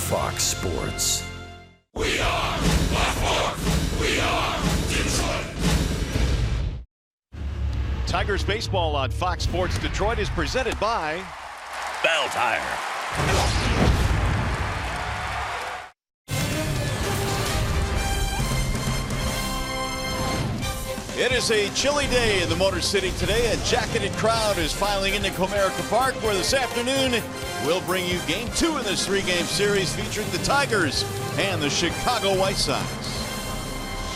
Fox Sports. We are Baltimore. We are Detroit. Tigers baseball on Fox Sports Detroit is presented by Bell Tire. It is a chilly day in the Motor City today. A jacketed crowd is filing into Comerica Park, where this afternoon we'll bring you Game 2 in this three-game series featuring the Tigers and the Chicago White Sox.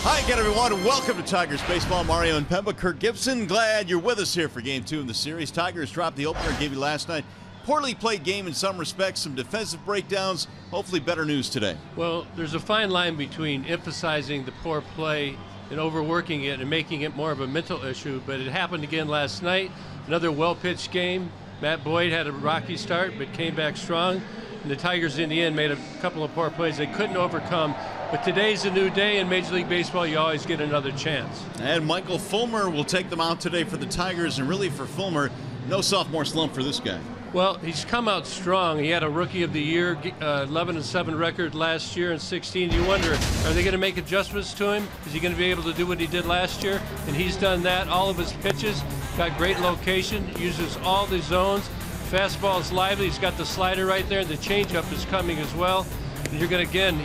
Hi again, everyone. Welcome to Tigers Baseball. Mario and Pemba, Kirk Gibson. Glad you're with us here for Game 2 in the series. Tigers dropped the opener, gave you last night. Poorly played game in some respects, some defensive breakdowns. Hopefully better news today. Well, there's a fine line between emphasizing the poor play and overworking it and making it more of a mental issue, but it happened again last night. Another well-pitched game. Matt Boyd had a rocky start but came back strong, and the Tigers in the end made a couple of poor plays they couldn't overcome. But today's a new day in Major League Baseball. You always get another chance. And Michael Fulmer will take them out today for the Tigers, and really for Fulmer, no sophomore slump for this guy. Well, he's come out strong. He had a Rookie of the Year, 11-7 record last year and 16. You wonder, are they going to make adjustments to him? Is he going to be able to do what he did last year? And he's done that. All of his pitches got great location, uses all the zones. Fastball is lively. He's got the slider right there. The changeup is coming as well. And you're going to, again,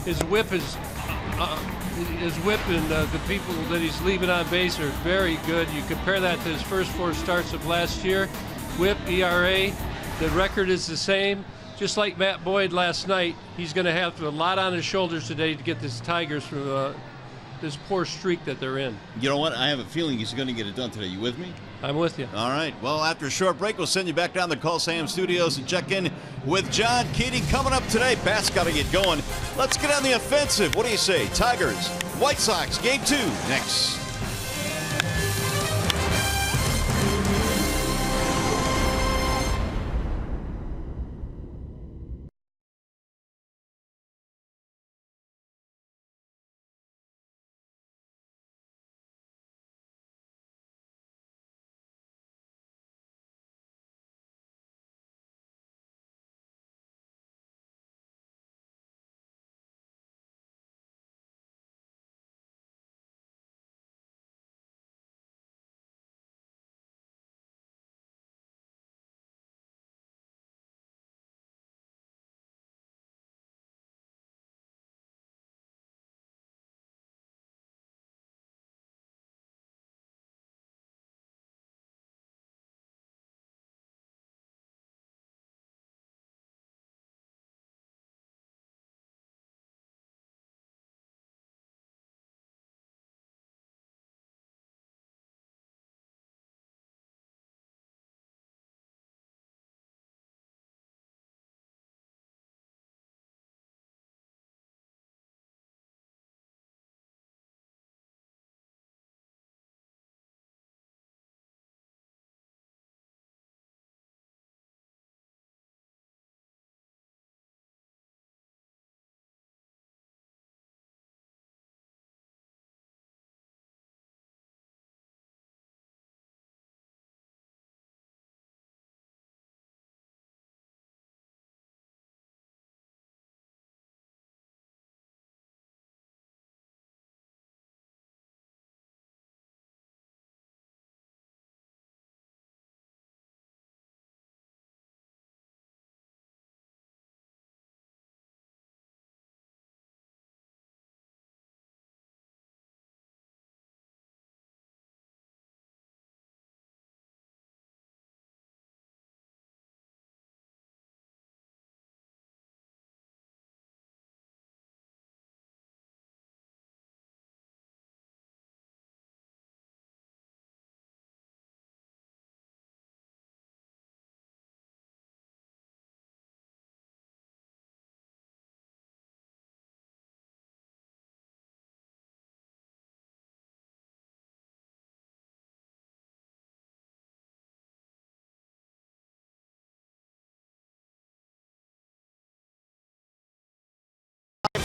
his whip is and the people that he's leaving on base are very good. You compare that to his first 4 starts of last year. Whip, ERA, the record is the same. Just like Matt Boyd last night, he's going to have a lot on his shoulders today to get this Tigers from this poor streak that they're in. You know what? I have a feeling he's going to get it done today. You with me? I'm with you. All right. Well, after a short break, we'll send you back down to the Call Sam Studios and check in with John Keating. Coming up today, Pat's got to get going. Let's get on the offensive. What do you say? Tigers, White Sox, Game 2 next.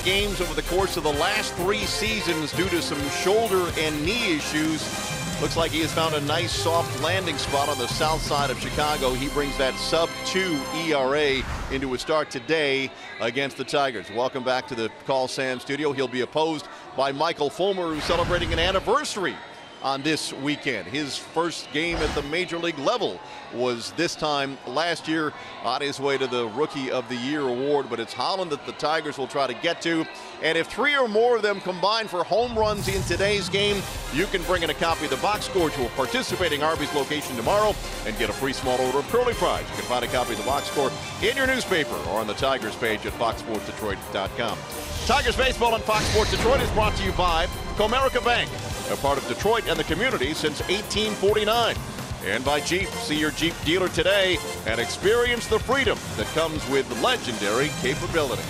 Games over the course of the last 3 seasons due to some shoulder and knee issues. Looks like he has found a nice soft landing spot on the south side of Chicago. He brings that sub-2 ERA into his start today against the Tigers. Welcome back to the Call Sam studio. He'll be opposed by Michael Fulmer, who's celebrating an anniversary on this weekend. His first game at the major league level was this time last year, on his way to the Rookie of the Year award. But it's Holland that the Tigers will try to get to. And if 3 or more of them combine for home runs in today's game, you can bring in a copy of the box score to a participating Arby's location tomorrow and get a free small order of curly fries. You can find a copy of the box score in your newspaper or on the Tigers page at foxsportsdetroit.com. Tigers baseball on Fox Sports Detroit is brought to you by Comerica Bank, a part of Detroit and the community since 1849. And by Jeep. See your Jeep dealer today and experience the freedom that comes with legendary capability.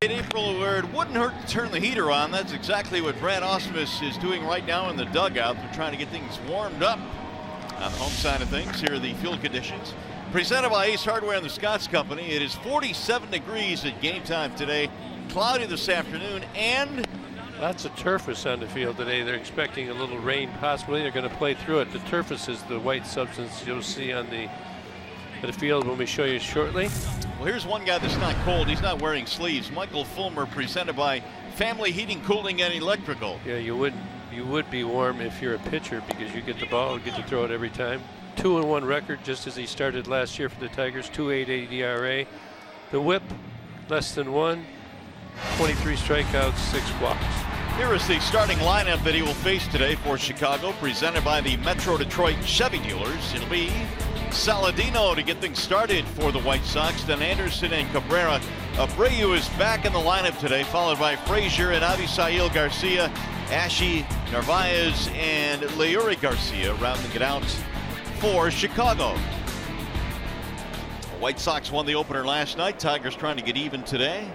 In April, where it wouldn't hurt to turn the heater on. That's exactly what Brad Ausmus is doing right now in the dugout. They're trying to get things warmed up on the home side of things. Here are the field conditions. Presented by Ace Hardware and the Scotts Company. It is 47 degrees at game time today. Cloudy this afternoon, and lots of turfus on the field today. They're expecting a little rain possibly. They're going to play through it. The turfus is the white substance you'll see on the field when we show you shortly. Well, here's one guy that's not cold. He's not wearing sleeves. Michael Fulmer, presented by Family Heating, Cooling, and Electrical. Yeah, you would be warm if you're a pitcher because you get the ball and get to throw it every time. 2-1 record, just as he started last year for the Tigers. 2.88 ERA. The WHIP less than 1. 23 strikeouts, 6 walks. Here is the starting lineup that he will face today for Chicago, presented by the Metro Detroit Chevy dealers. It'll be Saladino to get things started for the White Sox, then Anderson and Cabrera. Abreu is back in the lineup today, followed by Frazier and Avisail Garcia, Ashy Narvaez, and Leury Garcia rounding it out for Chicago. The White Sox won the opener last night. Tigers trying to get even today.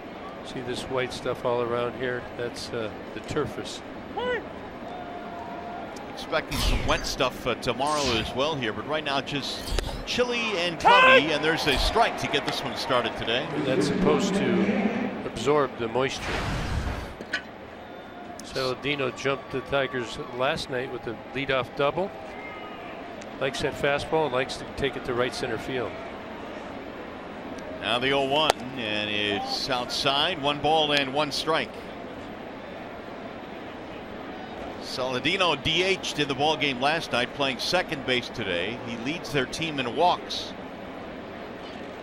See this white stuff all around here? That's the turfus. Expecting some wet stuff tomorrow as well here, but right now just chilly and cloudy, and there's a strike to get this one started today. And that's supposed to absorb the moisture. Saladino jumped the Tigers last night with a leadoff double. Likes that fastball and likes to take it to right center field. Now the 0-1, and it's outside. 1 ball and 1 strike. Saladino DH'd in the ball game last night, playing second base today. He leads their team in walks.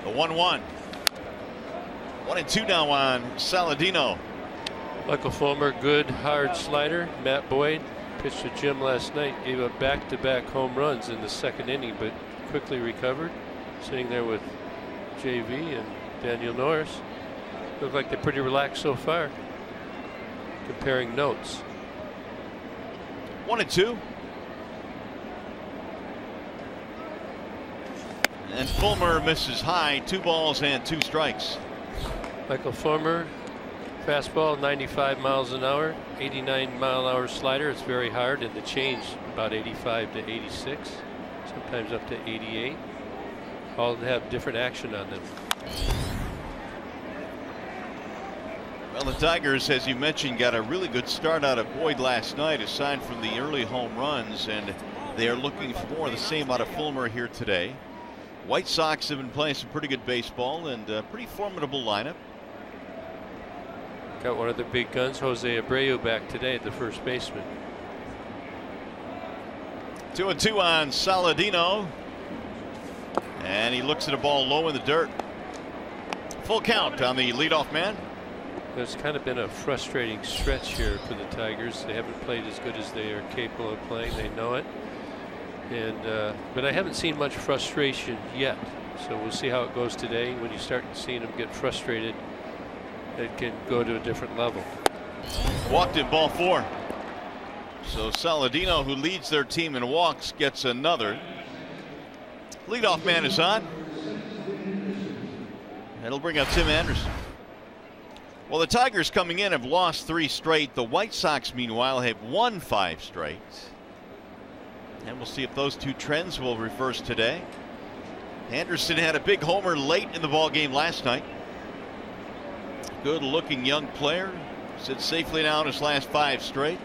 The 1-1. 1-2 now on Saladino. Michael Fulmer, good hard slider. Matt Boyd pitched to Jim last night, gave up back-to-back home runs in the second inning, but quickly recovered. Sitting there with JV and Daniel Norris. Look like they're pretty relaxed so far. Comparing notes. 1-2. And Fulmer misses high. 2 balls and 2 strikes. Michael Fulmer, fastball 95 miles an hour, 89-mile-an-hour slider. It's very hard, and the change about 85 to 86, sometimes up to 88. All have different action on them. Well, the Tigers, as you mentioned, got a really good start out of Boyd last night, aside from the early home runs, and they are looking for more of the same out of Fulmer here today. White Sox have been playing some pretty good baseball and a pretty formidable lineup. Got one of the big guns, Jose Abreu, back today at the first baseman. 2-2 on Saladino. And he looks at a ball low in the dirt. Full count on the leadoff man. There's kind of been a frustrating stretch here for the Tigers. They haven't played as good as they are capable of playing. They know it. And but I haven't seen much frustration yet. So we'll see how it goes today. When you start seeing them get frustrated, it can go to a different level. Walked in, ball 4. So Saladino, who leads their team in walks, gets another. Leadoff man is on. That'll bring out Tim Anderson. Well, the Tigers coming in have lost 3 straight. The White Sox, meanwhile, have won 5 straight. And we'll see if those 2 trends will reverse today. Anderson had a big homer late in the ball game last night. Good looking young player. Sits safely now in his last 5 straight.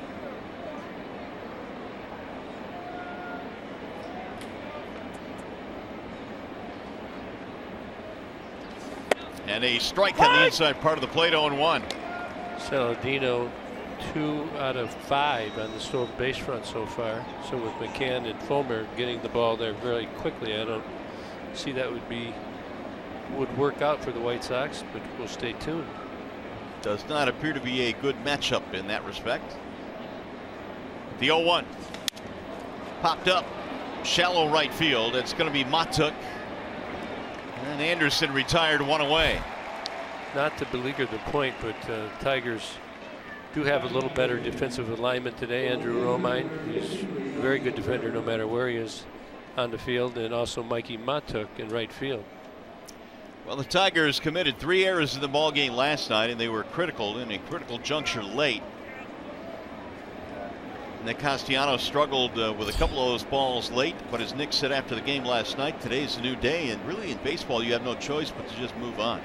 And a strike on the inside part of the plate, 0-1. Saladino 2 out of 5 on the stolen base front so far. So with McCann and Fulmer getting the ball there very quickly, I don't see that would work out for the White Sox, but we'll stay tuned. Does not appear to be a good matchup in that respect. The 0-1 popped up shallow right field. It's going to be Matuk. And Anderson retired 1 away. Not to beleaguer the point, but Tigers do have a little better defensive alignment today. Andrew Romine, he's a very good defender no matter where he is on the field, and also Mikey Matuk in right field. Well, the Tigers committed 3 errors in the ball game last night, and they were critical in a critical juncture late. Nick Castellanos struggled with a couple of those balls late, but as Nick said after the game last night, today's a new day, and really in baseball you have no choice but to just move on.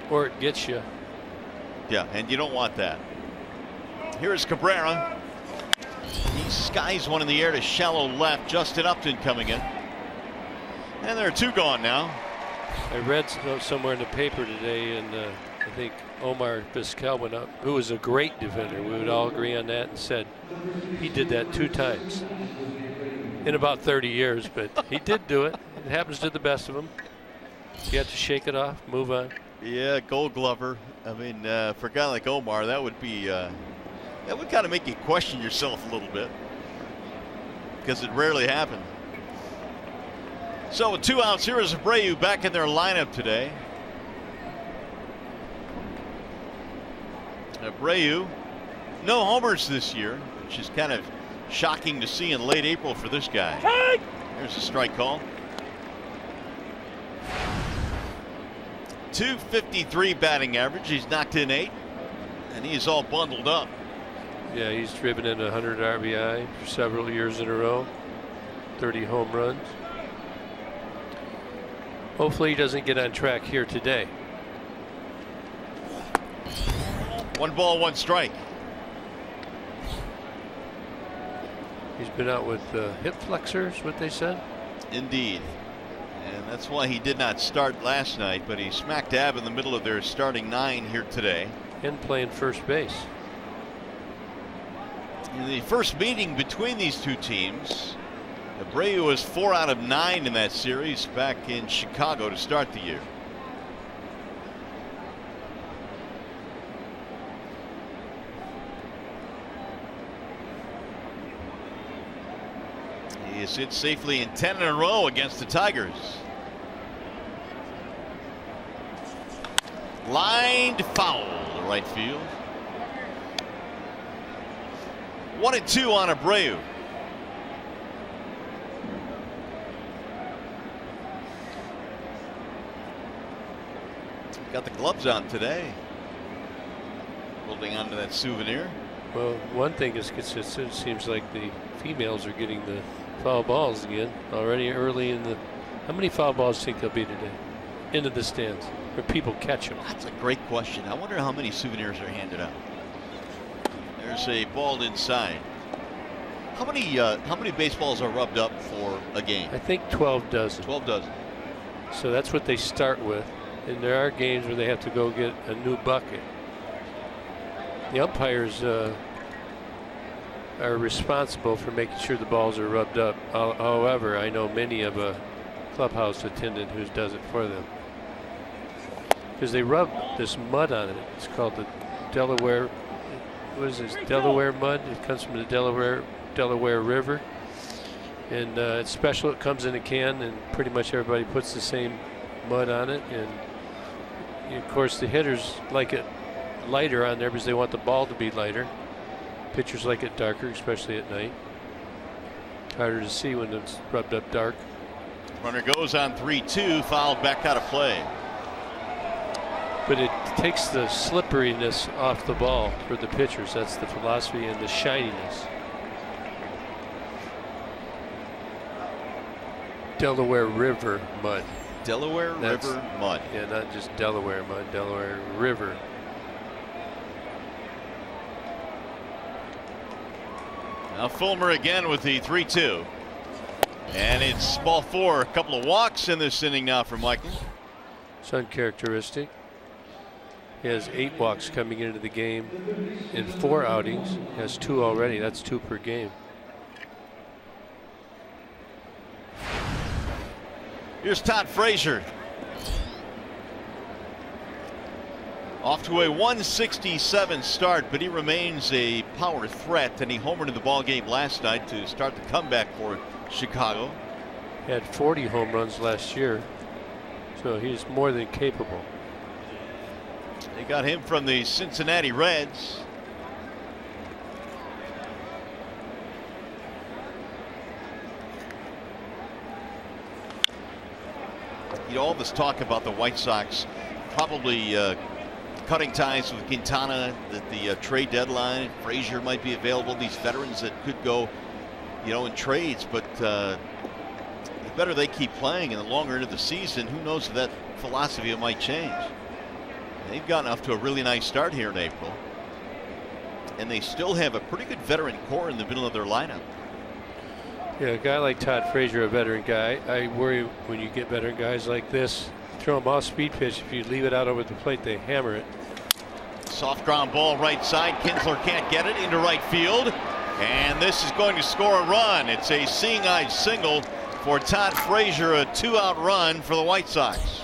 Or it gets you. Yeah, and you don't want that. Here's Cabrera. He skies one in the air to shallow left. Justin Upton coming in. And there are 2 gone now. I read somewhere in the paper today, and I think Omar Vizquel went up, who was a great defender. We would all agree on that, and said he did that 2 times in about 30 years, but he did do it. It happens to the best of them. You have to shake it off, move on. Yeah, Gold Glover. I mean, for a guy like Omar, that would be That would kind of make you question yourself a little bit, because it rarely happened. So with 2 outs, here is Abreu back in their lineup today. Abreu, no homers this year, which is kind of shocking to see in late April for this guy. There's a strike call. .253 batting average. He's knocked in 8, and he's all bundled up. Yeah, he's driven in 100 RBI for several years in a row. 30 home runs. Hopefully he doesn't get on track here today. 1 ball, 1 strike. He's been out with hip flexors, what they said. Indeed. And that's why he did not start last night, but he's smack dab in the middle of their starting 9 here today. And playing first base. In the first meeting between these two teams, Abreu was 4 out of 9 in that series back in Chicago to start the year. He has hit safely in 10 in a row against the Tigers. Lined foul to right field. 1-2 on Abreu. Got the gloves on today. Holding on to that souvenir. Well, one thing is consistent. It seems like the females are getting the foul balls again already early in the. How many foul balls do you think there'll be today? Into the stands where people catch them. That's a great question. I wonder how many souvenirs are handed out. There's a ball inside. How many baseballs are rubbed up for a game? I think 12 dozen. 12 dozen. So that's what they start with. And there are games where they have to go get a new bucket. The umpires are responsible for making sure the balls are rubbed up. However, I know many of a clubhouse attendant who does it for them. Because they rub this mud on it. It's called the Delaware. What is this? Delaware mud. It comes from the Delaware River. And it's special. It comes in a can, and pretty much everybody puts the same mud on it. And of course, the hitters like it lighter on there because they want the ball to be lighter. Pitchers like it darker, especially at night. It's harder to see when it's rubbed up dark. Runner goes on 3-2, fouled back out of play. But it takes the slipperiness off the ball for the pitchers. That's the philosophy, and the shininess. Delaware River mud. Delaware River mud. Yeah, not just Delaware mud, Delaware River. Now Fulmer again with the 3-2. And it's ball 4. A couple of walks in this inning now for Michael. It's uncharacteristic. He has 8 walks coming into the game in 4 outings. He has 2 already. That's 2 per game. Here's Todd Frazier. Off to a 167 start, but he remains a power threat, and he homered in the ball game last night to start the comeback for Chicago. He had 40 home runs last year, so he's more than capable. They got him from the Cincinnati Reds. You know, all this talk about the White Sox probably cutting ties with Quintana at the trade deadline. Frazier might be available. These veterans that could go, you know, in trades. But the better they keep playing and the longer into the season, who knows if that philosophy might change. They've gotten off to a really nice start here in April, and they still have a pretty good veteran core in the middle of their lineup. Yeah, a guy like Todd Frazier, a veteran guy. I worry when you get veteran guys like this, throw them off speed pitch. If you leave it out over the plate, they hammer it. Soft ground ball right side. Kinsler can't get it into right field, and this is going to score a run. It's a seeing eye single for Todd Frazier, a 2-out run for the White Sox.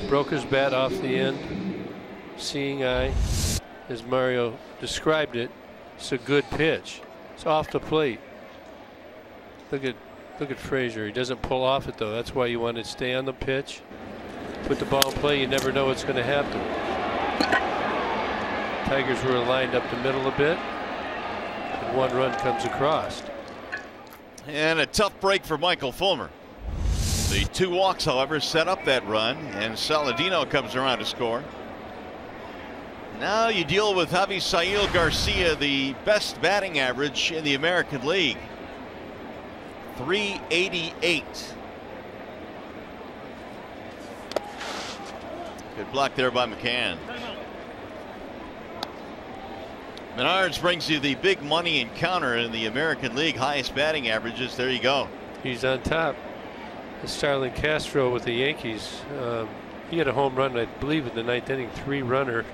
Broke his bat off the end. seeing eye, as Mario described it. It's a good pitch. It's off the plate. Look at Frazier. He doesn't pull off it though. That's why you want to stay on the pitch. Put the ball in play. You never know what's going to happen. Tigers were lined up the middle a bit, and 1 run comes across. And a tough break for Michael Fulmer. The 2 walks, however, set up that run, and Saladino comes around to score. Now you deal with Javisail Garcia, the best batting average in the American League. 388. Good block there by McCann. Menards brings you the big money encounter in the American League. Highest batting averages. There you go. He's on top. Starlin Castro with the Yankees. He had a home run, I believe, in the 9th inning, 3-runner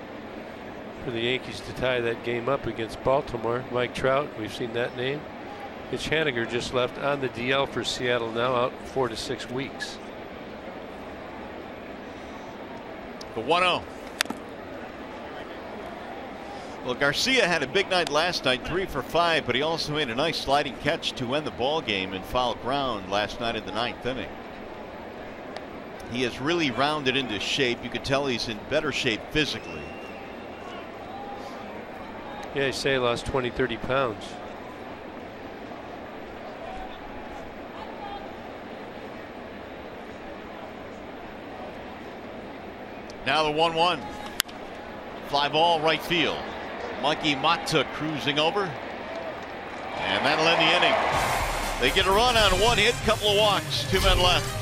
for the Yankees to tie that game up against Baltimore. Mike Trout, we've seen that name. Mitch Haniger just left on the DL for Seattle, now out 4 to 6 weeks. The 1-0. Well, Garcia had a big night last night, 3 for 5, but he also made a nice sliding catch to end the ball game in foul ground last night in the 9th inning. He has really rounded into shape. You could tell he's in better shape physically. Yeah, you say he lost 20-30 pounds. Now the 1-1. Fly ball right field. Mikey Mata cruising over. And that'll end the inning. They get a run on 1 hit, couple of walks, 2 men left.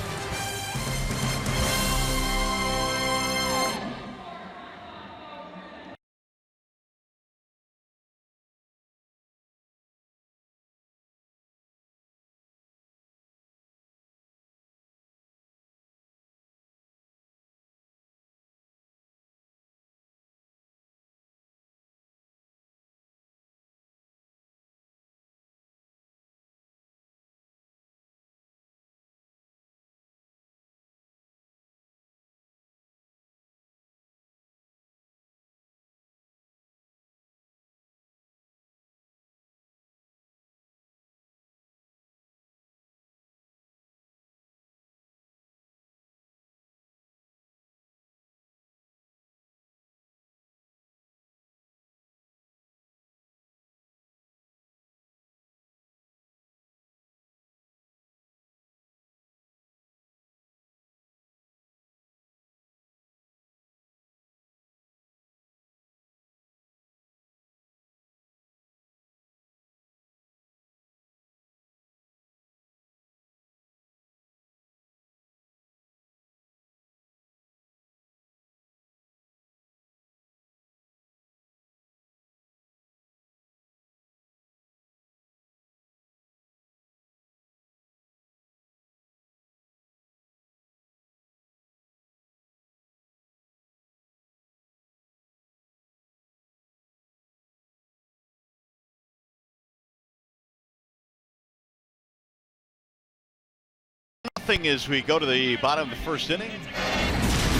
Nothing as we go to the bottom of the 1st inning.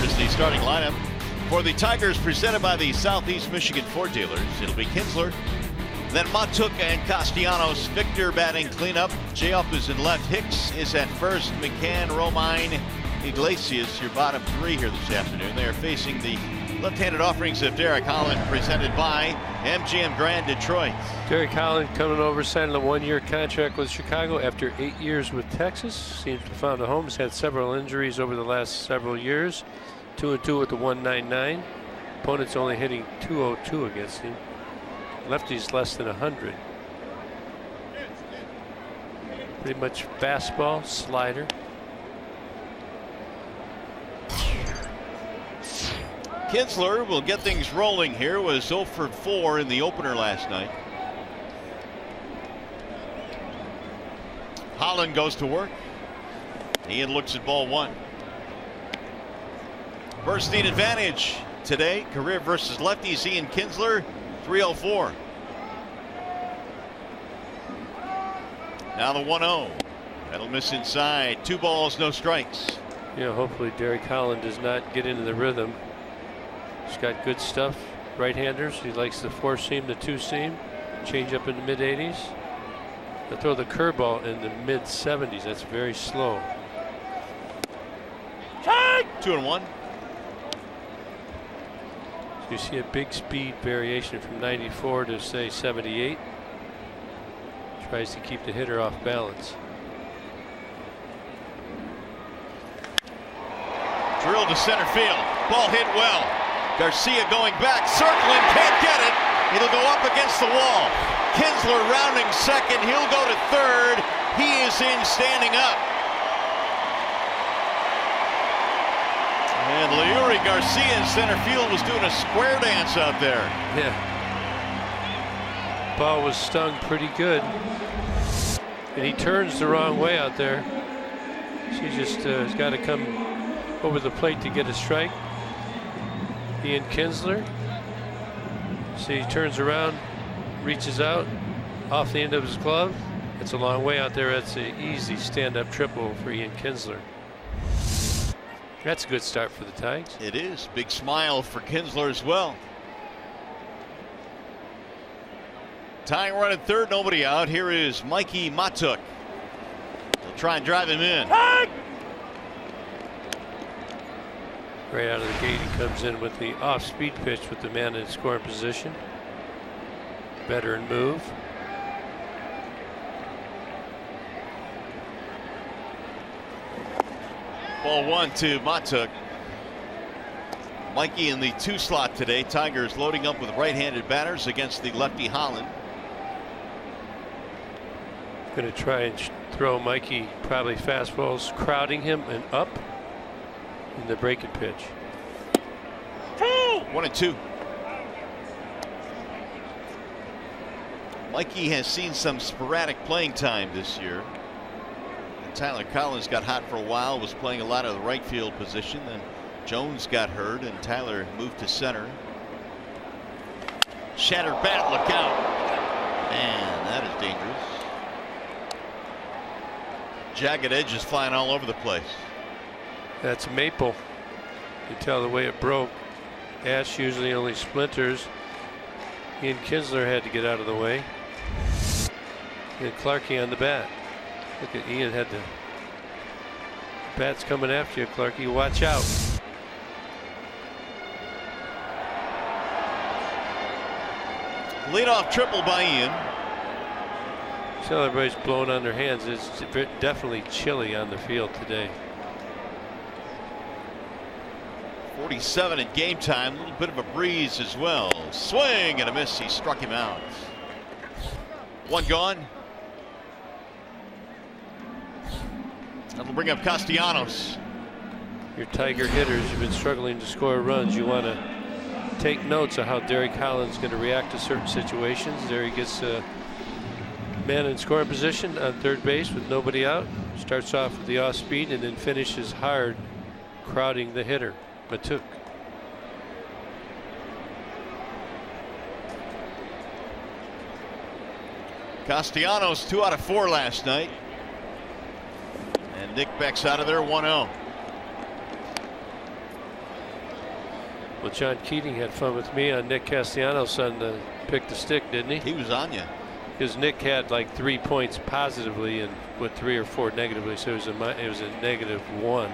Here's the starting lineup for the Tigers, presented by the Southeast Michigan Ford dealers. It'll be Kinsler, then Matuk and Castellanos. Victor batting cleanup. J-Up is in left. Hicks is at first. McCann, Romine, Iglesias, your bottom 3 here this afternoon. They are facing the left-handed offerings of Derek Holland, presented by MGM Grand Detroit. Derek Holland coming over, signing a 1-year contract with Chicago after 8 years with Texas. Seems to have found a home. He's had several injuries over the last several years. 2-2 with the 1.99. Opponent's only hitting 202 against him. Lefty's less than 100. Pretty much fastball, slider. Kinsler will get things rolling here. Was 0 for 4 in the opener last night. Holland goes to work. Ian looks at ball 1. Bernstein advantage today. Career versus lefties. Ian Kinsler, 304. Now the 1-0. That'll miss inside. 2 balls, no strikes. Yeah, hopefully Derek Holland does not get into the rhythm. He's got good stuff. Right-handers. He likes the 4-seam, the 2-seam. Change up in the mid-80s. He'll throw the curveball in the mid-70s. That's very slow. 2-1. So you see a big speed variation from 94 to say 78. Tries to keep the hitter off balance. Drilled to center field. Ball hit well. Garcia going back, circling, can't get it. It'll go up against the wall. Kinsler rounding second. He'll go to third. He is in standing up. And Leury Garcia in center field was doing a square dance out there. Yeah. Ball was stung pretty good. And he turns the wrong way out there. She just has got to come over the plate to get a strike. Ian Kinsler. See, he turns around, reaches out off the end of his glove. It's a long way out there. That's an easy stand-up triple for Ian Kinsler. That's a good start for the Tigers. It is. Big smile for Kinsler as well. Tying run at third, nobody out. Here is Mikey Matuk. They'll try and drive him in. Right out of the gate, he comes in with the off-speed pitch with the man in scoring position. Veteran move. Ball 1 to Matuk. Mikey in the 2 slot today. Tigers loading up with right-handed batters against the lefty Holland. Going to try and throw Mikey probably fastballs, crowding him and up in the breaking pitch. 1-2. Mikey has seen some sporadic playing time this year. Tyler Collins got hot for a while, was playing a lot of the right field position. Then Jones got hurt and Tyler moved to center. Shattered bat, look out. Man, that is dangerous. Jagged edges flying all over the place. That's maple. You can tell the way it broke. Ash usually only splinters. Ian Kinsler had to get out of the way. And Clarkie on the bat. Look at Ian had the bat's coming after you, Clarkie. Watch out. Leadoff triple by Ian. So everybody's blowing on their hands. It's definitely chilly on the field today. 47 at game time. A little bit of a breeze as well. Swing and a miss. He struck him out. 1 gone. That'll bring up Castellanos. Your Tiger hitters have been struggling to score runs. You want to take notes of how Derek Holland's going to react to certain situations. There he gets a man in scoring position on third base with nobody out. Starts off with the off speed and then finishes hard, crowding the hitter, Matuk. Castellanos 2 out of 4 last night. And Nick Beck's out of there 1-0. Well, John Keating had fun with me on Nick Castellanos on the pick the stick, didn't he? He was on you. Because Nick had like 3 points positively and with 3 or 4 negatively, so it was a -1.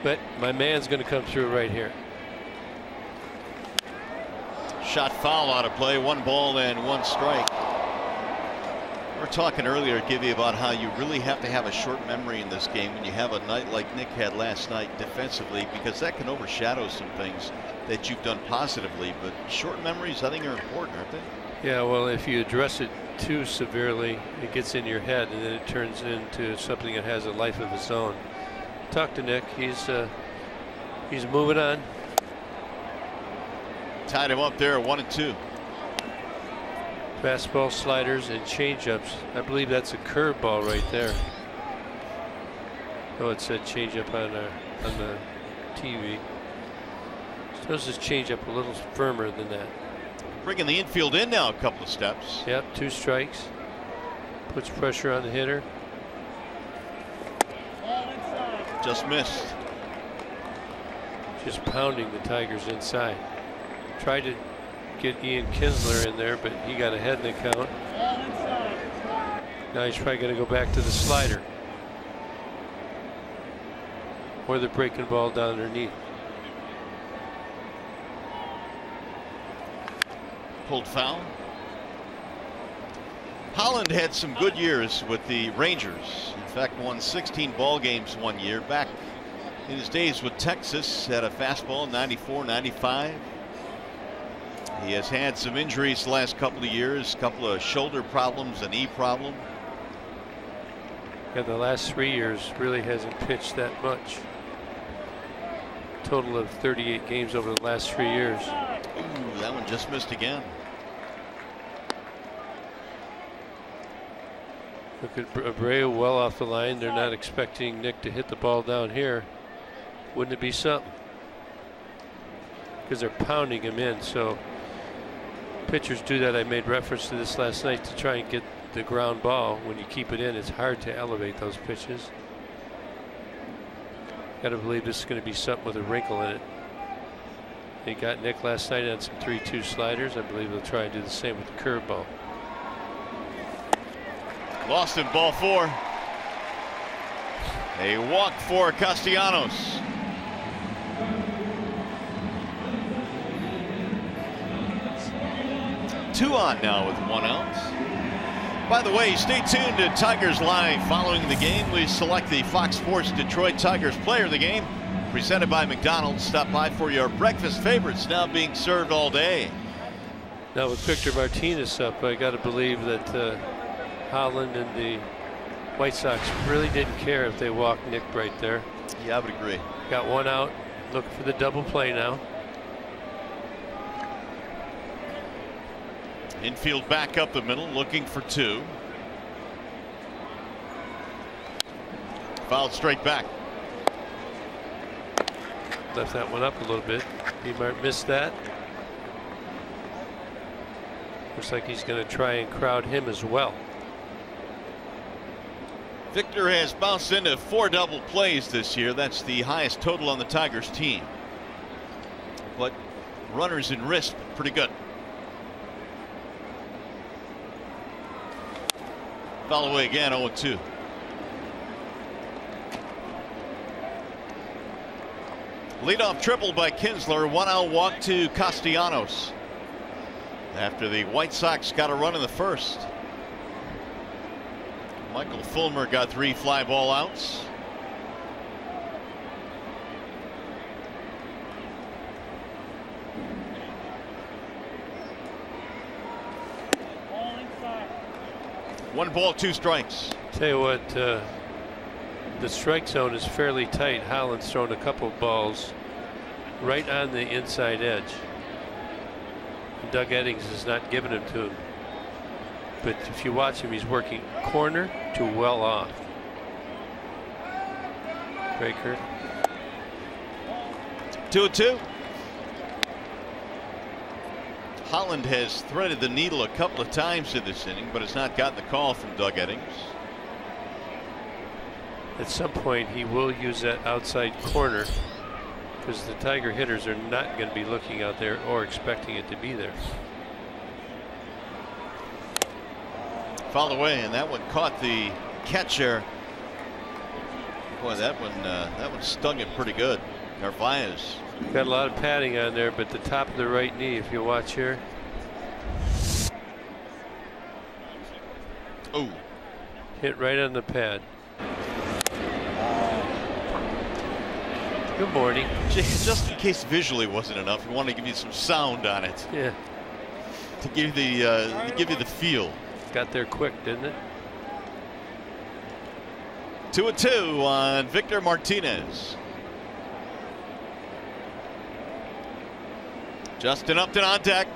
But my man's going to come through right here. Shot foul out of play. 1 ball and 1 strike. We were talking earlier, Gibby, about how you really have to have a short memory in this game when you have a night like Nick had last night defensively, because that can overshadow some things that you've done positively. But short memories, I think, are important, aren't they? Yeah, well, if you address it too severely, it gets in your head and then it turns into something that has a life of its own. Talk to Nick. He's moving on. Tied him up there at 1-2. Fastball, sliders, and changeups. I believe that's a curveball right there. Oh, it said changeup on the TV. Supposed to change up a little firmer than that. Bringing the infield in now a couple of steps. Yep, 2 strikes. Puts pressure on the hitter. Just missed. Just pounding the Tigers inside. Tried to get Ian Kinsler in there, but he got ahead in the count. Now he's probably going to go back to the slider. Or the breaking ball down underneath. Pulled foul. Holland had some good years with the Rangers. In fact, won 16 ball games one year. Back in his days with Texas, had a fastball in 94, 95. He has had some injuries the last couple of years, a couple of shoulder problems, a knee problem. Yeah, the last 3 years really hasn't pitched that much. Total of 38 games over the last 3 years. Ooh, that one just missed again. Look at Abreu well off the line. They're not expecting Nick to hit the ball down here. Wouldn't it be something? Because they're pounding him in. So pitchers do that. I made reference to this last night to try and get the ground ball. When you keep it in, it's hard to elevate those pitches. Got to believe this is going to be something with a wrinkle in it. They got Nick last night on some 3-2 sliders. I believe they'll try and do the same with the curveball. Lost in ball 4. A walk for Castellanos. Two on now with 1 out. By the way, stay tuned to Tigers Live following the game. We select the Fox Sports Detroit Tigers player of the game, presented by McDonald's. Stop by for your breakfast favorites now being served all day. Now with Victor Martinez up, I got to believe that Holland and the White Sox really didn't care if they walked Nick right there. Yeah, I would agree. Got 1 out. Looking for the double play now. Infield back up the middle, looking for 2. Fouled straight back. Left that one up a little bit. He might miss that. Looks like he's going to try and crowd him as well. Victor has bounced into 4 double plays this year. That's the highest total on the Tigers team. But runners in risk, pretty good. Foul away again, 0-2. Leadoff triple by Kinsler. 1 out walk to Castellanos. After the White Sox got a run in the first. Michael Fulmer got 3 fly ball outs. One ball, 2 strikes. Tell you what, the strike zone is fairly tight. Holland's thrown a couple of balls right on the inside edge. And Doug Eddings is not giving them to him. But if you watch him, he's working corner to well off. Breaker. 2-2. Holland has threaded the needle a couple of times in this inning, but has not gotten the call from Doug Eddings. At some point, he will use that outside corner because the Tiger hitters are not going to be looking out there or expecting it to be there. Foul away, and that one caught the catcher. Boy, that one stung him pretty good. Narvaez. Got a lot of padding on there, but the top of the right knee, if you watch here. Oh. Hit right on the pad. Good morning. Just in case visually wasn't enough, we want to give you some sound on it. Yeah. To give you the feel. Got there quick, didn't it? 2-2 on Victor Martinez. Justin Upton on deck.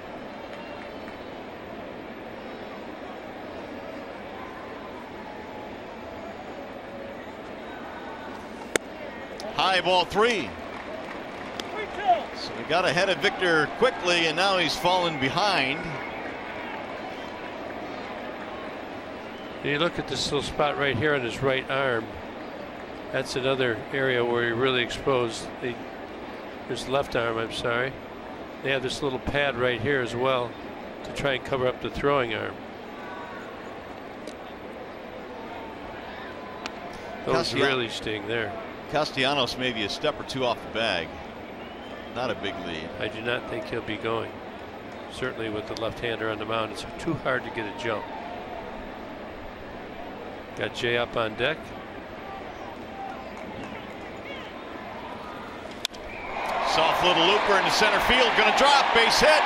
High ball 3. So he got ahead of Victor quickly, and now he's fallen behind. You look at this little spot right here on his right arm. That's another area where he really exposed. His left arm, I'm sorry. They have this little pad right here as well to try and cover up the throwing arm. Those really sting there. Castellanos maybe a step or two off the bag. Not a big lead. I do not think he'll be going. Certainly with the left-hander on the mound, it's too hard to get a jump. Got Jay up on deck. Soft little looper into center field, gonna drop, base hit.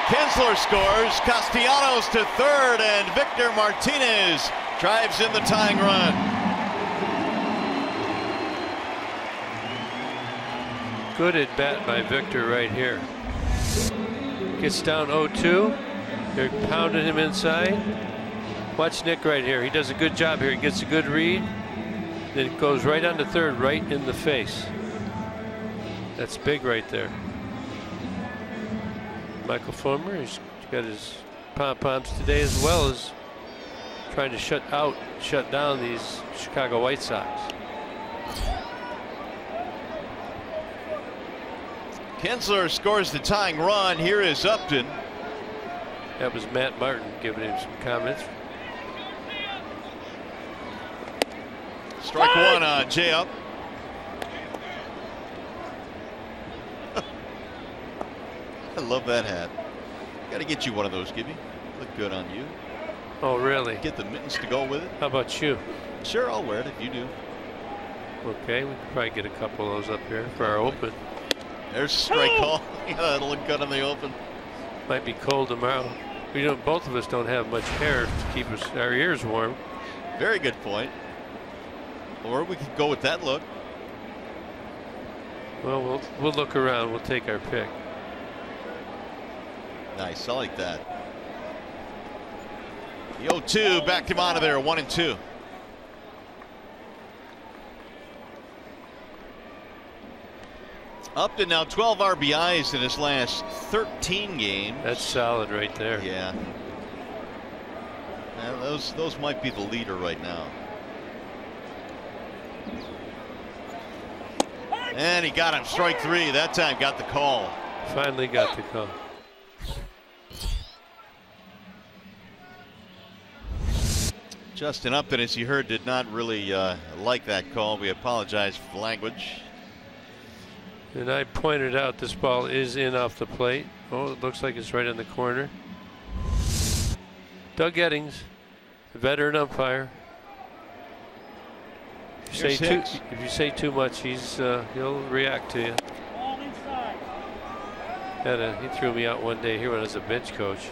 Kinsler scores, Castellanos to third, and Victor Martinez drives in the tying run. Good at bat by Victor right here. Gets down 0-2. They're pounding him inside. Watch Nick right here. He does a good job here. He gets a good read. Then it goes right on to third, right in the face. That's big right there. Michael Fulmer, he's got his pom-poms today, as well as trying to shut down these Chicago White Sox. Kinsler scores the tying run. Here is Upton. That was Matt Martin giving him some comments. Strike one on Jay Up. I love that hat. Got to get you one of those, Gibby. Look good on you. Oh, really? Get the mittens to go with it. How about you? Sure, I'll wear it if you do. Okay, we can probably get a couple of those up here for our open. There's a strike call. Yeah, that'll look good on the open. Might be cold tomorrow. We don't. Both of us don't have much hair to keep our ears warm. Very good point. Or we could go with that look. Well, we'll look around. We'll take our pick. Nice, I like that. The 0-2 backed him out of there, 1-2. Upton now 12 RBIs in his last 13 games. That's solid right there. Yeah. Those might be the leader right now. And he got him, strike three. That time got the call. Finally got the call. Justin Upton, as you heard, did not really like that call. We apologize for the language. And I pointed out this ball is in off the plate. Oh, it looks like it's right in the corner. Doug Eddings, the veteran umpire. If you say too much, he'll react to you. He threw me out one day here when I was a bench coach.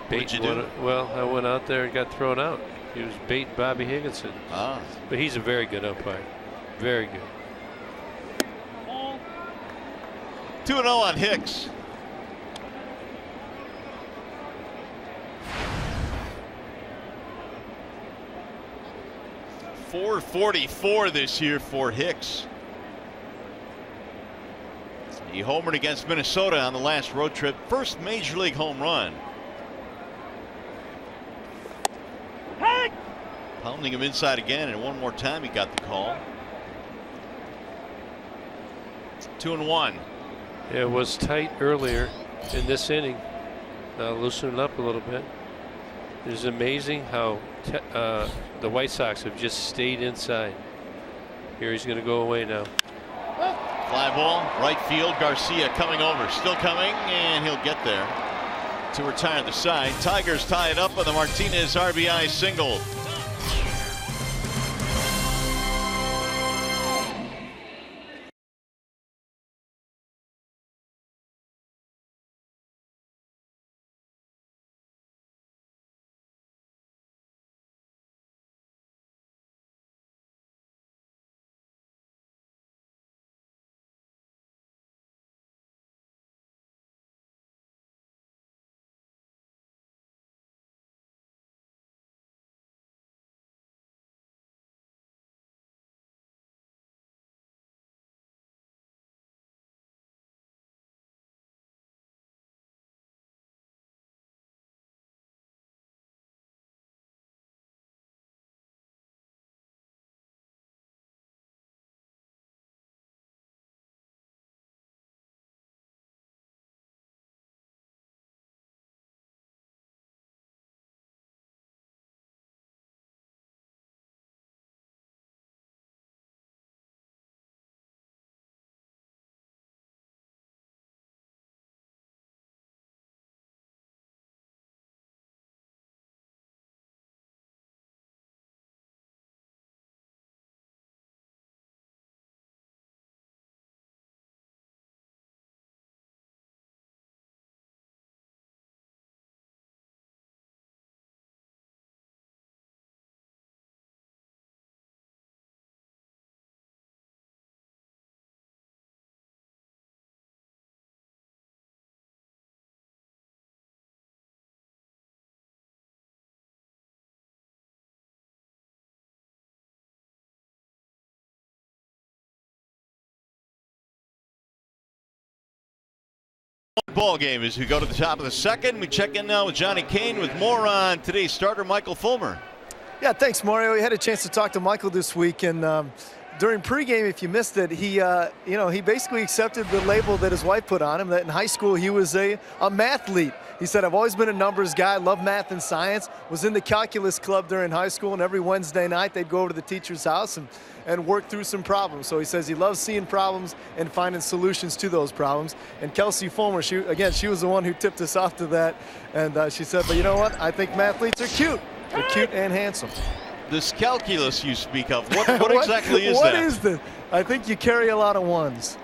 What'd you do? Well, I went out there and got thrown out. He was baiting Bobby Higginson. Ah. But he's a very good umpire. Very good. 2-0 on Hicks. .444 this year for Hicks. He homered against Minnesota on the last road trip. First major league home run. Pounding him inside again, and one more time he got the call. 2-1. It was tight earlier in this inning. Loosened it up a little bit. It's amazing how the White Sox have just stayed inside. Here he's going to go away now. Fly ball, right field. Garcia coming over, still coming, and he'll get there to retire the side. Tigers tie it up with a Martinez RBI single. ball game as we go to the top of the second. We check in now with Johnny Kane with more on today's starter, Michael Fulmer. Yeah, thanks, Mario. We had a chance to talk to Michael this week, and during pregame, if you missed it, he basically accepted the label that his wife put on him, that in high school he was a mathlete. He said, I've always been a numbers guy, love math and science, was in the calculus club during high school, and every Wednesday night they'd go over to the teacher's house and work through some problems. So he says he loves seeing problems and finding solutions to those problems. And Kelsey Fulmer, she was the one who tipped us off to that, and she said, but you know what, I think mathletes are cute. They're cute and handsome. This calculus you speak of, what exactly is that? What is this? I think you carry a lot of ones.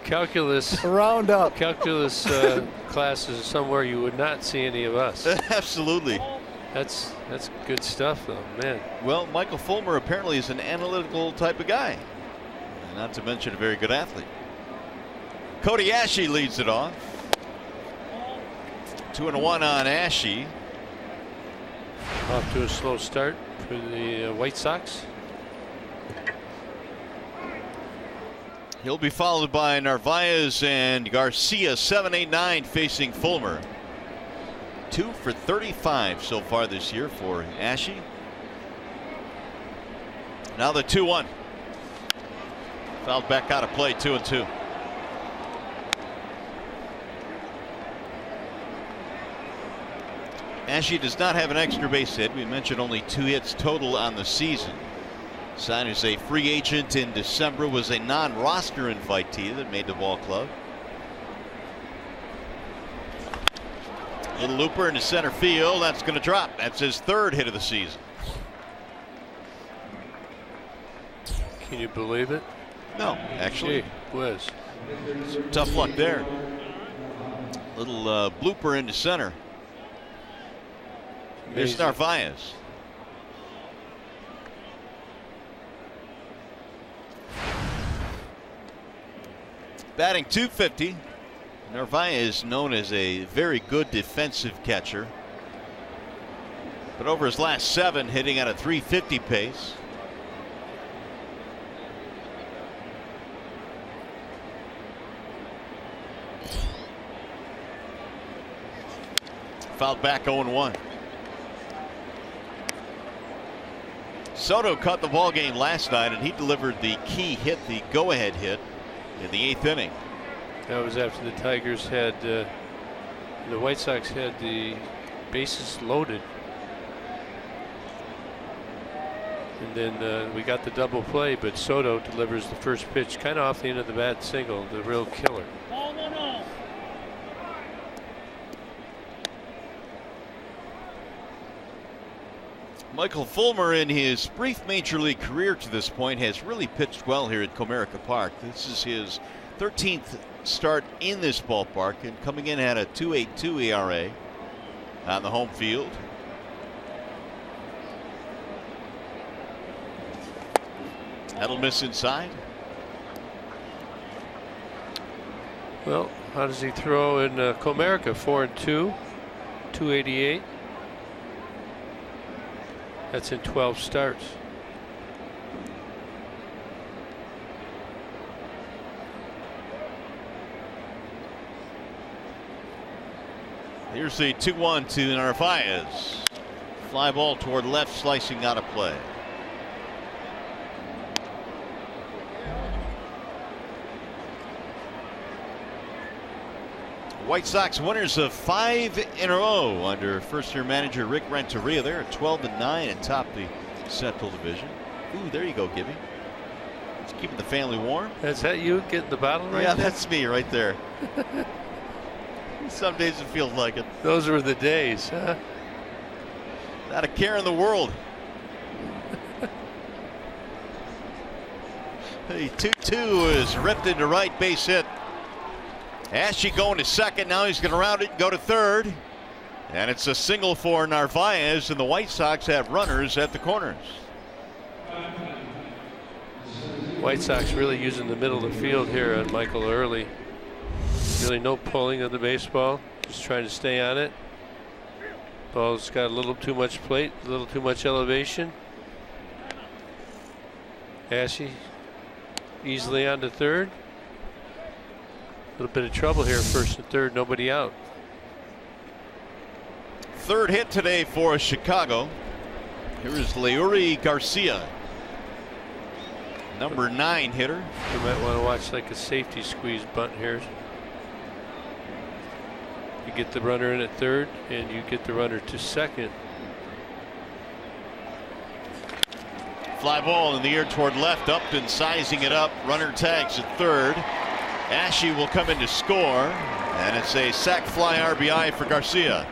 Calculus. Round up. Calculus classes somewhere you would not see any of us. Absolutely. That's good stuff, though, man. Well, Michael Fulmer apparently is an analytical type of guy, and not to mention a very good athlete. Cody Ashe leads it off. 2-1 on Ashe. Off to a slow start for the White Sox. He'll be followed by Narvaez and Garcia. 7-8-9 facing Fulmer. 2 for 35 so far this year for Ashe. Now the 2-1. Fouled back out of play. 2-2. Ashe does not have an extra base hit. We mentioned only 2 hits total on the season. Signed as a free agent in December, was a non-roster invitee that made the ball club. Little looper into center field. That's going to drop. That's his 3rd hit of the season. Can you believe it? No, actually. Gee whiz. Tough luck there. Little blooper into center. Here's Narvaez. Batting .250. Narvaez is known as a very good defensive catcher, but over his last 7, hitting at a .350 pace. Fouled back 0-1. Soto caught the ball game last night, and he delivered the key hit, the go-ahead hit, in the 8th inning. That was after the Tigers had, the White Sox had the bases loaded. And then we got the double play, but Soto delivers the first pitch kind of off the end of the bat single, the real killer. Michael Fulmer, in his brief major league career to this point, has really pitched well here at Comerica Park. This is his 13th start in this ballpark, and coming in at a .282 ERA on the home field. That'll miss inside. Well, how does he throw in Comerica? 4-2, .288. That's in 12 starts. Here's the 2-1 to Narvaez. Fly ball toward left, slicing out of play. White Sox winners of 5 in a row under first-year manager Rick Renteria. They're at 12-9 atop the Central Division. Ooh, there you go, Gibby. It's keeping the family warm. Is that you getting the bottle right Yeah, there? that's me right there. Some days it feels like it. Those were the days, huh? Not a care in the world. The 2-2 is ripped into right, base hit. Ashe going to second. Now he's going to round it and go to third. And it's a single for Narvaez, and the White Sox have runners at the corners. White Sox really using the middle of the field here on Michael early. Really no pulling of the baseball, just trying to stay on it. Ball's got a little too much plate, a little too much elevation. Ashe easily on to third. little bit of trouble here, first and third, nobody out. Third hit today for Chicago. Here is Leury Garcia, number 9 hitter. You might want to watch like a safety squeeze bunt here. You get the runner in at third, and you get the runner to second. Fly ball in the air toward left. Upton sizing it up. Runner tags at third. Ashe will come in to score, and it's a sac fly RBI for Garcia.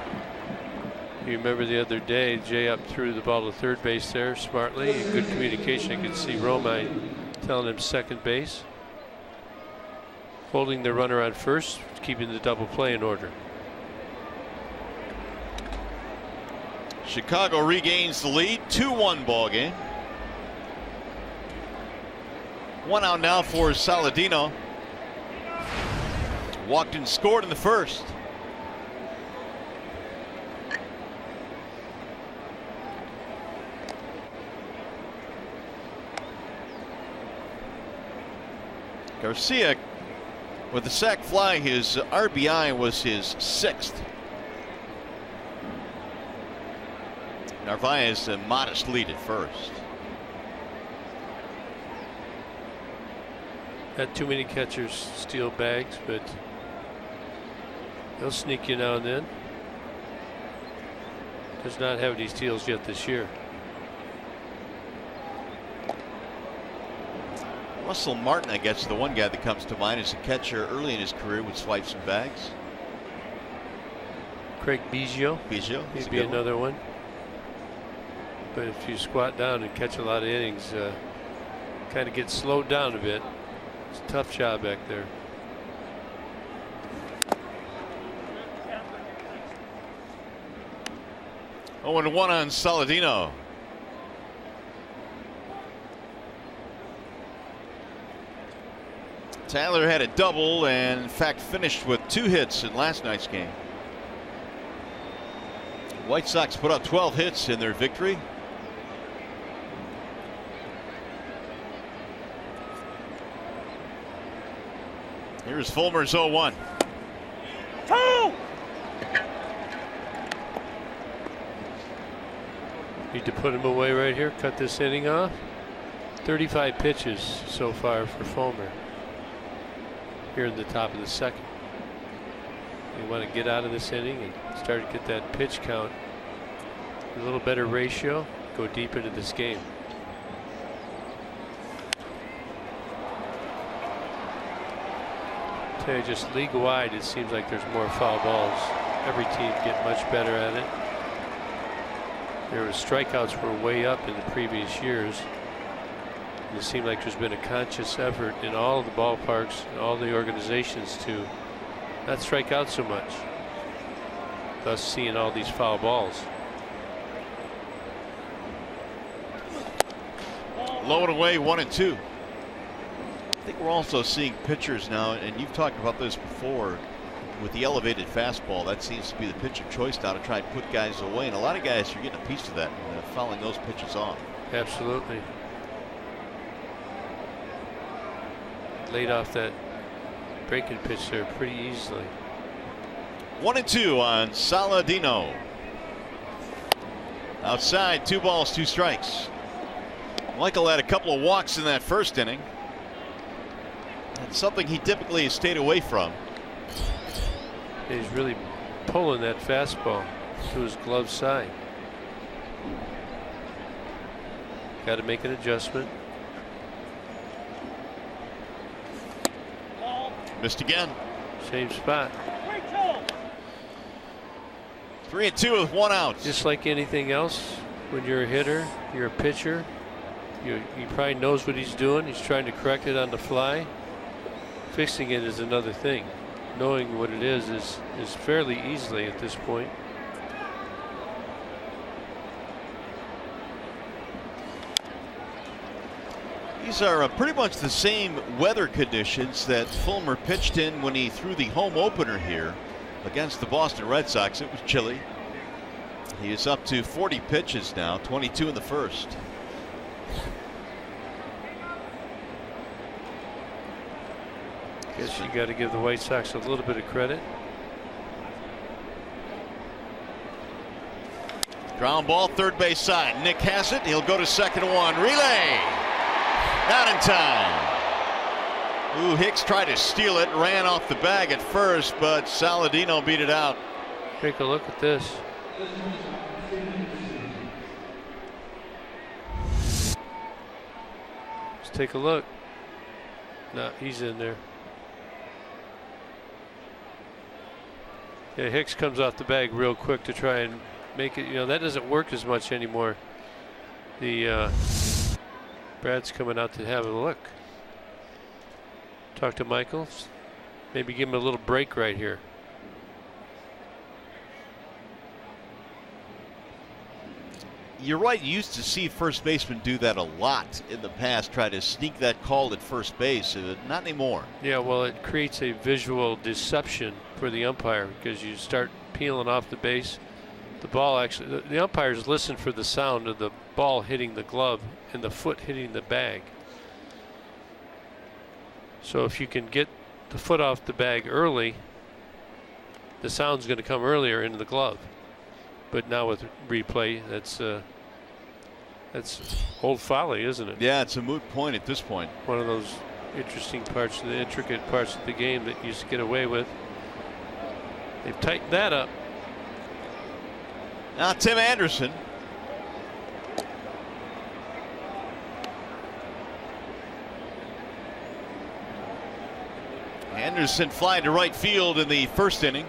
You remember the other day, Jay up threw the ball to third base there smartly. Good communication. I could see Romine telling him second base. Holding the runner on first, keeping the double play in order. Chicago regains the lead. 2-1 ball game. 1 out now for Saladino. Walked and scored in the first. Garcia with the sac fly, his RBI was his 6th. Narvaez a modest lead at first. Not too many catchers steal bags, but they'll sneak you now and then. Does not have any steals yet this year. Russell Martin, I guess, the one guy that comes to mind as a catcher early in his career would swipe some bags. Craig Biggio. He'd be another one. But if you squat down and catch a lot of innings, kind of get slowed down a bit. It's a tough job back there. Oh, and 1 on Saladino. Tyler had a double and in fact finished with 2 hits in last night's game. White Sox put up 12 hits in their victory. Here's Fulmer's 0-1. 2. Need to put him away right here. Cut this inning off. 35 pitches so far for Fulmer here in the top of the second. You want to get out of this inning and start to get that pitch count a little better ratio. Go deep into this game. Tell you, just league wide, it seems like there's more foul balls. Every team get much better at it. Their strikeouts were way up in the previous years. It seemed like there's been a conscious effort in all of the ballparks and all the organizations to not strike out so much, thus seeing all these foul balls. Low and away, 1-2. I think we're also seeing pitchers now, and you've talked about this before, with the elevated fastball. That seems to be the pitch of choice now to try and put guys away, and a lot of guys are getting a piece of that, fouling those pitches off. Absolutely. Laid off that breaking pitch there pretty easily. 1-2 on Saladino. Outside, 2 balls, 2 strikes. Michael had a couple of walks in that first inning. That's something he typically has stayed away from. He's really pulling that fastball to his glove side. Got to make an adjustment. Missed again. Same spot. 3-2 with 1 out. Just like anything else, when you're a hitter, you're a pitcher, he probably knows what he's doing. He's trying to correct it on the fly. Fixing it is another thing. Knowing what it is fairly easily at this point. These are pretty much the same weather conditions that Fulmer pitched in when he threw the home opener here against the Boston Red Sox. It was chilly. He is up to 40 pitches now, 22 in the first. Guess you got to give the White Sox a little bit of credit. Ground ball, third base side. Nick has it. He'll go to second and one. Relay. Not in time. Ooh, Hicks tried to steal it, ran off the bag at first, but Saladino beat it out. Take a look at this. Let's take a look. No, he's in there. Yeah, Hicks comes off the bag real quick to try and make it. You know, that doesn't work as much anymore. The Brad's coming out to have a look. Talk to Michaels. Maybe give him a little break right here. You're right. You used to see first basemen do that a lot in the past, try to sneak that call at first base. Not anymore. Yeah, well, it creates a visual deception for the umpire because you start peeling off the base. The ball actually, the umpires listen for the sound of the ball hitting the glove and the foot hitting the bag. So if you can get the foot off the bag early, the sound's going to come earlier into the glove. But now with replay, that's old folly, isn't it? Yeah, it's a moot point at this point. One of those interesting parts, the intricate parts of the game that you used to get away with. They've tightened that up. Now Tim Anderson. Anderson flying to right field in the first inning.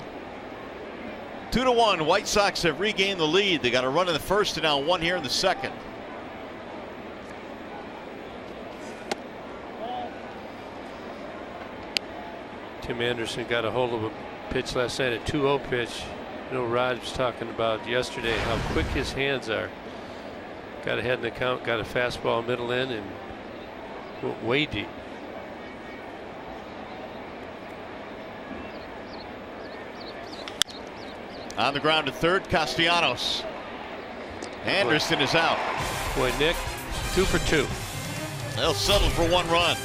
2-1. White Sox have regained the lead. They got a run in the first and now one here in the second. Tim Anderson got a hold of a pitch last night, a 2-0 pitch. You know, Rod was talking about yesterday how quick his hands are. Got ahead in the count, got a fastball middle in, and went way deep. On the ground at third, Castellanos. Anderson is out. Boy, Nick, 2 for 2. They'll settle for one run.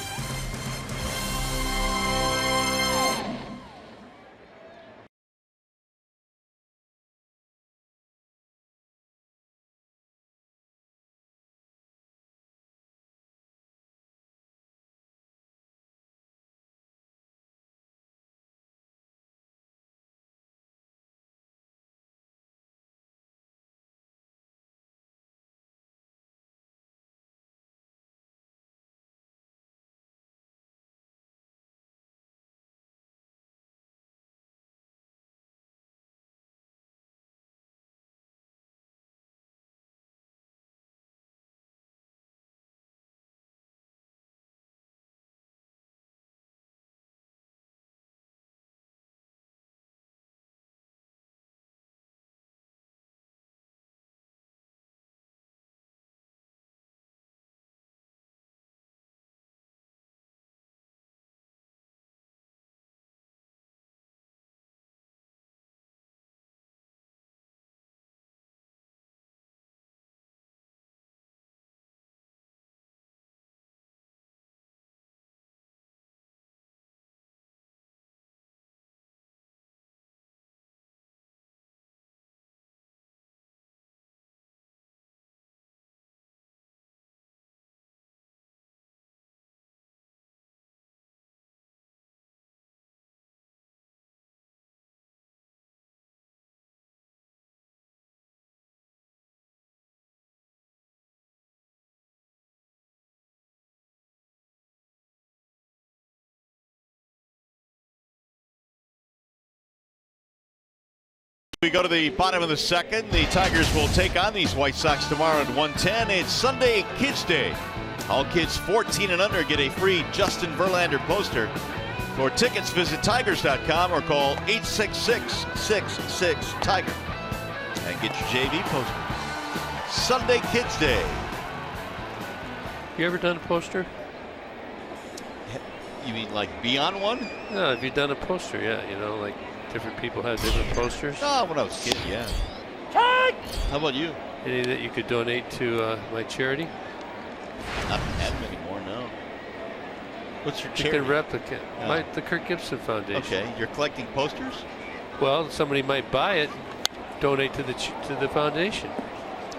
We go to the bottom of the second. The Tigers will take on these White Sox tomorrow at 1:10. It's Sunday Kids Day. All kids 14 and under get a free Justin Verlander poster. For tickets, visit Tigers.com or call 866-66-TIGER and get your JV poster. Sunday Kids Day. You ever done a poster? You mean like be on one? No, have you done a poster? Yeah, you know, like different people have different posters. Oh, when I was a kid, yeah. How about you? Any that you could donate to my charity? Not have them anymore, no. What's your You charity? can replicate. The Kirk Gibson Foundation. Okay, you're collecting posters? Well, somebody might buy it, donate to the foundation.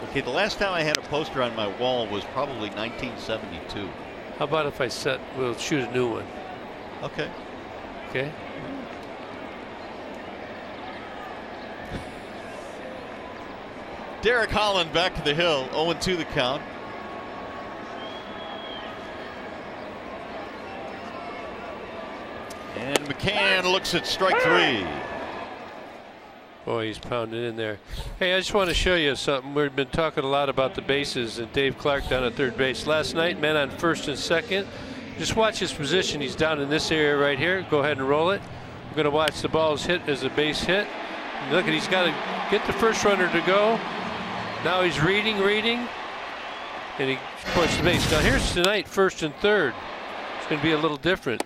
Okay, the last time I had a poster on my wall was probably 1972. How about if we'll shoot a new one? Okay. Okay. Derek Holland back to the hill, 0-2 the count. And McCann looks at strike 3. Boy, he's pounding in there. Hey, I just want to show you something. We've been talking a lot about the bases and Dave Clark down at third base. Last night, men on first and second. Just watch his position. He's down in this area right here. Go ahead and roll it. We're going to watch the balls hit as a base hit. And look, he's got to get the first runner to go. Now he's reading, and he points the base. Now here's tonight, first and third. It's going to be a little different.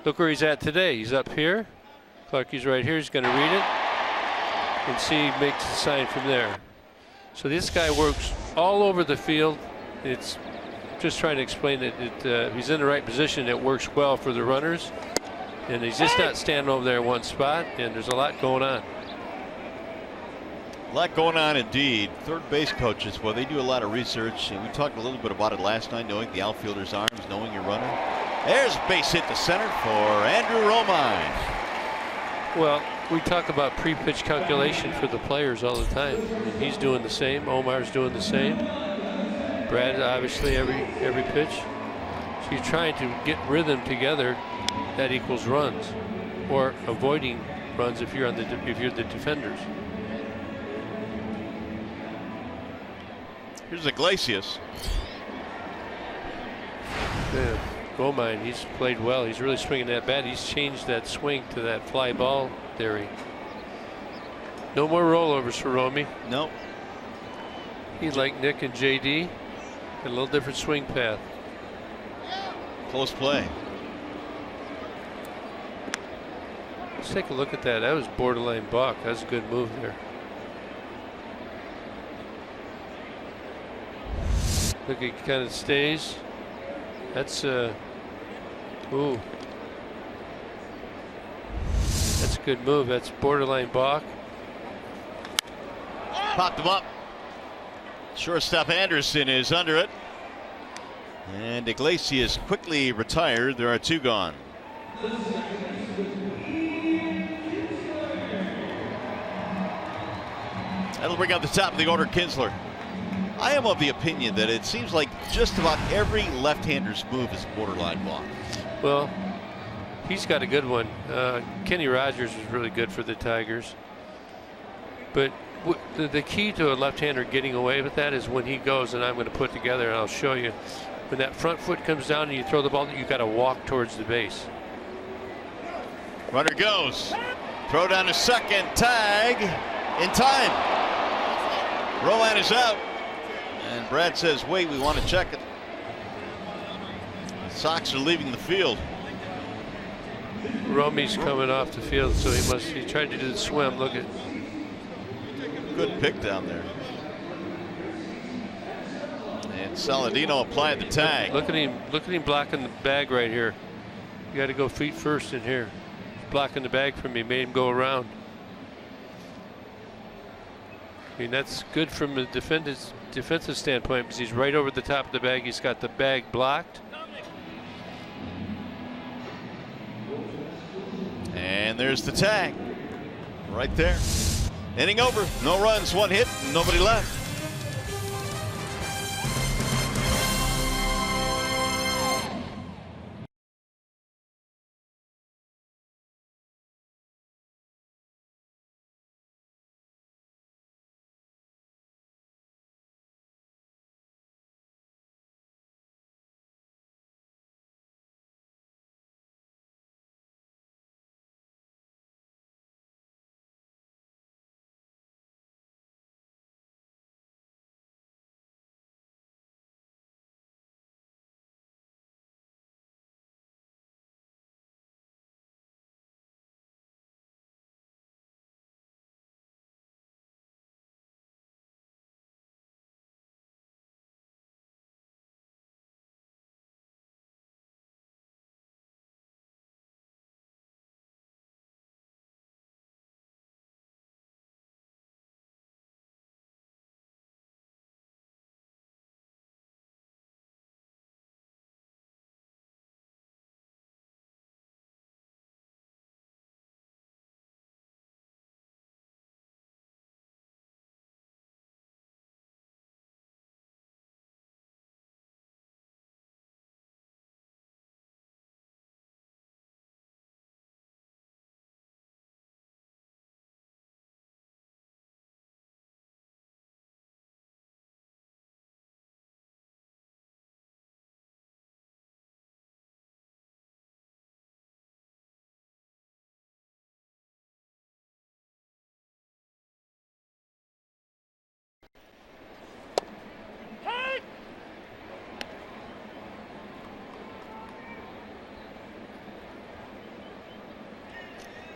Look where he's at today. He's up here. Clarkie's right here. He's going to read it. And see, makes the sign from there. So this guy works all over the field. It's just trying to explain that he's in the right position. It works well for the runners. And he's just not standing over there in one spot. And there's a lot going on. A lot going on indeed. Third base coaches, well, they do a lot of research. And we talked a little bit about it last night, knowing the outfielder's arms, knowing your runner. There's a base hit to center for Andrew Romine. Well, we talk about pre-pitch calculation for the players all the time. And he's doing the same. Omar's doing the same. Brad, obviously, every pitch. So you're trying to get rhythm together. That equals runs, or avoiding runs if you're the defenders. Here's Iglesias. Yeah. Romine, he's played well. He's really swinging that bat. He's changed that swing to that fly ball theory. No more rollovers for Romy. Nope. He's like Nick and JD. A little different swing path. Close play. Let's take a look at that. That was borderline balk. That's a good move there. Look, he kind of stays. That's ooh. That's a good move. That's borderline balk. Popped him up. Shortstop Anderson is under it. And Iglesias quickly retired. There are 2 gone. That'll bring up the top of the order, Kinsler. I am of the opinion that it seems like just about every left-hander's move is borderline walk. Well, he's got a good one. Kenny Rogers was really good for the Tigers. But the key to a left-hander getting away with that is when he goes, and I'm going to put together, and I'll show you, when that front foot comes down and you throw the ball, you got to walk towards the base. Runner goes. Throw down to second. Tag in time. Rowan is out. And Brad says, wait, we want to check it. The Sox are leaving the field. Romy's coming off the field, so he tried to do the swim. Look at. Good pick down there. And Saladino applied the tag. Look at him blocking the bag right here. You got to go feet first in here. He's blocking the bag from me, made him go around. I mean, that's good from a defensive standpoint because he's right over the top of the bag. He's got the bag blocked. And there's the tag right there. Inning over. No runs, 1 hit, nobody left.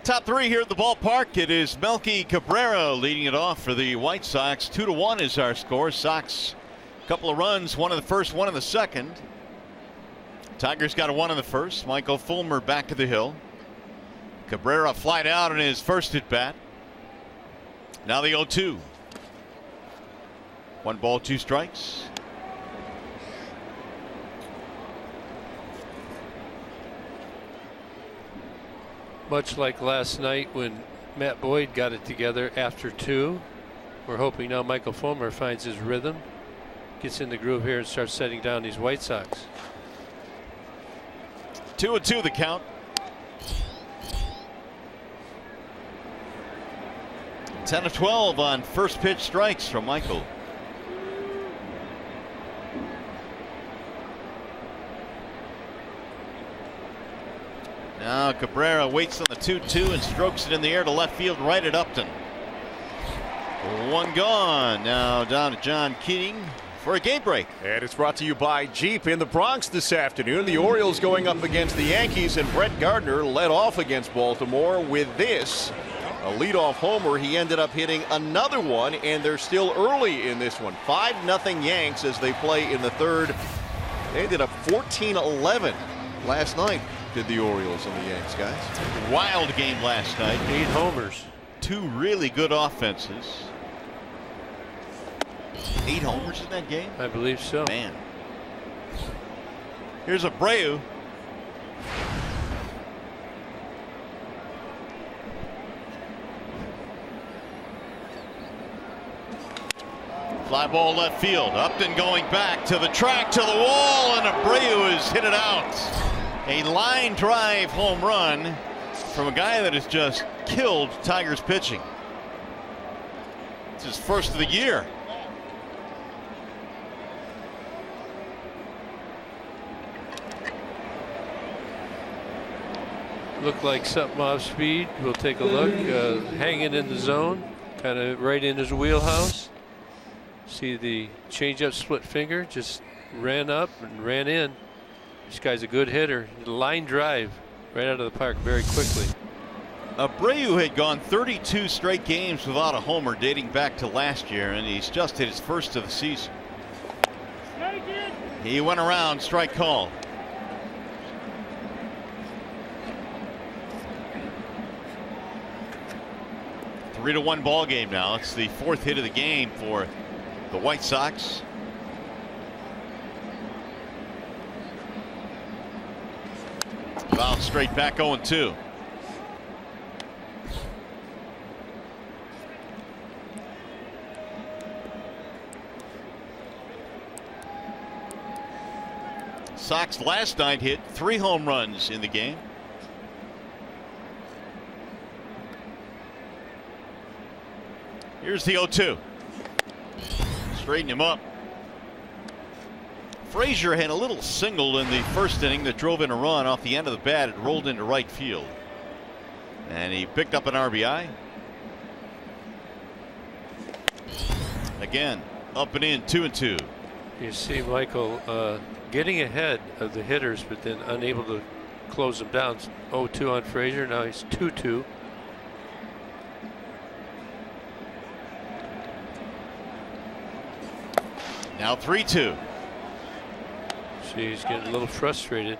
Top three here at the ballpark. It is Melky Cabrera leading it off for the White Sox. 2-1 is our score. Sox, a couple of runs, one in the first, one in the second. Tigers got a one in the first. Michael Fulmer back to the hill. Cabrera flied out in his first at bat. Now the 0-2. 1 ball, 2 strikes. Much like last night when Matt Boyd got it together after 2, we're hoping now Michael Fulmer finds his rhythm, gets in the groove here and starts setting down these White Sox. 2-2 the count. 10 of 12 on first pitch strikes from Michael. Now Cabrera waits on the 2-2 and strokes it in the air to left field right at Upton. 1 gone. Now down to John Keating for a game break. And it's brought to you by Jeep in the Bronx this afternoon. The Orioles going up against the Yankees, and Brett Gardner led off against Baltimore with this. A leadoff homer. He ended up hitting another one, and they're still early in this one. 5-0 Yanks as they play in the third. They ended up 14-11 last night, did the Orioles and the Yanks, guys. Wild game last night. 8 homers. 2 really good offenses. 8 homers in that game? I believe so. Man. Here's Abreu. Fly ball left field. Upton going back to the track, to the wall, and Abreu has hit it out. A line drive home run from a guy that has just killed Tigers pitching. It's his first of the year. Looked like something off speed. We'll take a look. Hanging in the zone, kind of right in his wheelhouse. See the changeup split finger, just ran up and ran in. This guy's a good hitter. Line drive right out of the park very quickly. Abreu had gone 32 straight games without a homer dating back to last year, and he's just hit his first of the season. He went around, strike call. A 3-1 ball game now. It's the 4th hit of the game for the White Sox. Foul straight back, 0-2. Sox last night hit 3 home runs in the game. Here's the 0-2. Straighten him up. Frazier had a little single in the first inning that drove in a run off the end of the bat. It rolled into right field, and he picked up an RBI. Again, up and in, 2-2. You see Michael getting ahead of the hitters, but then unable to close them down. 0-2 on Frazier. Now he's 2-2. Now 3-2. See, he's getting a little frustrated.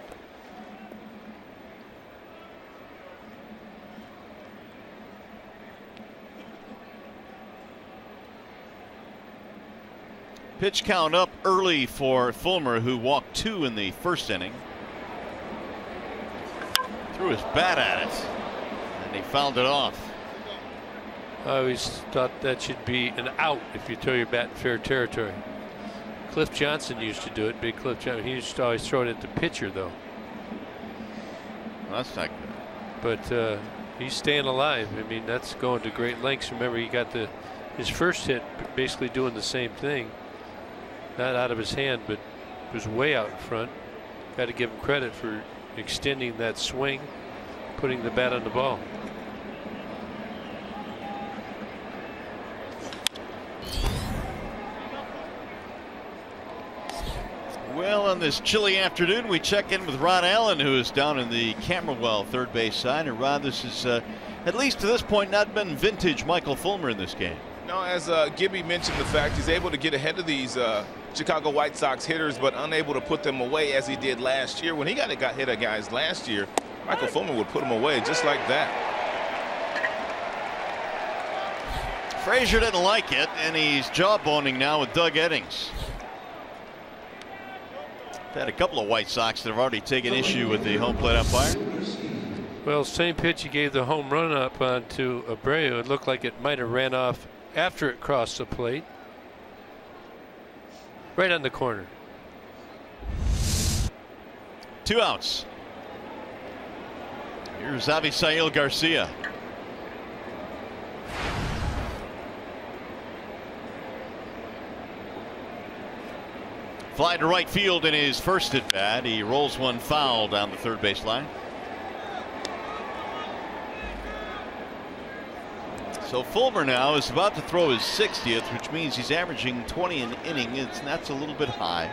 Pitch count up early for Fulmer, who walked 2 in the first inning. Threw his bat at it, and he fouled it off. I always thought that should be an out if you throw your bat in fair territory. Cliff Johnson used to do it. Big Cliff Johnson. He used to always throw it at the pitcher, though. Well, that's not good. But he's staying alive. I mean, that's going to great lengths. Remember, he got his first hit basically doing the same thing. Not out of his hand, but it was way out in front. Got to give him credit for extending that swing, putting the bat on the ball. Well, on this chilly afternoon, we check in with Ron Allen, who is down in the Camberwell third base side. And Ron, this is, at least to this point, not been vintage Michael Fulmer in this game. No, as Gibby mentioned, the fact he's able to get ahead of these Chicago White Sox hitters, but unable to put them away as he did last year. When he got hit of guys last year, Michael Fulmer would put them away just like that. Frazier didn't like it, and he's jawboning now with Doug Eddings. Had a couple of White Sox that have already taken issue with the home plate umpire. Well, same pitch he gave the home run up onto Abreu. It looked like it might have ran off after it crossed the plate. Right on the corner. 2 outs. Here's Avisail Garcia. Fly to right field in his first at bat. He rolls one foul down the third base line. So Fulmer now is about to throw his 60th, which means he's averaging 20 an inning. That's a little bit high.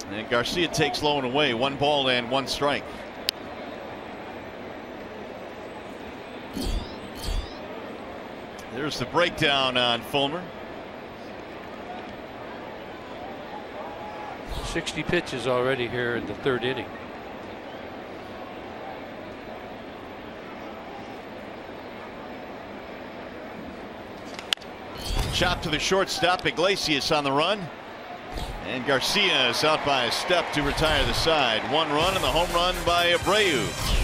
And Garcia takes low and away. 1 ball and 1 strike. There's the breakdown on Fulmer. 60 pitches already here in the third inning. Chop to the shortstop. Iglesias on the run. And Garcia is out by a step to retire the side. 1 run and the home run by Abreu.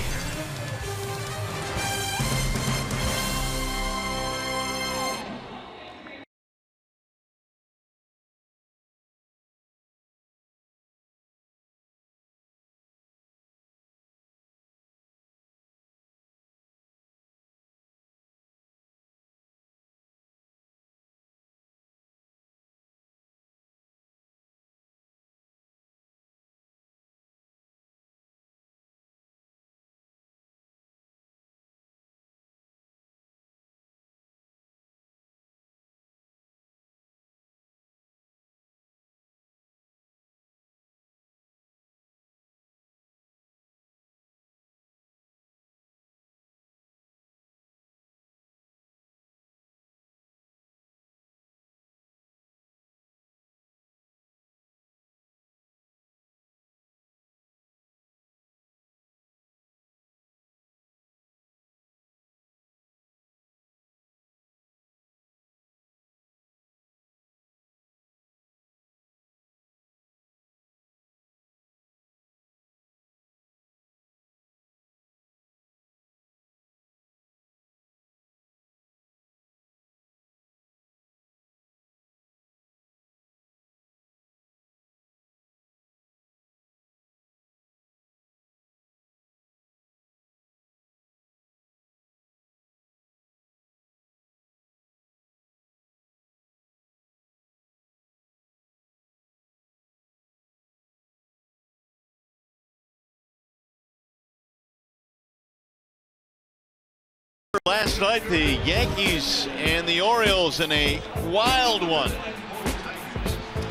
Last night, the Yankees and the Orioles in a wild one.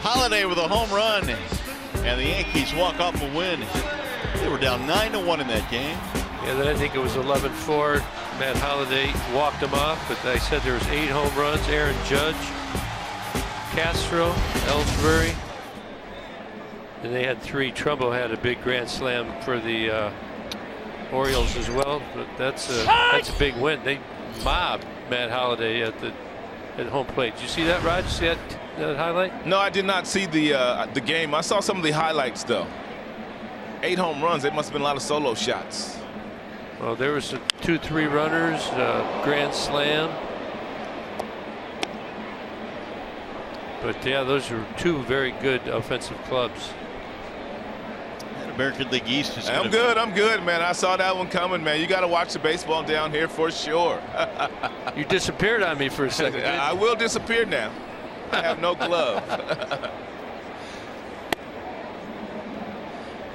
Holiday with a home run, and the Yankees walk off a win. They were down 9-1 in that game. Yeah, then I think it was 11-4. Matt Holliday walked them off, but I said there was 8 home runs. Aaron Judge, Castro, Ellsbury, and they had 3. Trumbo had a big grand slam for the Orioles as well, but that's a big win. They mobbed Matt Holliday at home plate. Did you see that, Rod? Did you see that highlight? No, I did not see the game. I saw some of the highlights though. 8 home runs. It must have been a lot of solo shots. Well, there was 2-3 runners, grand slam. But yeah, those are 2 very good offensive clubs. American League East is I'm good, man. I saw that one coming, man. You got to watch the baseball down here for sure. You disappeared on me for a second. I will disappear now. I have no glove.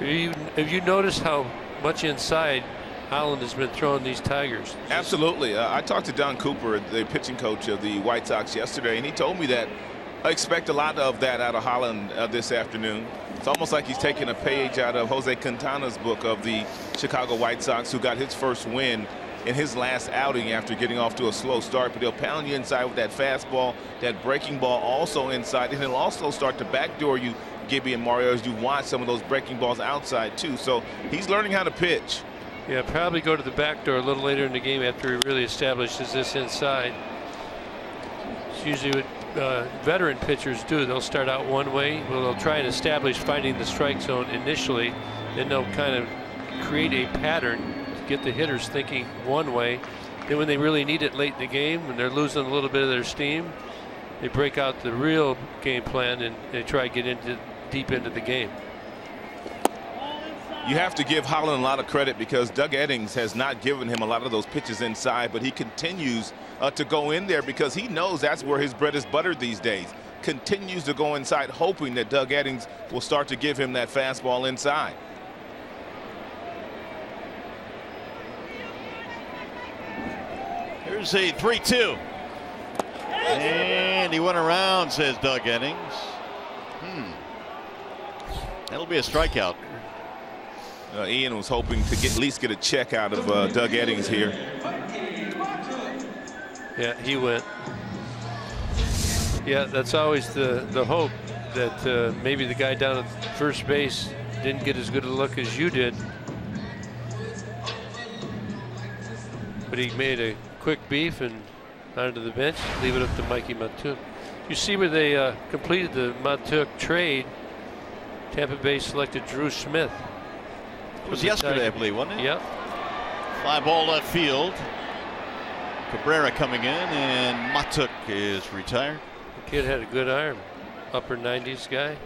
Have you noticed how much inside Holland has been throwing these Tigers. Absolutely. I talked to Don Cooper, the pitching coach of the White Sox, yesterday, and he told me that I expect a lot of that out of Holland this afternoon. It's almost like he's taking a page out of Jose Quintana's book of the Chicago White Sox, who got his first win in his last outing after getting off to a slow start. But he'll pound you inside with that fastball, that breaking ball also inside, and he'll also start to backdoor you, Gibby and Mario, as you watch some of those breaking balls outside too. So he's learning how to pitch. Yeah, probably go to the back door a little later in the game after he really establishes this inside. It's usually what veteran pitchers do. They'll start out one way. Well, they'll try and establish finding the strike zone initially. Then they'll kind of create a pattern to get the hitters thinking one way. Then when they really need it late in the game, when they're losing a little bit of their steam, they break out the real game plan and they try to get deep into the game. You have to give Holland a lot of credit because Doug Eddings has not given him a lot of those pitches inside, but he continues to go in there because he knows that's where his bread is buttered these days. Continues to go inside, hoping that Doug Eddings will start to give him that fastball inside. Here's a 3-2. And he went around, says Doug Eddings. That'll be a strikeout. Ian was hoping to at least get a check out of Doug Eddings here. Yeah, he went. Yeah, that's always the hope that maybe the guy down at first base didn't get as good a look as you did. But he made a quick beef and onto the bench, leave it up to Mikey Matuk. You see where they completed the Matuk trade. Tampa Bay selected Drew Smith. It was yesterday, I believe, wasn't it? Yep. Fly ball left field. Cabrera coming in, and Matuk is retired. The kid had a good arm. Upper 90s guy.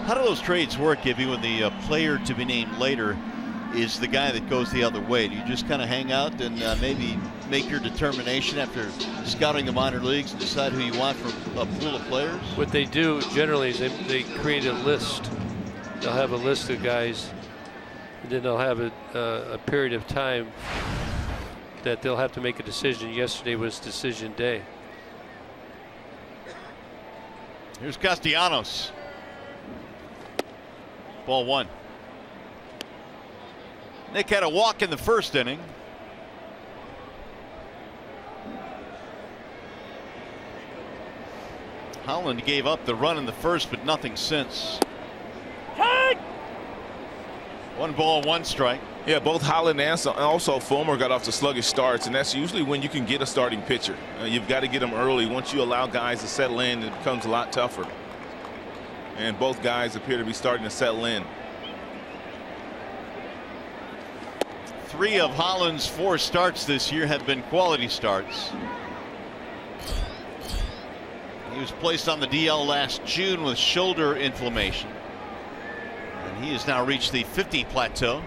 How do those trades work, Gibby, when the player to be named later is the guy that goes the other way? Do you just kind of hang out and maybe make your determination after scouting the minor leagues and decide who you want from a pool of players? What they do generally is they create a list. They'll have a list of guys, and then they'll have a period of time that they'll have to make a decision. Yesterday was decision day. Here's Castellanos. Ball one. Nick had a walk in the first inning. Holland gave up the run in the first, but nothing since. Take! 1 ball, 1 strike. Yeah, both Holland and also Fulmer got off to sluggish starts, and that's usually when you can get a starting pitcher. You've got to get them early. Once you allow guys to settle in, it becomes a lot tougher. And both guys appear to be starting to settle in. 3 of Holland's 4 starts this year have been quality starts. He was placed on the DL last June with shoulder inflammation, and he has now reached the 50 plateau.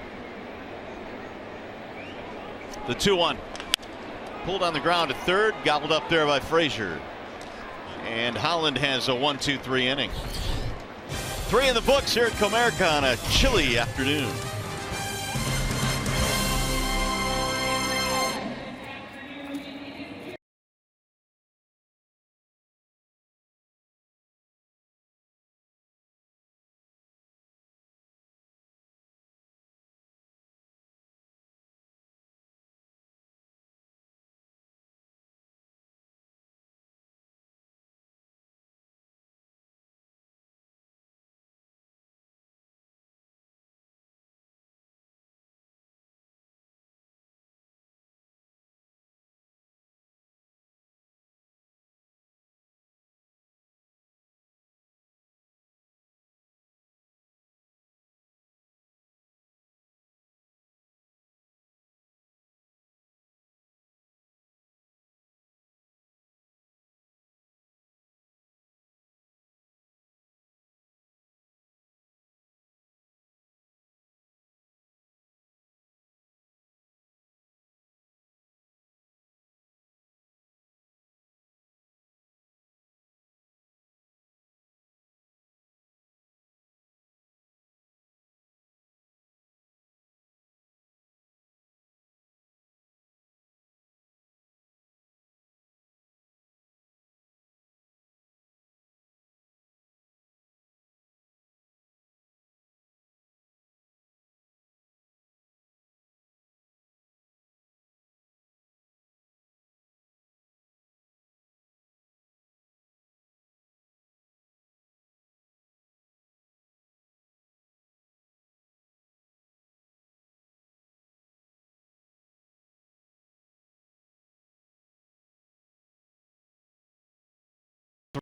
The 2-1 pulled on the ground at third, gobbled up there by Frazier, and Holland has a 1-2-3 inning. 3 in the books here at Comerica on a chilly afternoon.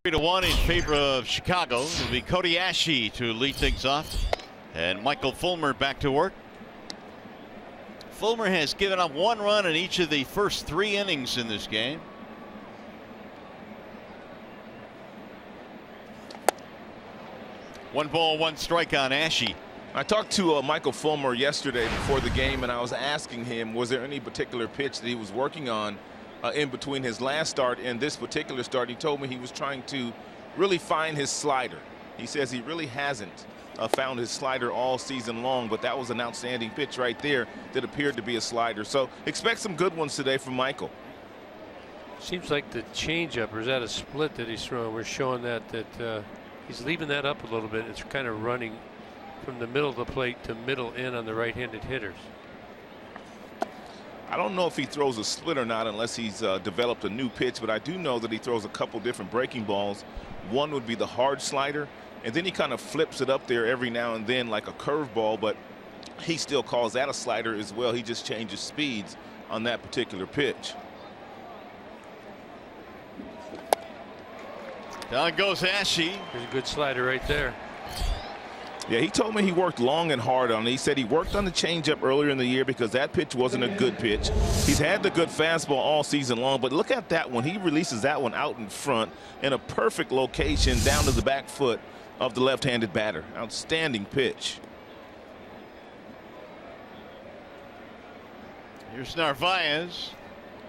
3-1 in favor of Chicago. It'll be Cody Ashe to lead things off, and Michael Fulmer back to work. Fulmer has given up 1 run in each of the first 3 innings in this game. One ball, 1 strike on Ashe. I talked to Michael Fulmer yesterday before the game, and I was asking him, was there any particular pitch that he was working on in between his last start and this particular start? He told me he was trying to really find his slider. He says he really hasn't found his slider all season long, but that was an outstanding pitch right there that appeared to be a slider. So expect some good ones today from Michael. Seems like the changeup, or is that a split that he's throwing? We're showing that he's leaving that up a little bit. It's kind of running from the middle of the plate to middle in on the right-handed hitters. I don't know if he throws a split or not unless he's developed a new pitch, but I do know that he throws a couple different breaking balls. One would be the hard slider, and then he kind of flips it up there every now and then like a curveball, but he still calls that a slider as well. He just changes speeds on that particular pitch. Down goes Ashe. There's a good slider right there. Yeah, he told me he worked long and hard on it. He said he worked on the changeup earlier in the year because that pitch wasn't a good pitch. He's had the good fastball all season long, but look at that one. He releases that one out in front in a perfect location down to the back foot of the left-handed batter. Outstanding pitch. Here's Narvaez.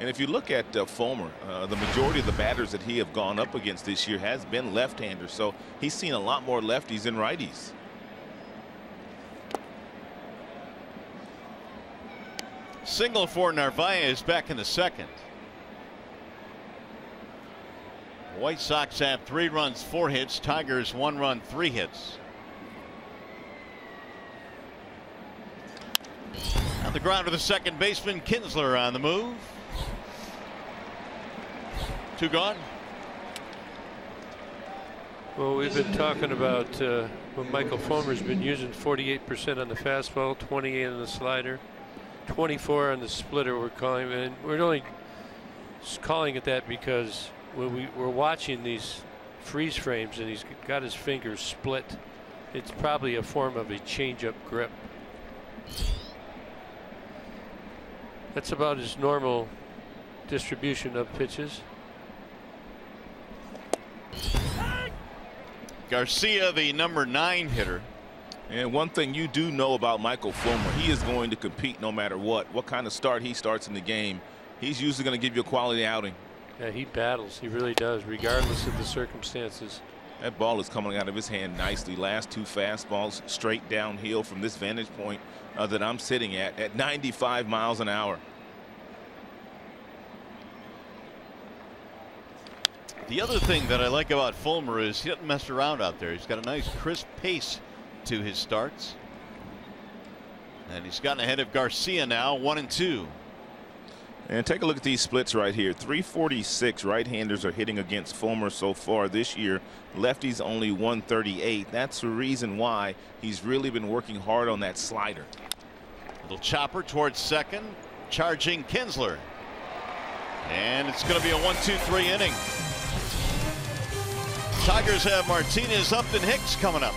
And if you look at Fulmer, the majority of the batters that he have gone up against this year has been left-handers, so he's seen a lot more lefties than righties. Single for Narvaez back in the second. White Sox have 3 runs, 4 hits. Tigers 1 run, 3 hits. On the ground to the second baseman, Kinsler on the move. 2 gone. Well, we've been talking about when Michael Fulmer's been using 48% on the fastball, 28 on the slider, 24 on the splitter. We're calling, and we're only calling it that because when we're watching these freeze frames and he's got his fingers split, it's probably a form of a changeup grip. That's about his normal distribution of pitches. Garcia, the number 9 hitter. And one thing you do know about Michael Fulmer, he is going to compete no matter what kind of start he starts in the game. He's usually going to give you a quality outing. Yeah, he battles. He really does, regardless of the circumstances. That ball is coming out of his hand nicely. Last 2 fastballs straight downhill from this vantage point that I'm sitting at 95 miles an hour. The other thing that I like about Fulmer is he doesn't mess around out there. He's got a nice crisp pace to his starts. And he's gotten ahead of Garcia now, 1-2. And take a look at these splits right here. 346 right-handers are hitting against Fulmer so far this year. Lefties only 138. That's the reason why he's really been working hard on that slider. Little chopper towards second, charging Kinsler. And it's going to be a 1-2-3 inning. Tigers have Martinez, Upton, Hicks coming up.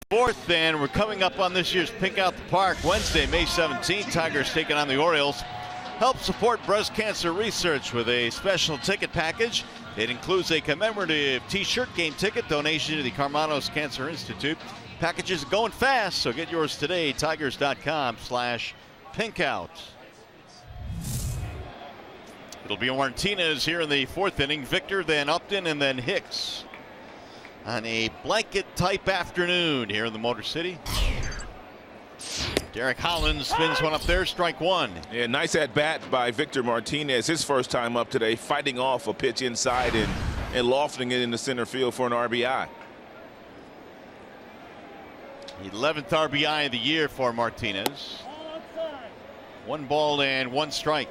4th, and we're coming up on this year's Pink Out the Park. Wednesday, May 17th, Tigers taking on the Orioles. Help support breast cancer research with a special ticket package. It includes a commemorative t-shirt, game ticket, donation to the Carmanos Cancer Institute. Packages are going fast, so get yours today, tigers.com/pinkout. It'll be Martinez here in the 4th inning. Victor, then Upton, and then Hicks. On a blanket-type afternoon here in the Motor City. Derek Holland spins one up there, strike one. Yeah, nice at-bat by Victor Martinez. His first time up today, fighting off a pitch inside and lofting it in the center field for an RBI. 11th RBI of the year for Martinez. 1 ball and 1 strike.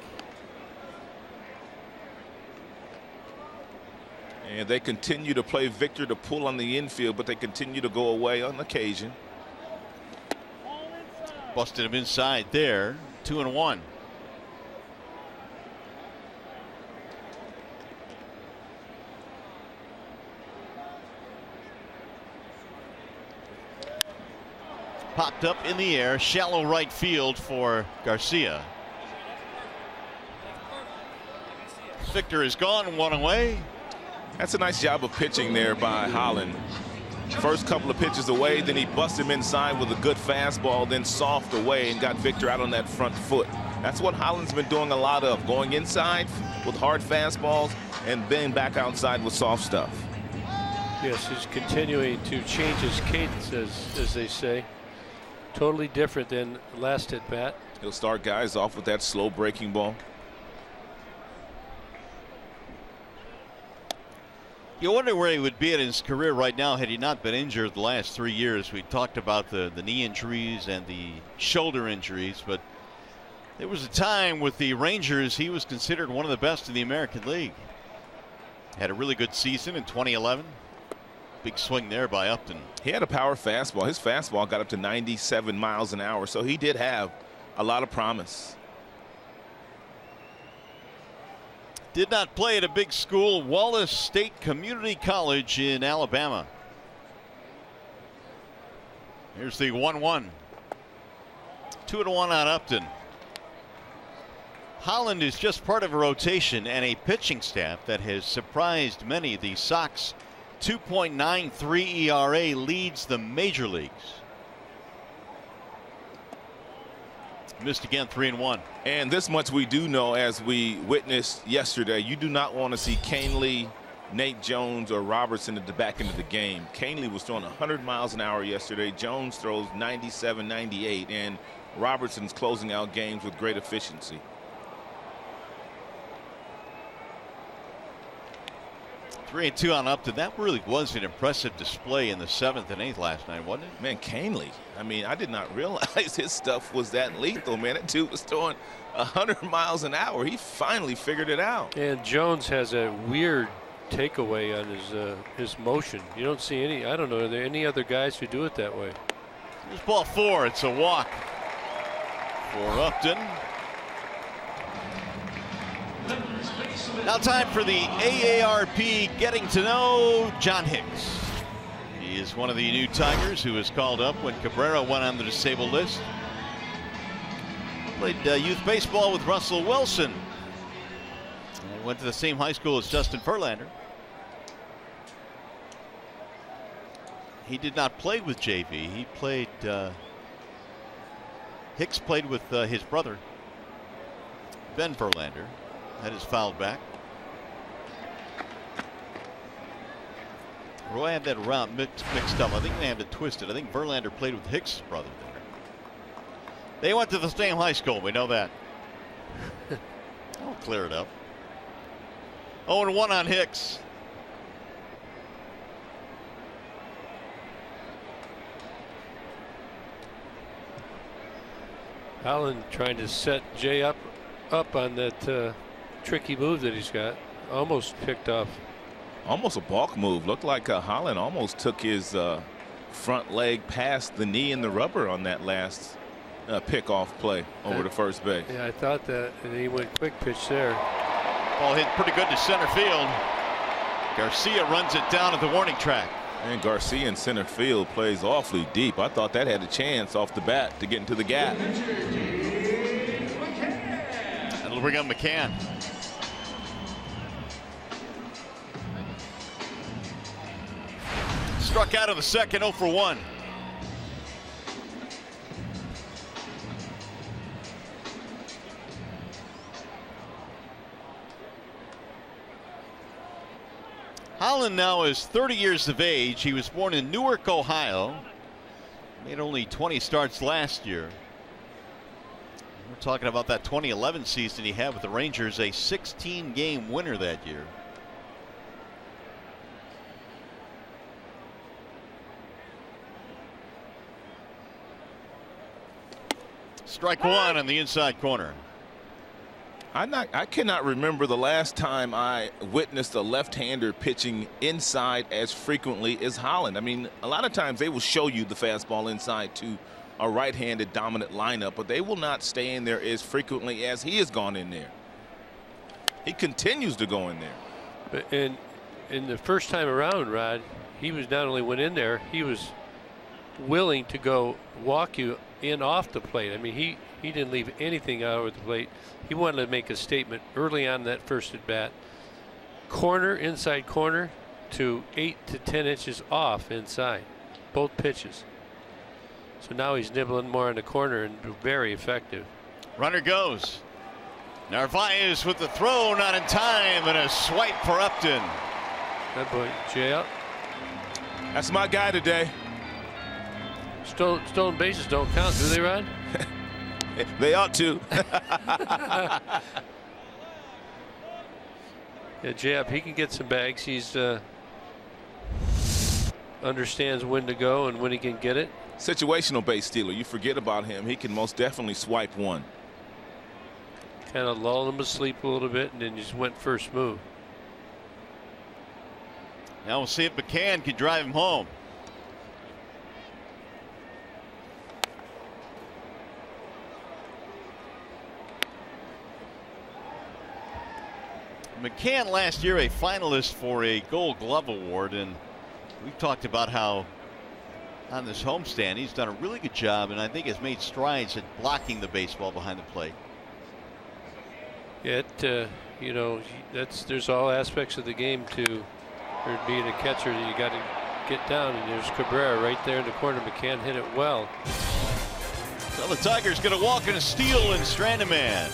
And they continue to play Victor to pull on the infield, but they continue to go away on occasion. Busted him inside there. 2-1. Popped up in the air, shallow right field for Garcia. Victor is gone, 1 away. That's a nice job of pitching there by Holland. First couple of pitches away, then he busted him inside with a good fastball, then soft away and got Victor out on that front foot. That's what Holland's been doing a lot of, going inside with hard fastballs and then back outside with soft stuff. Yes, he's continuing to change his cadence, as they say. Totally different than last at bat. He'll start guys off with that slow breaking ball. You wonder where he would be in his career right now had he not been injured the last 3 years. We talked about the knee injuries and the shoulder injuries, but there was a time with the Rangers he was considered one of the best in the American League. Had a really good season in 2011. Big swing there by Upton. He had a power fastball. His fastball got up to 97 miles an hour, so he did have a lot of promise. Did not play at a big school, Wallace State Community College in Alabama. Here's the 1-1. 2-1 on Upton. Holland is just part of a rotation and a pitching staff that has surprised many. The Sox 2.93 ERA leads the major leagues. Missed again, 3-1. And this much we do know, as we witnessed yesterday, you do not want to see Canely, Nate Jones, or Robertson at the back end of the game. Canely was throwing 100 miles an hour yesterday. Jones throws 97, 98, and Robertson's closing out games with great efficiency. 3-2 on Upton. That really was an impressive display in the 7th and 8th last night, wasn't it? Man, Canely, I mean, I did not realize his stuff was that lethal, man. That dude was throwing 100 miles an hour. He finally figured it out. And Jones has a weird takeaway on his motion. You don't see any, I don't know, are there any other guys who do it that way? Here's ball 4. It's a walk for Upton. Now time for the AARP Getting to Know John Hicks. He is one of the new Tigers who was called up when Cabrera went on the disabled list. Played youth baseball with Russell Wilson. And went to the same high school as Justin Verlander. He did not play with JV. He played, Hicks played with his brother, Ben Verlander. That is fouled back. Roy had that around mixed up. I think they have it twisted. I think Verlander played with Hicks' brother there. They went to the same high school. We know that. I'll clear it up. 0-1 on Hicks. Holland trying to set Jay up on that tricky move that he's got. Almost picked off. Almost a balk move. Looked like Holland almost took his front leg past the knee and the rubber on that last pickoff play over to first base. Yeah, I thought that, and he went quick pitch there. Ball hit pretty good to center field. Garcia runs it down at the warning track. And Garcia in center field plays awfully deep. I thought that had a chance off the bat to get into the gap. That'll bring up McCann. Struck out in the second, 0 for 1. Holland now is 30 years of age. He was born in Newark, Ohio. Made only 20 starts last year. We're talking about that 2011 season he had with the Rangers, a 16-game winner that year. Strike one on the inside corner. I cannot remember the last time I witnessed a left-hander pitching inside as frequently as Holland. I mean, a lot of times they will show you the fastball inside to a right-handed dominant lineup, but they will not stay in there as frequently as he has gone in there. He continues to go in there. And in the first time around, Rod, he was not only went in there, he was willing to go walk you in off the plate. I mean, he didn't leave anything out over the plate. He wanted to make a statement early on that first at bat. Corner, inside corner to 8 to 10 inches off inside, both pitches. So now he's nibbling more in the corner and very effective. Runner goes. Narvaez with the throw, not in time, and a swipe for Upton. That boy, Jay. That's my guy today. Stolen bases don't count, do they, Rod? They ought to. Yeah, Jay, he can get some bags. He's understands when to go and when he can get it. Situational base stealer. You forget about him. He can most definitely swipe one. Kind of lulled him asleep a little bit and then just went first move. Now we'll see if McCann can drive him home. McCann last year a finalist for a Gold Glove Award, and we've talked about how on this homestand he's done a really good job and I think has made strides at blocking the baseball behind the plate. Yeah, you know, there's all aspects of the game to being a catcher that you got to get down, and there's Cabrera right there in the corner. McCann hit it well. So the Tigers going to walk in a steal and strand a man.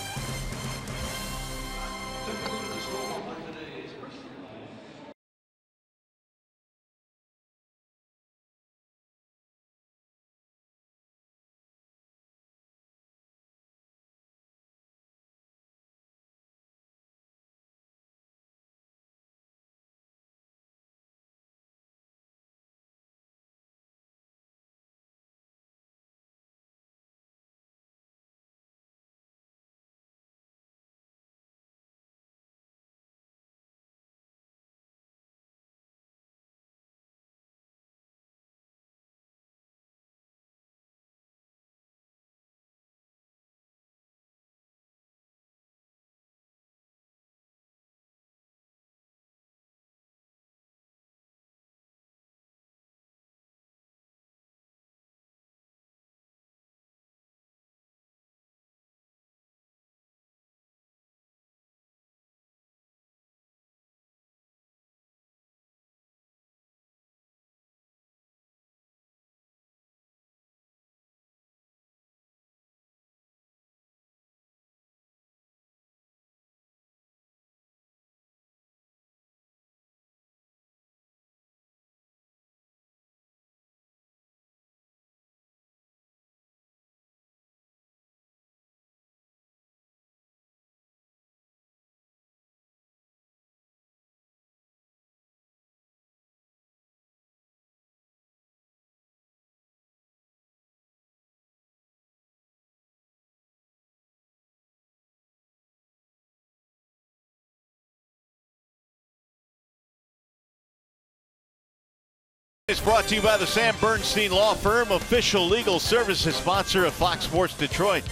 It's brought to you by the Sam Bernstein Law Firm, official legal services sponsor of Fox Sports Detroit.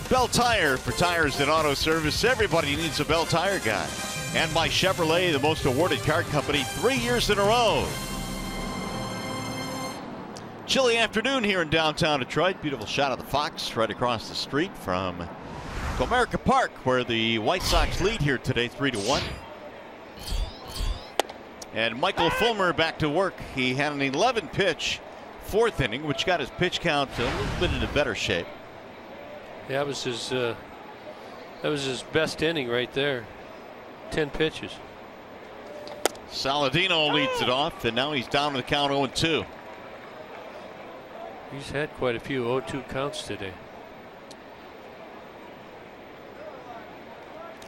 Bell Tire, for tires and auto service, everybody needs a Bell Tire guy. And by Chevrolet, the most awarded car company 3 years in a row. Chilly afternoon here in downtown Detroit. Beautiful shot of the Fox right across the street from Comerica Park, where the White Sox lead here today 3-1. And Michael Fulmer back to work. He had an 11 pitch fourth inning, which got his pitch count a little bit into better shape. Yeah, that was his best inning right there. 10 pitches. Saladino leads it off, and now he's down to the count 0-2. He's had quite a few 0-2 counts today.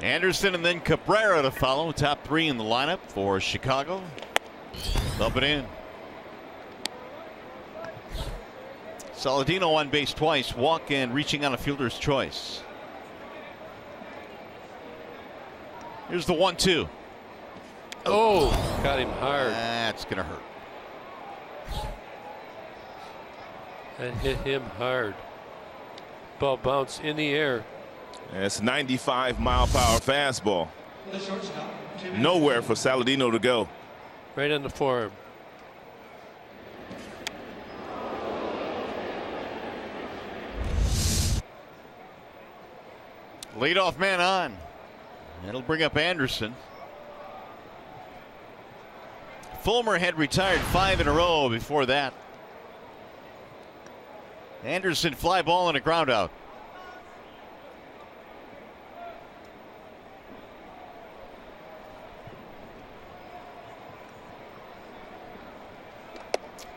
Anderson and then Cabrera to follow. Top three in the lineup for Chicago. Up and in. Saladino on base twice. Walk and reaching on a fielder's choice. Here's the 1-2. Oh, got him hard. That's going to hurt. That hit him hard. Ball bounced in the air. It's 95-mile-per-hour fastball. Nowhere for Saladino to go. Right on the forearm. Leadoff man on. It'll bring up Anderson. Fulmer had retired 5 in a row before that. Anderson fly ball and a ground out.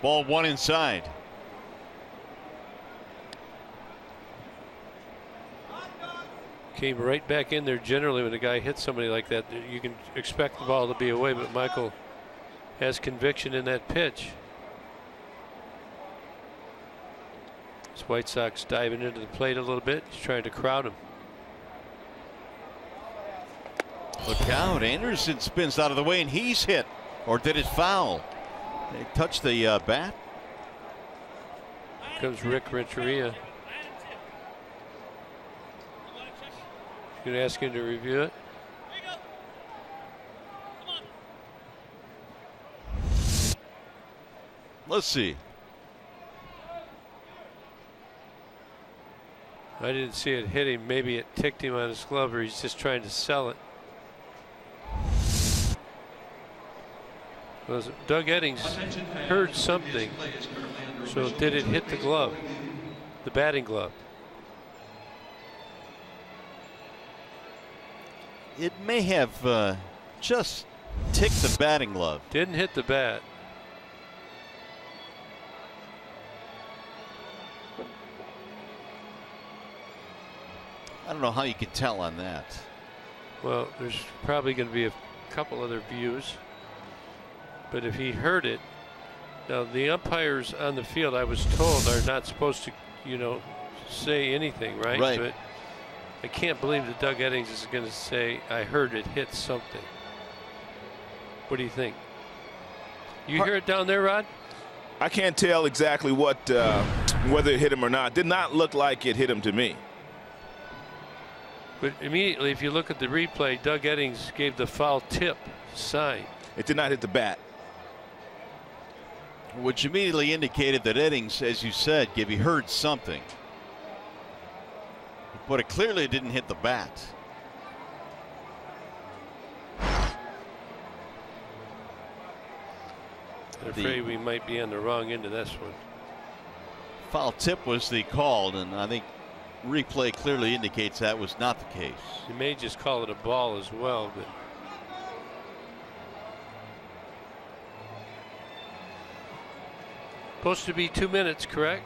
Ball one inside. Came right back in there. Generally, when a guy hits somebody like that, you can expect the ball to be away, but Michael has conviction in that pitch. This White Sox diving into the plate a little bit. He's trying to crowd him. Look out. Anderson spins out of the way and he's hit. Or did it foul? They touched the bat. Comes Rick Renteria. Going to ask him to review it. Let's see. I didn't see it hit him. Maybe it ticked him on his glove, or he's just trying to sell it. Well, Doug Eddings heard something. So did it hit the glove, the batting glove? It may have just ticked the batting glove. Didn't hit the bat. I don't know how you can tell on that. Well, there's probably going to be a couple other views. But if he heard it, now the umpires on the field, I was told, are not supposed to, say anything, right? Right. But I can't believe that Doug Eddings is going to say, I heard it hit something. What do you think? You hear it down there, Rod? I can't tell exactly what whether it hit him or not. Did not look like it hit him to me. But immediately, if you look at the replay, Doug Eddings gave the foul tip sign. It did not hit the bat. Which immediately indicated that Eddings, as you said, he heard something. But it clearly didn't hit the bat. I'm afraid we might be on the wrong end of this one. Foul tip was the call, and I think replay clearly indicates that was not the case. You may just call it a ball as well, but supposed to be 2 minutes, correct?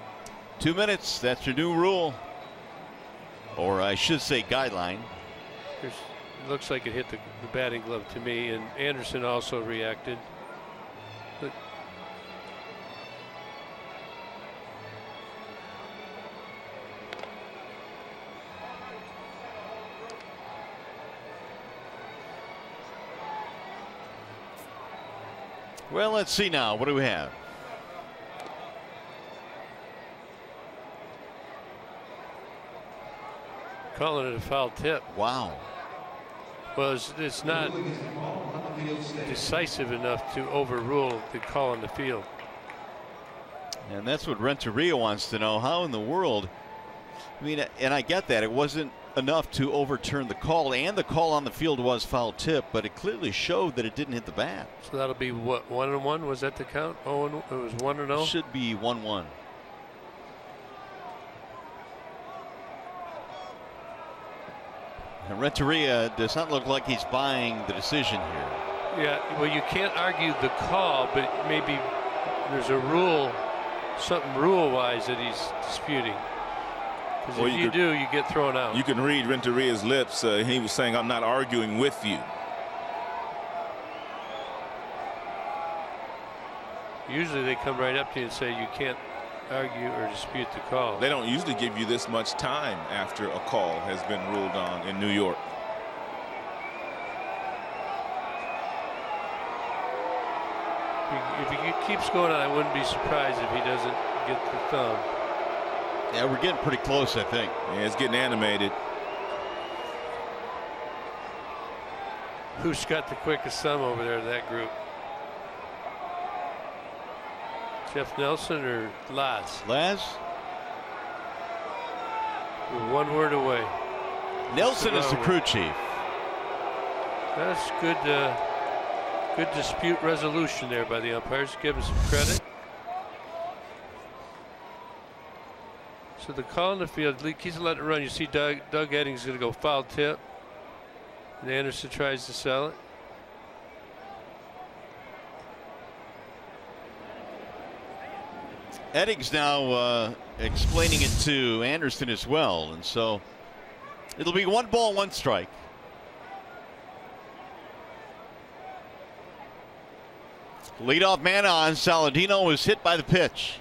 2 minutes. That's your new rule, or I should say guideline. It looks like it hit the batting glove to me, and Anderson also reacted. But well, let's see now. What do we have? calling it a foul tip. Wow. Well, it's not decisive enough to overrule the call on the field. And that's what Renteria wants to know. How in the world? I mean, and I get that it wasn't enough to overturn the call, and the call on the field was foul tip, but it clearly showed that it didn't hit the bat. So that'll be what, 1-1? Was that the count? Oh, it was 1-0. Should be 1-1. And Renteria does not look like he's buying the decision here. Yeah, well, you can't argue the call, but maybe there's a rule, something rule-wise that he's disputing. Because if you do, you get thrown out. You can read Renteria's lips. He was saying, "I'm not arguing with you." Usually they come right up to you and say you can't argue or dispute the call. They don't usually give you this much time after a call has been ruled on in New York. If he keeps going on, I wouldn't be surprised if he doesn't get the thumb. Yeah, we're getting pretty close, I think. Yeah, it's getting animated. Who's got the quickest thumb over there in that group? Jeff Nelson or Laz? Laz? We're one word away. Nelson is the crew chief. That's good. Good dispute resolution there by the umpires. Give him some credit. So the call in the field, he's letting it run. You see Doug Eddings going to go foul tip. And Anderson tries to sell it. Eddings now explaining it to Anderson as well. And so it'll be 1 ball, 1 strike. Leadoff man on. Saladino was hit by the pitch.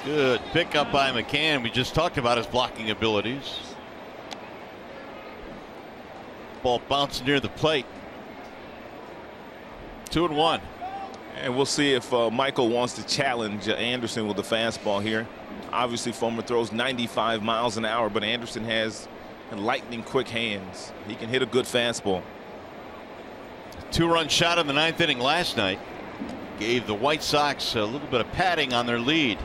Good pickup by McCann. We just talked about his blocking abilities. Ball bounced near the plate. 2-1. And we'll see if Michael wants to challenge Anderson with the fastball here. Obviously, Fulmer throws 95 miles an hour, but Anderson has lightning quick hands. He can hit a good fastball. 2-run shot in the 9th inning last night gave the White Sox a little bit of padding on their lead.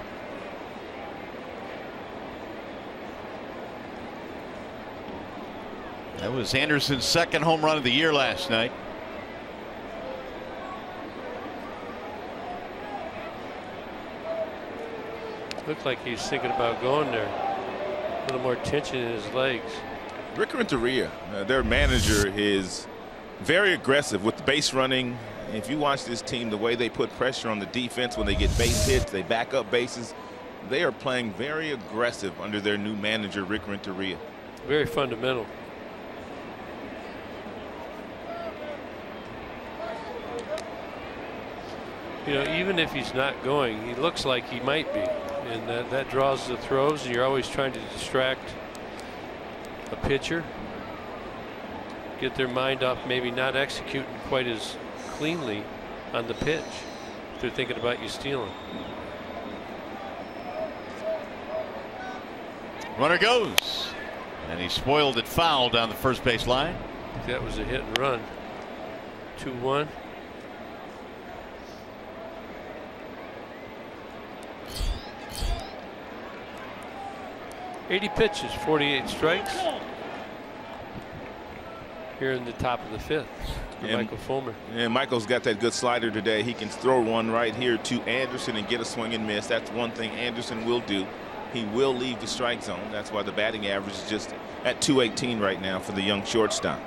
That was Anderson's 2nd home run of the year last night. Looked like he's thinking about going there. A little more tension in his legs. Rick Renteria, their manager, is very aggressive with the base running. If you watch this team, the way they put pressure on the defense when they get base hits, they back up bases. They are playing very aggressive under their new manager, Rick Renteria. Very fundamental. You know, even if he's not going, he looks like he might be. And that draws the throws, and you're always trying to distract a pitcher, get their mind off maybe not executing quite as cleanly on the pitch. They're thinking about you stealing. Runner goes, and he spoiled it foul down the first base line. That was a hit and run. 2-1. $80 pitches, 48 strikes. Here in the top of the 5th for Michael Fulmer. And Michael's got that good slider today. He can throw one right here to Anderson and get a swing and miss. That's one thing Anderson will do. He will leave the strike zone. That's why the batting average is just at .218 right now for the young shortstop.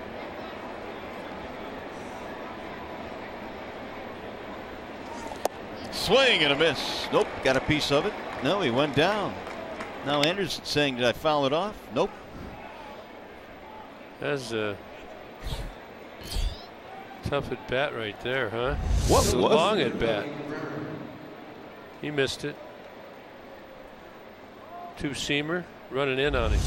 Swing and a miss. Nope, got a piece of it. No, he went down. Now Anderson saying, did I foul it off? Nope. That's a tough at bat right there, huh? What was long at bat? He missed it. Two-seamer running in on him.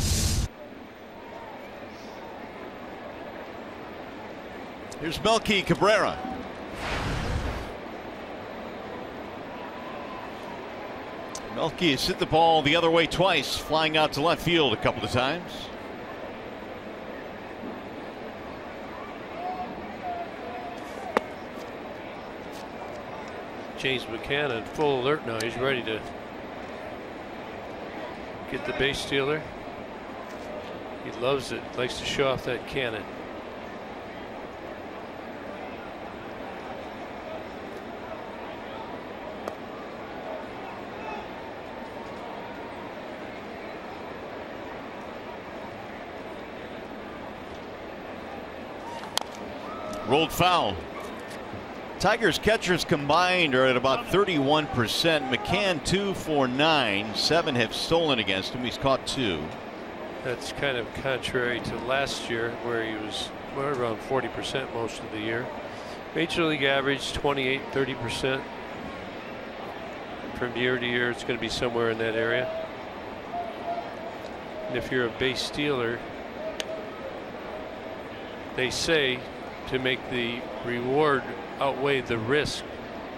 Here's Melky Cabrera. Melky has hit the ball the other way twice, flying out to left field a couple of times. James McCann on full alert now. He's ready to get the base stealer. He loves it. Likes to show off that cannon. Rolled foul. Tigers catchers combined are at about 31%. McCann 2 for 9. 7 have stolen against him. He's caught 2. That's kind of contrary to last year, where he was around 40% most of the year. Major League average 28-30%. From year to year, it's going to be somewhere in that area. And if you're a base stealer, they say to make the reward outweigh the risk,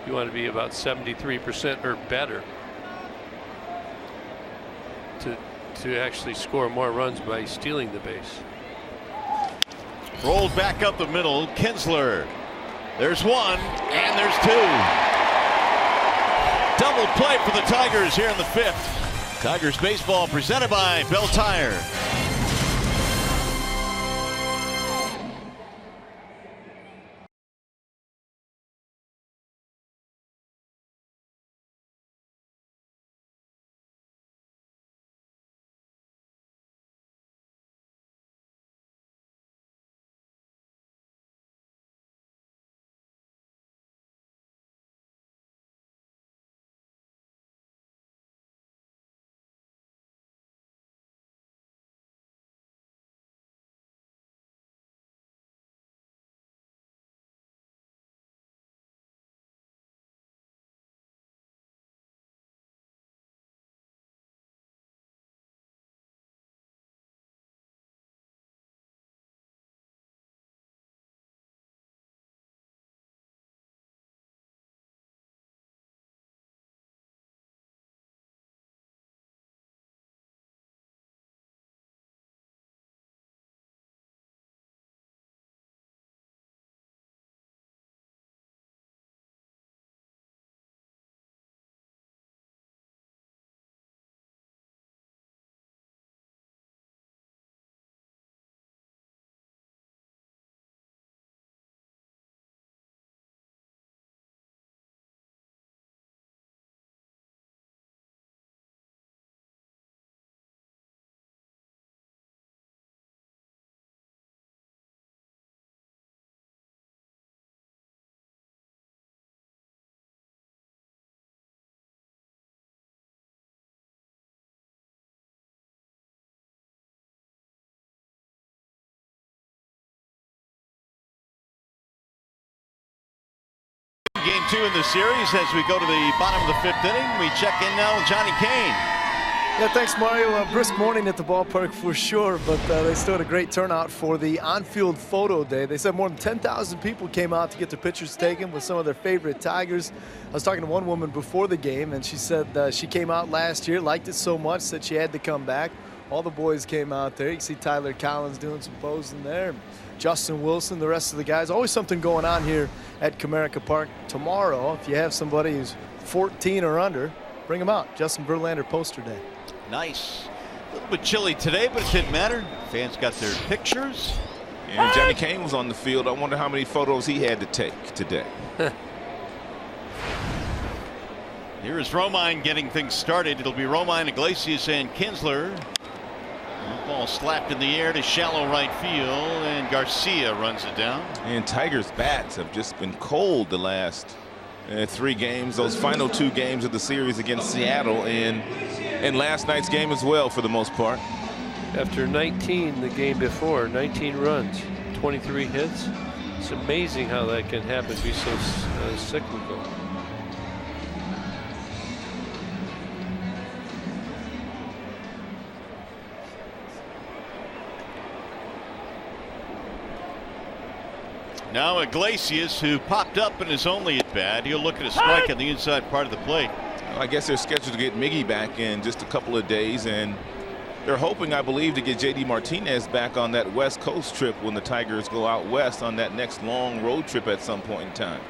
you want to be about 73% or better to actually score more runs by stealing the base. Rolled back up the middle. Kinsler. There's 1 and there's 2. Double play for the Tigers here in the 5th. Tigers baseball presented by Bell Tire. Game 2 in the series as we go to the bottom of the 5th inning. We check in now with Johnny Kane. Yeah, thanks, Mario. A brisk morning at the ballpark for sure, but they still had a great turnout for the on-field photo day. They said more than 10,000 people came out to get their pictures taken with some of their favorite Tigers. I was talking to one woman before the game, and she said she came out last year, liked it so much that she had to come back. All the boys came out there. You can see Tyler Collins doing some posing there. Justin Wilson, the rest of the guys. Always something going on here at Comerica Park. Tomorrow, if you have somebody who's 14 or under, bring them out. Justin Verlander poster day. Nice. A little bit chilly today, but it didn't matter. Fans got their pictures. And Johnny Kane was on the field. I wonder how many photos he had to take today. Here is Romine getting things started. It'll be Romine, Iglesias, and Kinsler. Ball slapped in the air to shallow right field, and Garcia runs it down. And Tigers' bats have just been cold the last 3 games. Those final 2 games of the series against Seattle and last night's game as well, for the most part. After 19 the game before, 19 runs, 23 hits. It's amazing how that can happen, be so cyclical. Now Iglesias, who popped up and is only at bat. He'll look at a strike on the inside part of the plate. Well, I guess they're scheduled to get Miggy back in just a couple of days, and they're hoping, I believe, to get JD Martinez back on that West Coast trip when the Tigers go out west on that next long road trip at some point in time.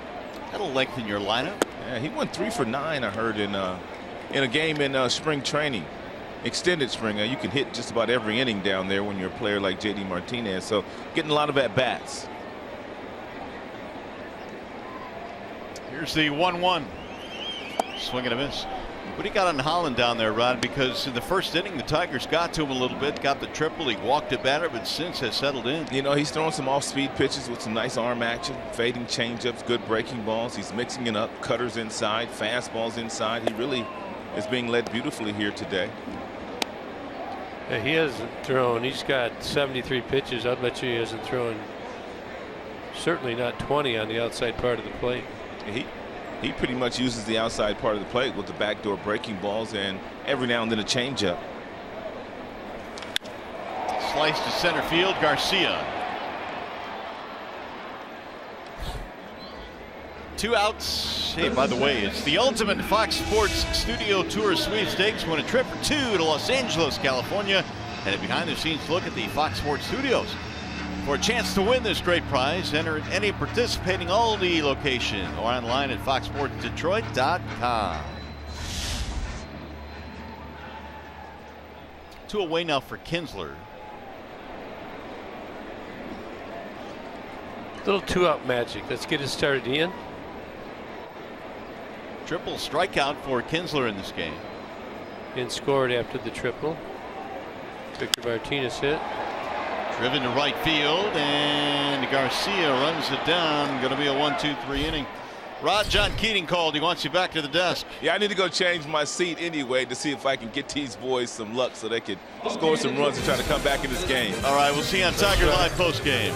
That'll lengthen your lineup. Yeah, he went 3 for 9, I heard, in a game in spring training, extended spring. You can hit just about every inning down there when you're a player like J.D. Martinez. So getting a lot of at-bats. Here's the 1-1. Swing and a miss. What do you got on Holland down there, Rod? Because in the first inning, the Tigers got to him a little bit, got the triple. He walked a batter, but since has settled in. You know, he's throwing some off-speed pitches with some nice arm action, fading changeups, good breaking balls. He's mixing it up, cutters inside, fastballs inside. He really is being led beautifully here today. Yeah, he hasn't thrown. He's got 73 pitches. I'd bet you he hasn't thrown, certainly not 20 on the outside part of the plate. He pretty much uses the outside part of the plate with the backdoor breaking balls and every now and then a changeup. Slice to center field, Garcia. 2 outs. Hey, by the way, it's the ultimate Fox Sports Studio Tour Sweepstakes. Win a trip for 2 to Los Angeles, California, and a behind-the-scenes look at the Fox Sports Studios. For a chance to win this great prize, enter at any participating Aldi location or online at foxsportsdetroit.com. 2 away now for Kinsler. Little 2-out magic. Let's get it started, Ian. Triple strikeout for Kinsler in this game. And scored after the triple. Victor Martinez hit. Driven to right field, and Garcia runs it down. Going to be a 1-2-3 inning. Rod, John Keating called. He wants you back to the desk. Yeah, I need to go change my seat anyway to see if I can get these boys some luck so they can score some runs and try to come back in this game. All right, we'll see you on Tiger Live post game.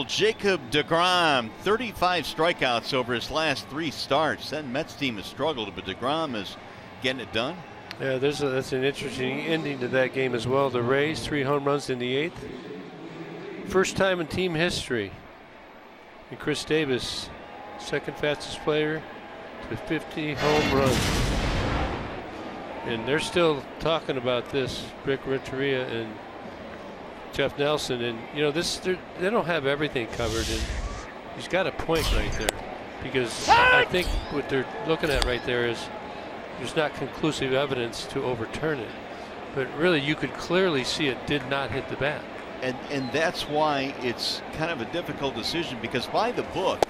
Jacob deGrom, 35 strikeouts over his last 3 starts. That Mets team has struggled, but deGrom is getting it done. Yeah, that's an interesting ending to that game as well. The Rays, 3 home runs in the 8th. First time in team history. And Chris Davis, second fastest player to 50 home runs. And they're still talking about this, Rick Renteria and Jeff Nelson, and you know they don't have everything covered, and he's got a point right there, because I think what they're looking at right there is there's not conclusive evidence to overturn it, but really you could clearly see it did not hit the bat. And that's why it's kind of a difficult decision, because by the book,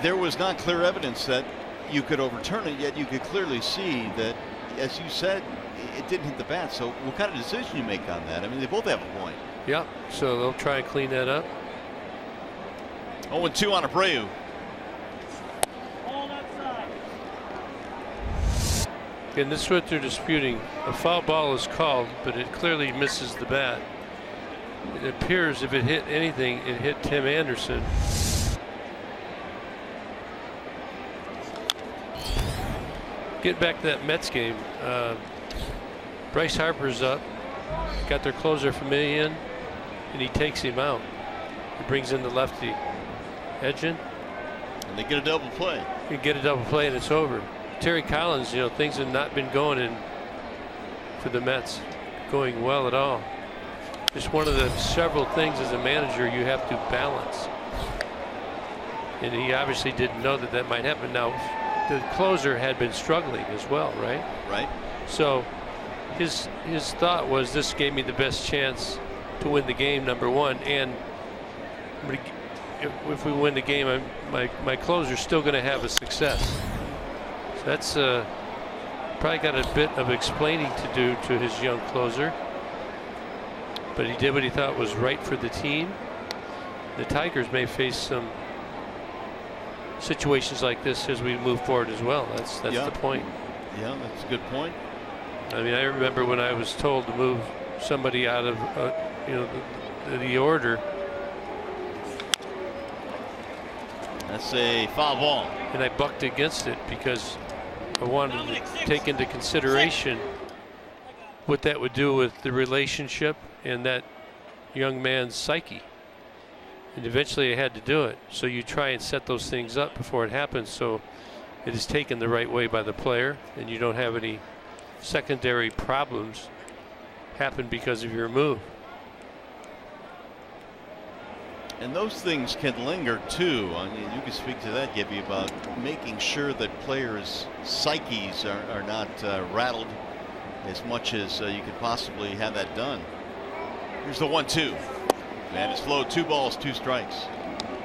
there was not clear evidence that you could overturn it, yet you could clearly see that, as you said, it didn't hit the bat. So what kind of decision you make on that? I mean, they both have a point. Yeah, so they'll try and clean that up. 0-2 on Abreu. And this is what they're disputing. A foul ball is called, but it clearly misses the bat. It appears if it hit anything, it hit Tim Anderson. Get back to that Mets game. Bryce Harper's up, got their closer Familian, and he takes him out. He brings in the lefty Edgin. And they get a double play. You get a double play and it's over. Terry Collins, things have not been going in for the Mets, going well at all. Just one of the several things as a manager you have to balance. And he obviously didn't know that might happen. Now, the closer had been struggling as well, right? Right. So his thought was, this gave me the best chance to win the game, number one, and if we win the game, my closer's still going to have a success. So that's probably got a bit of explaining to do to his young closer, but he did what he thought was right for the team. The Tigers may face some situations like this as we move forward as well. That's the point. Yeah, that's a good point. I mean, I remember when I was told to move somebody out of the order. That's a foul ball. And I bucked against it because I wanted to take into consideration what that would do with the relationship and that young man's psyche. And eventually I had to do it. So you try and set those things up before it happens, so it is taken the right way by the player and you don't have any secondary problems happen because of your move. And those things can linger too. I mean, you can speak to that, Gibby, about making sure that players' psyches are not rattled as much as you could possibly have that done. Here's the 1-2. And it's low, 2 balls, 2 strikes.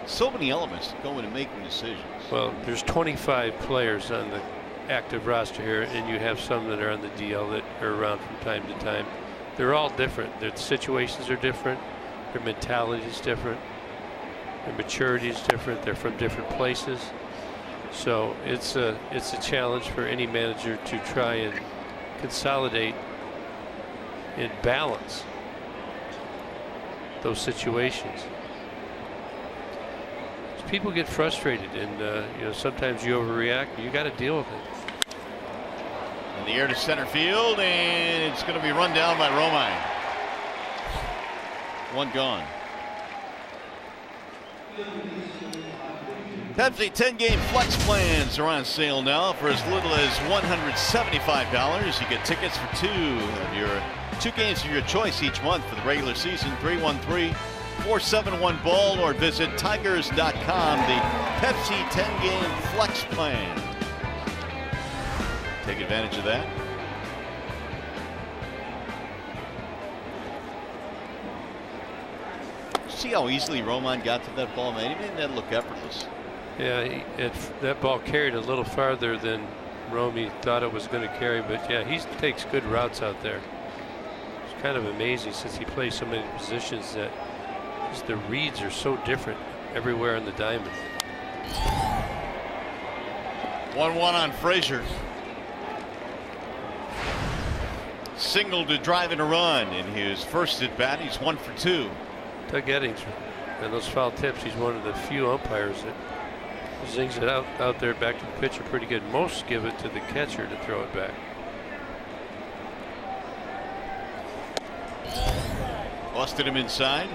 So many elements that go into making decisions. Well, there's 25 players on the active roster here, and you have some that are on the DL that are around from time to time. They're all different. Their situations are different. Their mentality is different. Their maturity is different. They're from different places. So it's a challenge for any manager to try and consolidate and balance those situations. People get frustrated, and sometimes you overreact. You got to deal with it. In the air to center field, and it's going to be run down by Romine. 1 gone. Pepsi 10-game flex plans are on sale now for as little as $175. You get tickets for 2 games of your choice each month for the regular season. 313-471-BALL or visit tigers.com. The Pepsi 10-game flex plan. Take advantage of that. See how easily Romine got to that ball, man. He didn't look effortless. Yeah, that ball carried a little farther than Romy thought it was going to carry, but yeah, he takes good routes out there. It's kind of amazing since he plays so many positions that just the reads are so different everywhere in the diamond. 1-1 on Frazier. Single to drive in a run in his first at bat. He's 1 for 2. Doug Eddings, and those foul tips, he's one of the few umpires that zings it out there back to the pitcher pretty good. Most give it to the catcher to throw it back. Busted him inside.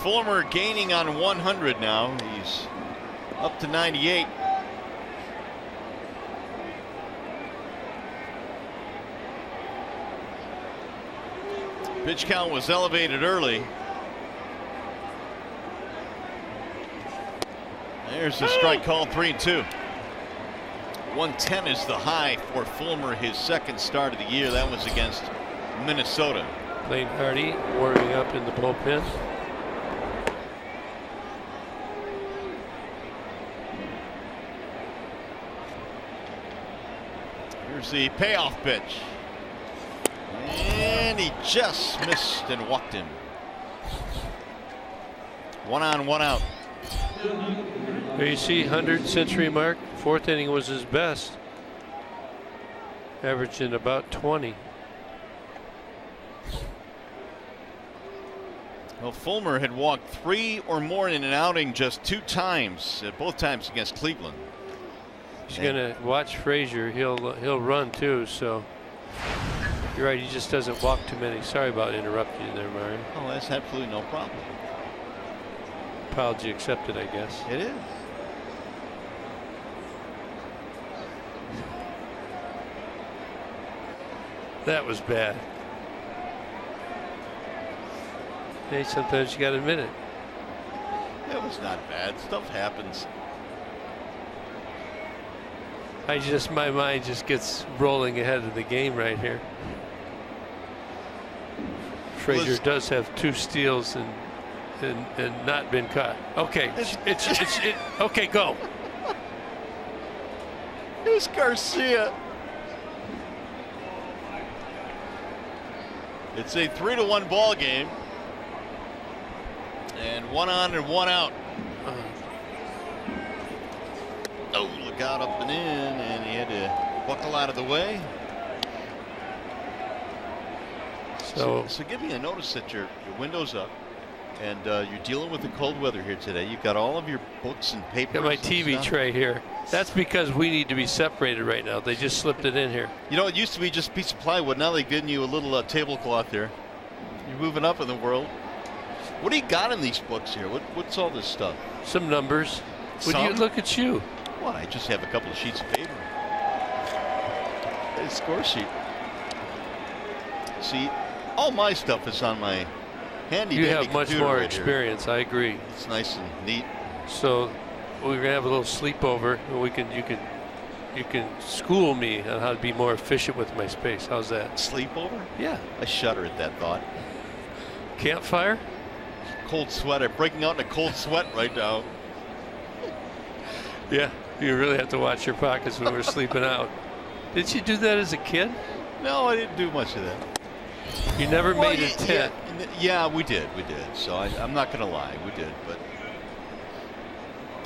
Fulmer gaining on 100 now. He's up to 98. Pitch count was elevated early. There's the strike called, 3-2. 110 is the high for Fulmer, his second start of the year. That was against Minnesota. Lane Hardy warming up in the bullpen. Here's the payoff pitch. And he just missed and walked him. 1 on, 1 out. There you see 100th century mark. 4th inning was his best. averaging about 20. Well, Fulmer had walked 3 or more in an outing just 2 times, both times against Cleveland. He's gonna watch Frazier. He'll run too. So you're right. He just doesn't walk too many. Sorry about interrupting you there, Mario. Oh, that's absolutely no problem. Apology accepted, I guess. It is. That was bad. Hey, sometimes you gotta admit it. It was not bad. Stuff happens. My mind just gets rolling ahead of the game right here. Frazier does have 2 steals and not been caught. Okay, okay, go. Here's Garcia. It's a 3-1 ball game. And 1 on and 1 out. Oh, look out, up and in, and he had to buckle out of the way. So give me a notice that your window's up, and you're dealing with the cold weather here today. You've got all of your books and papers. Got my TV tray here. That's because we need to be separated right now. They just slipped it in here. You know, it used to be just a piece of plywood. Now they've given you a little tablecloth there. You're moving up in the world. What do you got in these books here? What's all this stuff? Some numbers. Look at you. Well, I just have a couple of sheets of paper. A score sheet. See, all my stuff is on my handy. You have much more right experience. Here. I agree. It's nice and neat. So we're gonna have a little sleepover, and you can school me on how to be more efficient with my space. How's that? Sleepover? Yeah. I shudder at that thought. Campfire? Cold sweat. I'm breaking out in a cold sweat right now. Yeah, you really have to watch your pockets when we're sleeping out. Did you do that as a kid? No, I didn't do much of that. You never made a tent. Yeah, we did. So I'm not going to lie. We did. But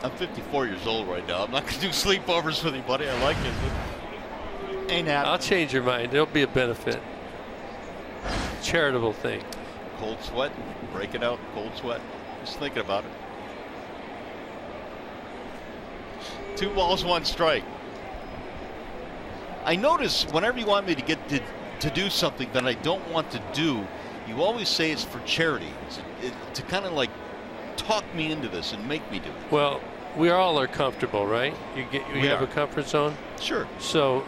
I'm 54 years old right now. I'm not going to do sleepovers with anybody. I like it. But ain't happening. I'll change your mind. There'll be a benefit. Charitable thing. Cold sweat. Break it out. Cold sweat. Just thinking about it. 2 balls, 1 strike. I notice whenever you want me to get to do something that I don't want to do, you always say it's for charity. To kind of like talk me into this and make me do it. Well, we all are comfortable, right? You have a comfort zone. Sure. So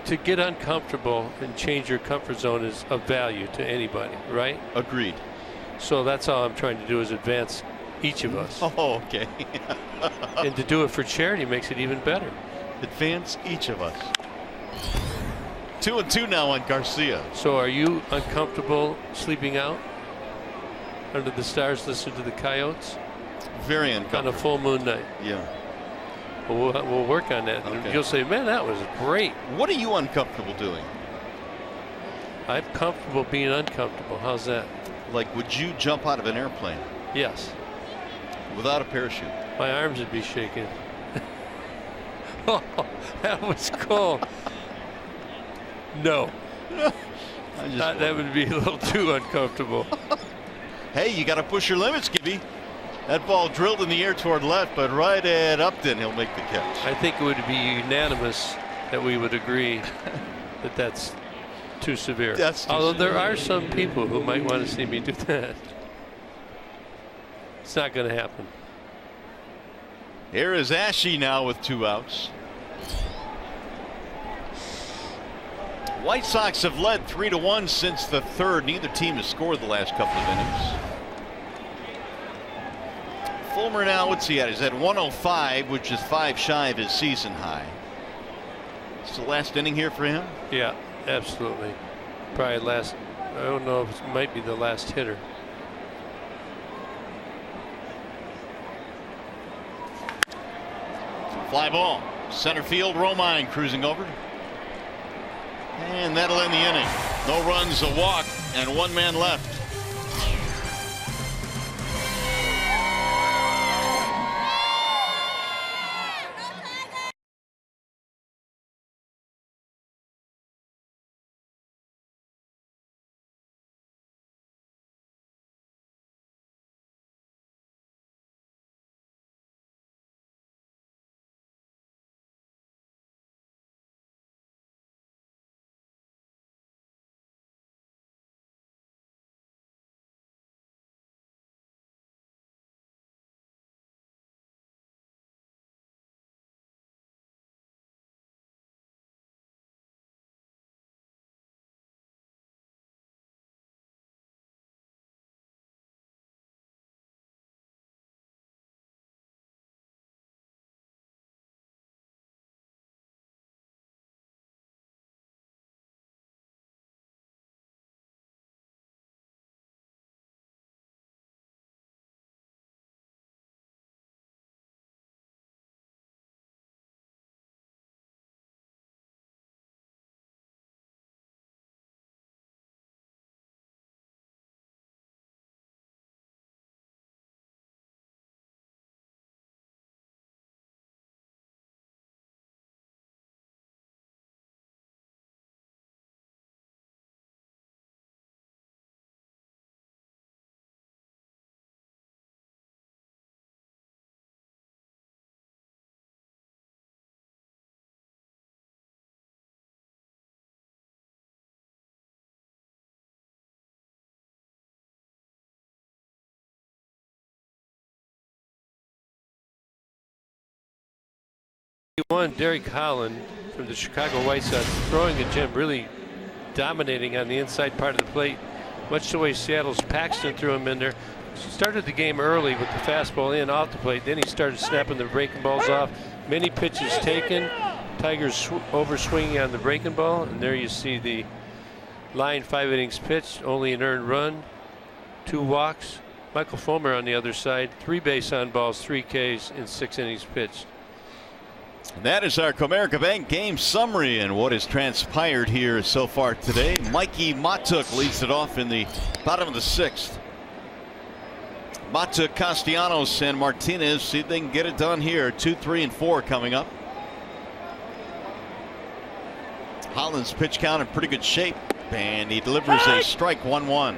to get uncomfortable and change your comfort zone is of value to anybody, right? Agreed. So that's all I'm trying to do is advance each of us. Oh, okay. And to do it for charity makes it even better. Advance each of us. 2-2 now on Garcia. So are you uncomfortable sleeping out under the stars, listening to the Coyotes? Very uncomfortable. On a full moon night. Yeah. Well, we'll work on that. Okay. You'll say, man, that was great. What are you uncomfortable doing? I'm comfortable being uncomfortable. How's that? Like, would you jump out of an airplane? Yes. Without a parachute? My arms would be shaking. Oh, that was cool. No. That would be a little too uncomfortable. Hey, you got to push your limits, Gibby. That ball drilled in the air toward left, but right at Upton, he'll make the catch. I think it would be unanimous that we would agree that that's too severe. Although there are some people who might want to see me do that. It's not going to happen. Here is Ashe now with 2 outs. White Sox have led 3-1 since the 3rd. Neither team has scored the last couple of innings. Fulmer now, what's he at? He's at 105, which is 5 shy of his season high. It's the last inning here for him? Yeah, absolutely. Probably last, I don't know if it might be the last hitter. Fly ball. Center field, Romine cruising over. And that'll end the inning. No runs, a walk, and 1 man left. 1, Derek Holland from the Chicago White Sox throwing a gem, really dominating on the inside part of the plate, much the way Seattle's Paxton threw him in there. Started the game early with the fastball in off the plate, then he started snapping the breaking balls off. Many pitches taken, Tigers over swinging on the breaking ball, and there you see the line. 5 innings pitched, only an earned run, 2 walks. Michael Fulmer on the other side, 3 base on balls, 3 Ks in 6 innings pitched. That is our Comerica Bank game summary and what has transpired here so far today. Mikey Matuk leads it off in the bottom of the 6th. Matuk, Castellanos, and Martinez see if they can get it done here. 2, 3, and 4 coming up. Holland's pitch count in pretty good shape, and he delivers a strike. 1-1.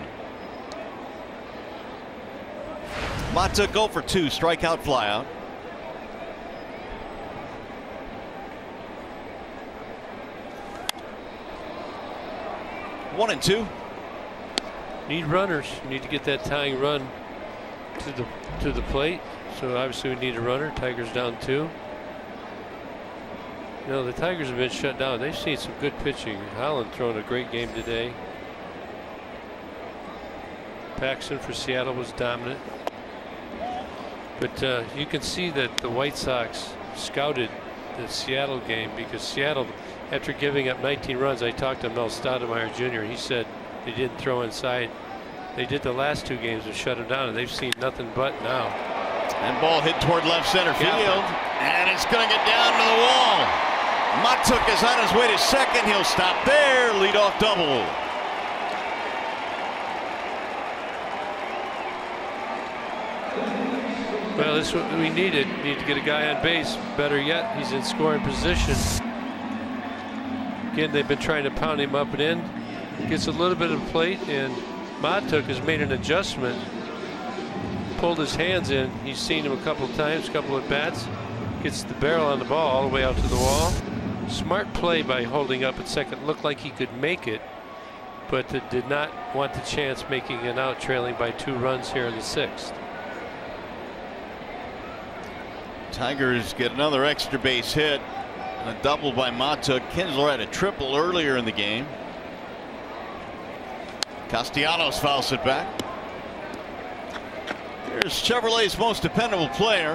Matuk 0 for 2, strikeout, flyout. One and 2. Need runners. Need to get that tying run to the plate. So obviously we need a runner. Tigers down 2. You know, the Tigers have been shut down. They've seen some good pitching. Holland throwing a great game today. Paxton for Seattle was dominant. But you can see that the White Sox scouted the Seattle game, because Seattle, after giving up 19 runs, I talked to Mel Stoudemire Jr. He said they didn't throw inside. They did the last 2 games and shut them down, and they've seen nothing but now. And ball hit toward left center field, and it's going to get down to the wall. Matuk is on his way to second. He'll stop there. Leadoff double. Well, this is what we needed. We need to get a guy on base. Better yet, he's in scoring position. Again, they've been trying to pound him up and in. Gets a little bit of plate, and Matuk has made an adjustment. Pulled his hands in. He's seen him a couple of times, a couple of bats. Gets the barrel on the ball all the way out to the wall. Smart play by holding up at second. Looked like he could make it, but did not want the chance making an out, trailing by 2 runs here in the 6th. Tigers get another extra base hit. A double by Matuk. Kinsler had a triple earlier in the game. Castellanos fouls it back. Here's Chevrolet's most dependable player.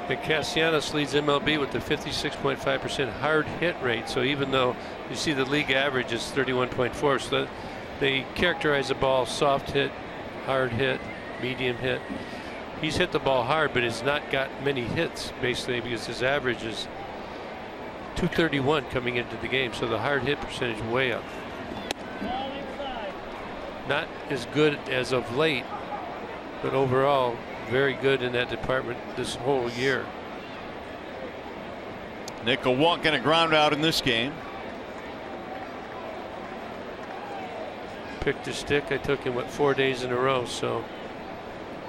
And Castellanos leads MLB with the 56.5% hard hit rate. So even though you see the league average is 31.4, so they characterize the ball soft hit, hard hit, medium hit. He's hit the ball hard, but has not got many hits, basically, because his average is 231 coming into the game. So the hard hit percentage way up. Not as good as of late, but overall very good in that department this whole year. Nick, a walk and a ground out in this game. Picked a stick. I took him 4 days in a row, so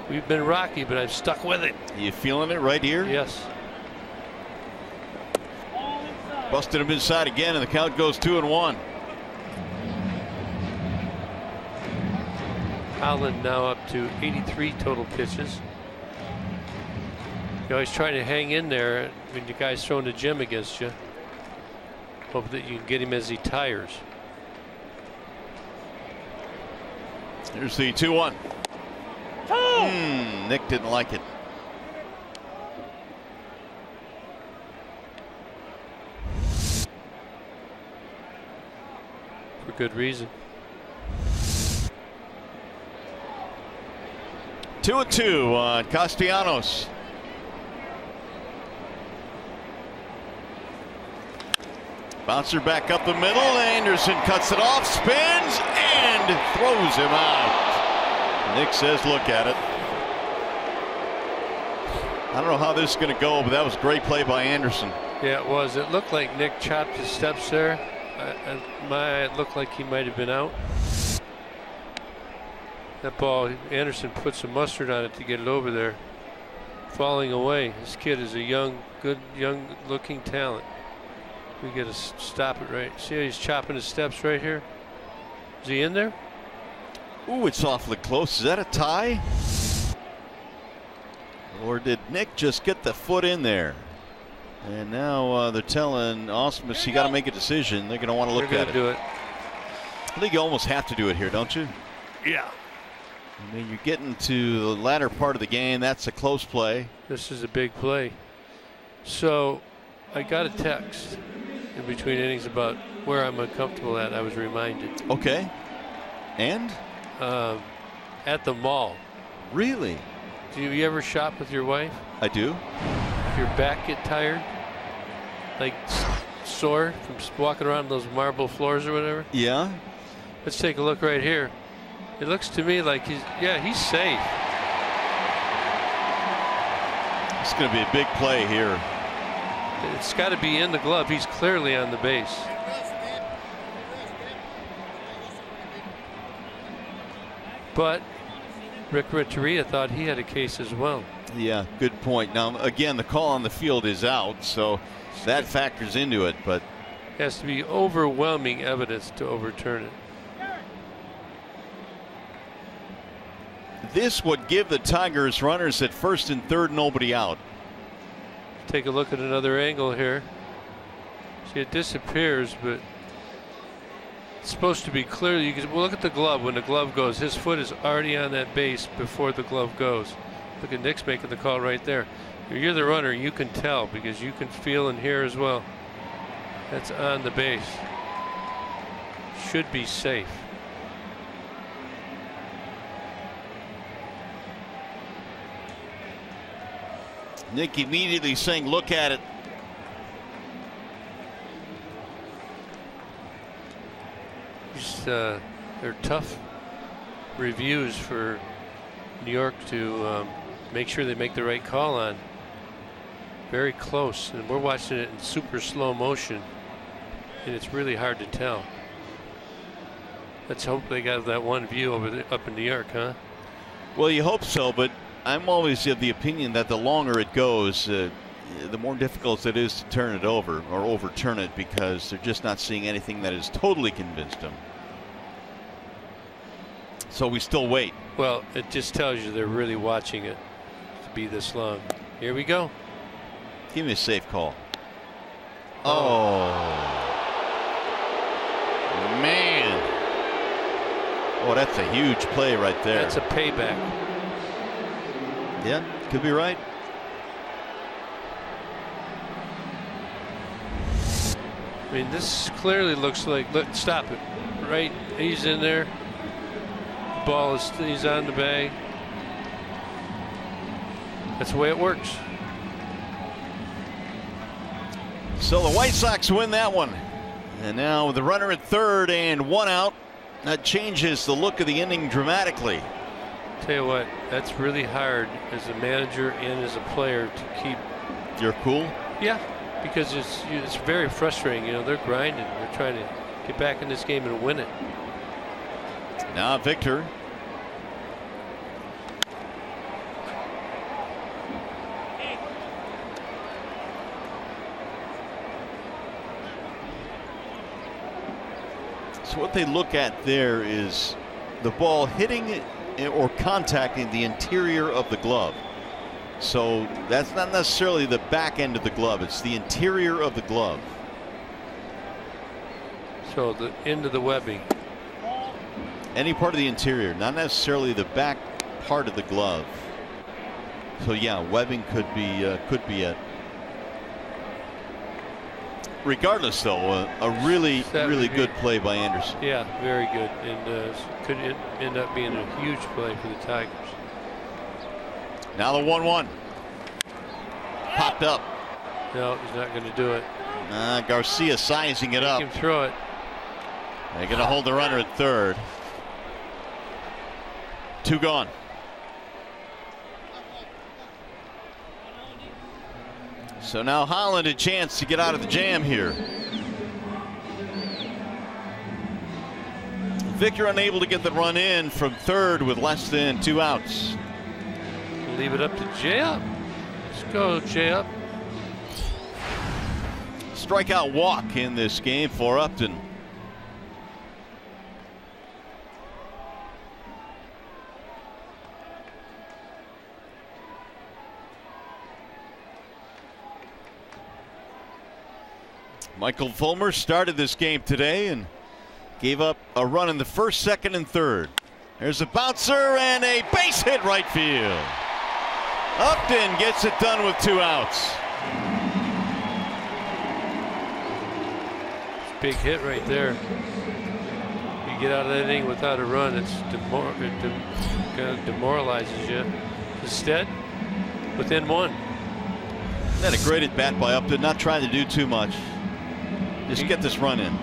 we've been rocky, but I've stuck with it. You feeling it right here? Yes. Busted him inside again, and the count goes 2-1. Holland now up to 83 total pitches. You always try to hang in there when the guy's throwing the gym against you. Hope that you can get him as he tires. Here's the 2-1. Nick didn't like it. For good reason. 2-2 on Castellanos. Bouncer back up the middle. Anderson cuts it off, spins, and throws him out. Nick says, look at it. I don't know how this is going to go, but that was great play by Anderson. Yeah, it was. It looked like Nick chopped his steps there. It looked like he might have been out. That ball, Anderson put some mustard on it to get it over there. Falling away. This kid is a good young-looking talent. We got to stop it right. See how he's chopping his steps right here? Is he in there? Ooh, it's awfully close. Is that a tie? Or did Nick just get the foot in there? And now they're telling Ausmus you got to make a decision. They're going to want to look at it. Do it. I think you almost have to do it here, don't you? Yeah. I mean, you're getting to the latter part of the game. That's a close play. This is a big play. So I got a text in between innings about where I'm uncomfortable at. I was reminded. Okay. And? At the mall. Really? Do you ever shop with your wife? I do. If your back get tired, like sore from walking around those marble floors or whatever? Yeah. Let's take a look right here. It looks to me like he's safe. It's going to be a big play here. It's got to be in the glove. He's clearly on the base. But Rick Renteria thought he had a case as well. Yeah, good point. Now, again, the call on the field is out, so that factors into it. But it has to be overwhelming evidence to overturn it. This would give the Tigers runners at first and third, nobody out. Take a look at another angle here. See, it disappears, but it's supposed to be clear. You can look at the glove. When the glove goes, his foot is already on that base before the glove goes. Look at Nick's making the call right there. You're the runner, you can tell because you can feel and hear as well. That's on the base. Should be safe. Nick immediately saying, look at it. They're tough reviews for New York to make sure they make the right call on. Very close, and we're watching it in super slow motion, and it's really hard to tell. Let's hope they got that one view up in New York, huh? Well, you hope so, but I'm always of the opinion that the longer it goes, the more difficult it is to turn it over or overturn it because they're just not seeing anything that has totally convinced them. So we still wait. Well, it just tells you they're really watching it to be this long. Here we go. Give me a safe call. Oh, man. Oh, that's a huge play right there. That's a payback. Yeah, could be right. I mean, this clearly looks like, look, stop it. Right, he's in there. The ball is, he's on the bag. That's the way it works. So the White Sox win that one. And now with the runner at third and one out, that changes the look of the inning dramatically. Tell you what, that's really hard as a manager and as a player to keep. You're cool? Yeah, because it's very frustrating. You know, they're grinding. They're trying to get back in this game and win it. Now Victor. So what they look at there is the ball hitting or contacting the interior of the glove. So that's not necessarily the back end of the glove, it's the interior of the glove. So the end of the webbing. Any part of the interior, not necessarily the back part of the glove. So yeah, webbing could be it. Regardless, though, a really good play by Anderson. Yeah, very good, and could end up being a huge play for the Tigers. Now the 1-1 popped up. No, he's not going to do it. Garcia sizing it up. Make him throw it. They're going to hold the runner at third. 2 gone. So now Holland a chance to get out of the jam here. Victor unable to get the run in from third with less than 2 outs. Leave it up to J-Up. Let's go, J-Up. Strikeout walk in this game for Upton. Michael Fulmer started this game today and gave up a run in the first, second, and third. There's a bouncer and a base hit right field. Upton gets it done with 2 outs. Big hit right there. You get out of that inning without a run, it kind of demoralizes you. Instead, within 1. That a great at bat by Upton, not trying to do too much. Just get this run in.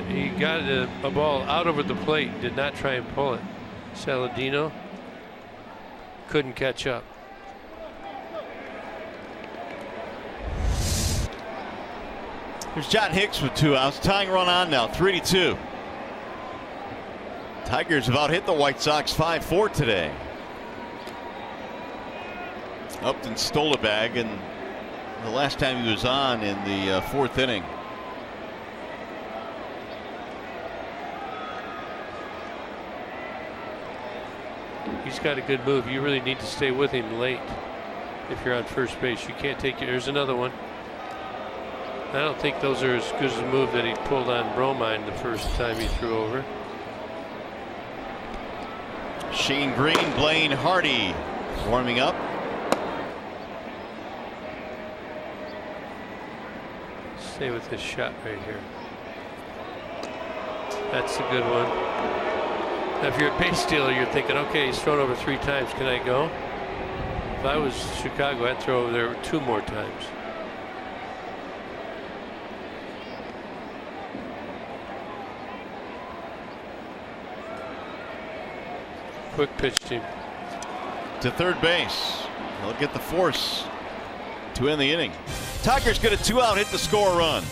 He got a ball out over the plate, did not try and pull it. Saladino couldn't catch up. Here's John Hicks with 2 outs, tying run on now, 3-2. Tigers have out hit the White Sox 5-4 today. Upton stole a bag, and the last time he was on in the 4th inning. He's got a good move. You really need to stay with him late if you're on first base. You can't take it. There's another one. I don't think those are as good as a move that he pulled on Bromine the first time he threw over. Shane Green, Blaine Hardy warming up. Stay with this shot right here. That's a good one. Now, if you're a base stealer, you're thinking, okay, he's thrown over 3 times. Can I go? If I was Chicago, I'd throw over there 2 more times. Quick pitch team. To third base. He'll get the force to end the inning. Tigers get a 2-out hit to score a run.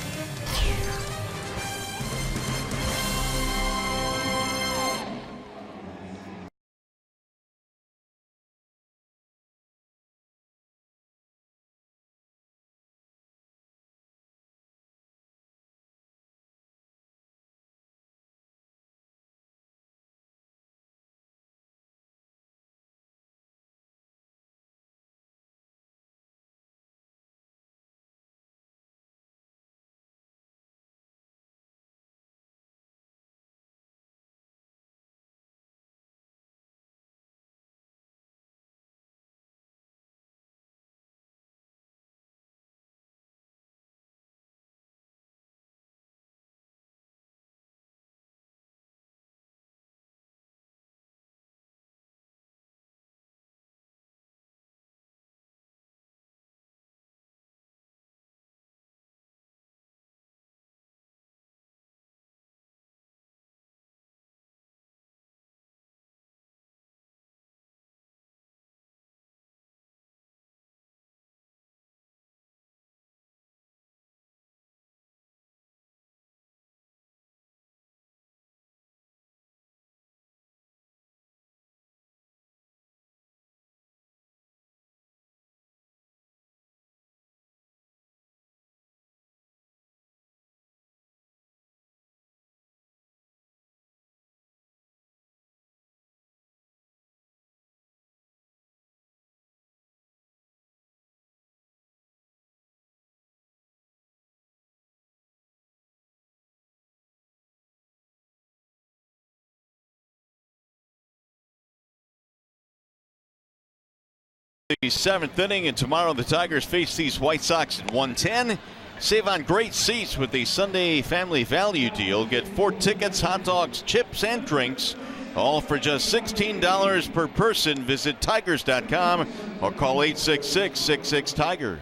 The 7th inning, and tomorrow the Tigers face these White Sox at 1:10. Save on great seats with the Sunday Family Value Deal. Get 4 tickets, hot dogs, chips, and drinks, all for just $16 per person. Visit tigers.com or call 866-66-TIGER.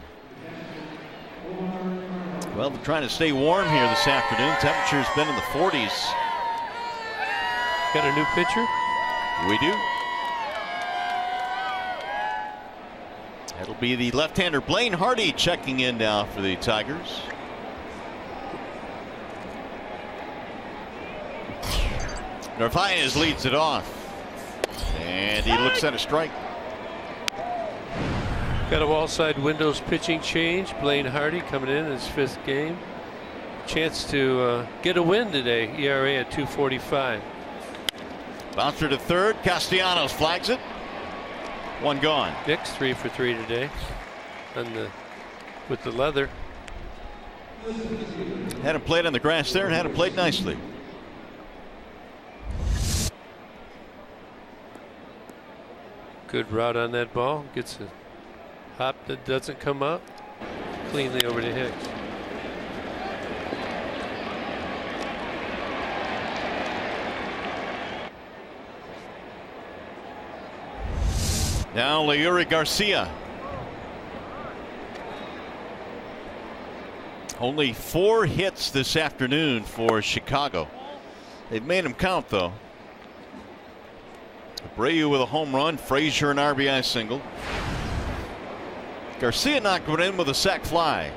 Well, we're trying to stay warm here this afternoon. Temperature's been in the 40s. Got a new pitcher? We do. It'll be the left-hander Blaine Hardy checking in now for the Tigers. Narvaez leads it off, and he looks at a strike. Got a wall side windows pitching change. Blaine Hardy coming in his 5th game. Chance to get a win today. ERA at 2.45. Bouncer to third. Castellanos flags it. 1 gone. Nick's 3 for 3 today with the leather. Had him played on the grass there and had him played nicely. Good route on that ball. Gets a hop that doesn't come up. Cleanly over to Hicks. Now Leury Garcia. Only 4 hits this afternoon for Chicago. They've made him count, though. Abreu with a home run, Frazier an RBI single. Garcia knocked it in with a sac fly.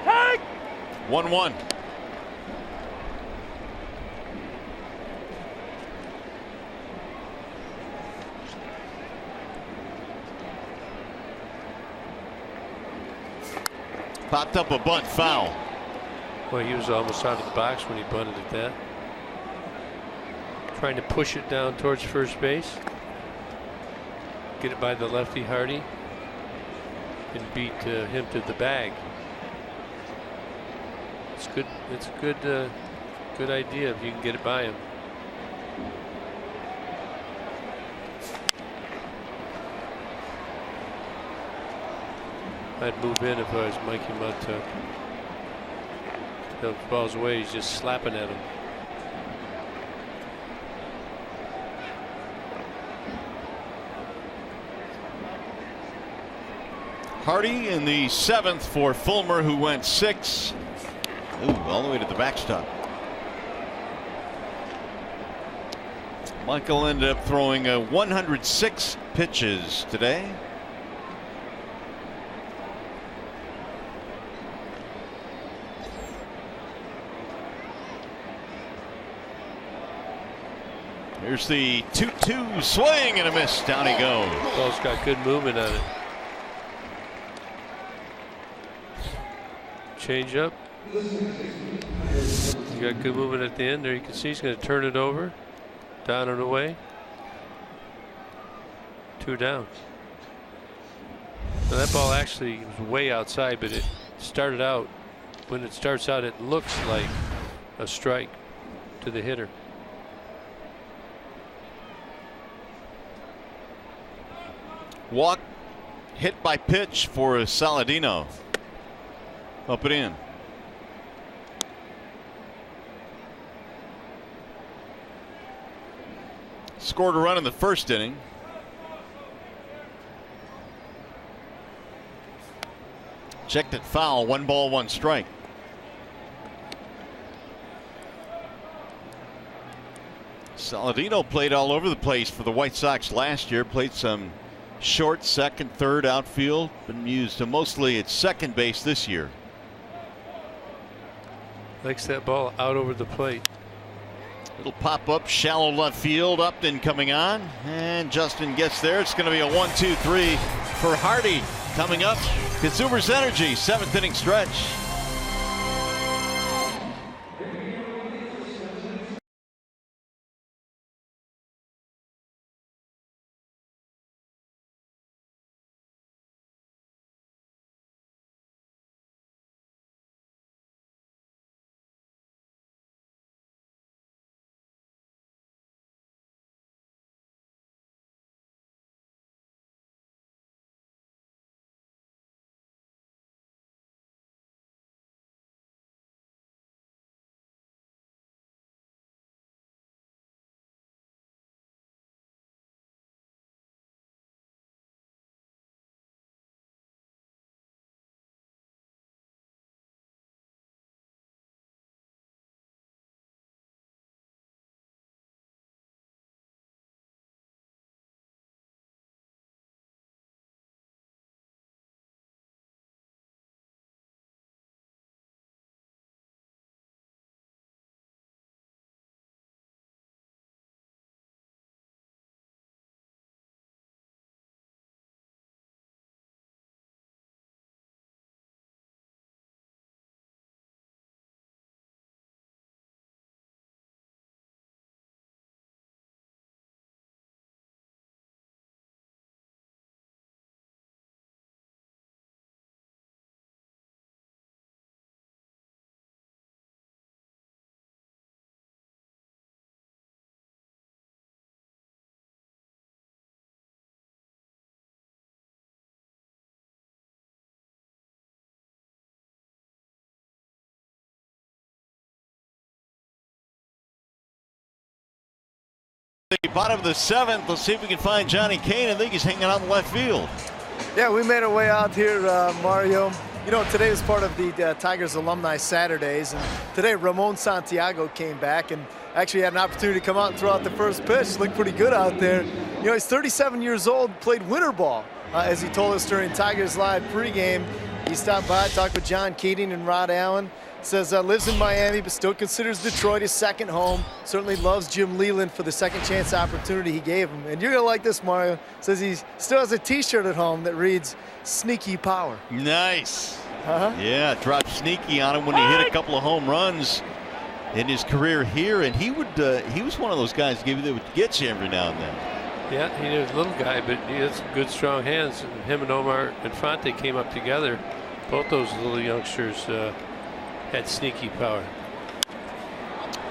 Take! 1-1. Popped up a bunt, foul. Well, he was almost out of the box when he bunted at that. Trying to push it down towards first base. Get it by the lefty Hardy. And beat him to the bag. It's good. It's a good idea if you can get it by him. I'd move in if I was Mikey Muttuck. The ball's away, he's just slapping at him. Hardy in the 7th for Fulmer, who went 6. Ooh, all the way to the backstop. Michael ended up throwing 106 pitches today. Here's the 2-2 swing and a miss. Down he goes. Ball's got good movement on it. Change up. He got good movement at the end. There you can see he's going to turn it over. Down and away. 2 down. Now that ball actually was way outside, but it started out. When it starts out, it looks like a strike to the hitter. Walk hit by pitch for Saladino. Up and in. Scored a run in the first inning. Checked it foul. 1 ball, 1 strike. Saladino played all over the place for the White Sox last year. Played some short, second, third, outfield. Been used mostly at second base this year. Likes that ball out over the plate. It'll pop up shallow left field. Upton coming on, and Justin gets there. It's going to be a 1-2-3 for Hardy coming up. Consumers Energy 7th inning stretch. The bottom of the 7th. Let's see if we can find Johnny Kane. I think he's hanging out in left field. Yeah, we made our way out here, Mario. You know, today is part of the Tigers Alumni Saturdays, and today Ramon Santiago came back and actually had an opportunity to come out and throw out the first pitch. Looked pretty good out there. You know, he's 37 years old, played winter ball, as he told us during Tigers Live pregame. He stopped by, talked with John Keating and Rod Allen. Says lives in Miami, but still considers Detroit his second home. Certainly loves Jim Leland for the second chance opportunity he gave him. And you're going to like this, Mario. Says he still has a T-shirt at home that reads, "Sneaky Power." Nice. Yeah, dropped sneaky on him when he hit a couple of home runs in his career here. And he was one of those guys that would get you every now and then. Yeah, he was a little guy, but he has good, strong hands. And him and Omar Infante came up together. Both those little youngsters had sneaky power.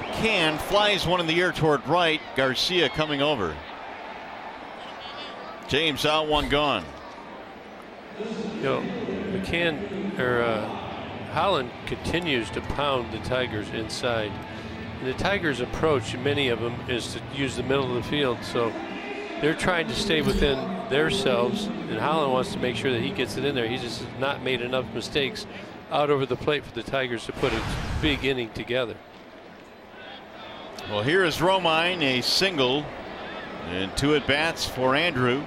McCann flies one in the air toward right. Garcia coming over. James out, one gone. You know, Holland continues to pound the Tigers inside. And the Tigers' approach, many of them, is to use the middle of the field. So they're trying to stay within themselves, and Holland wants to make sure that he gets it in there. He's just not made enough mistakes out over the plate for the Tigers to put a big inning together. Well, here is Romine, a single, and 2 at bats for Andrew.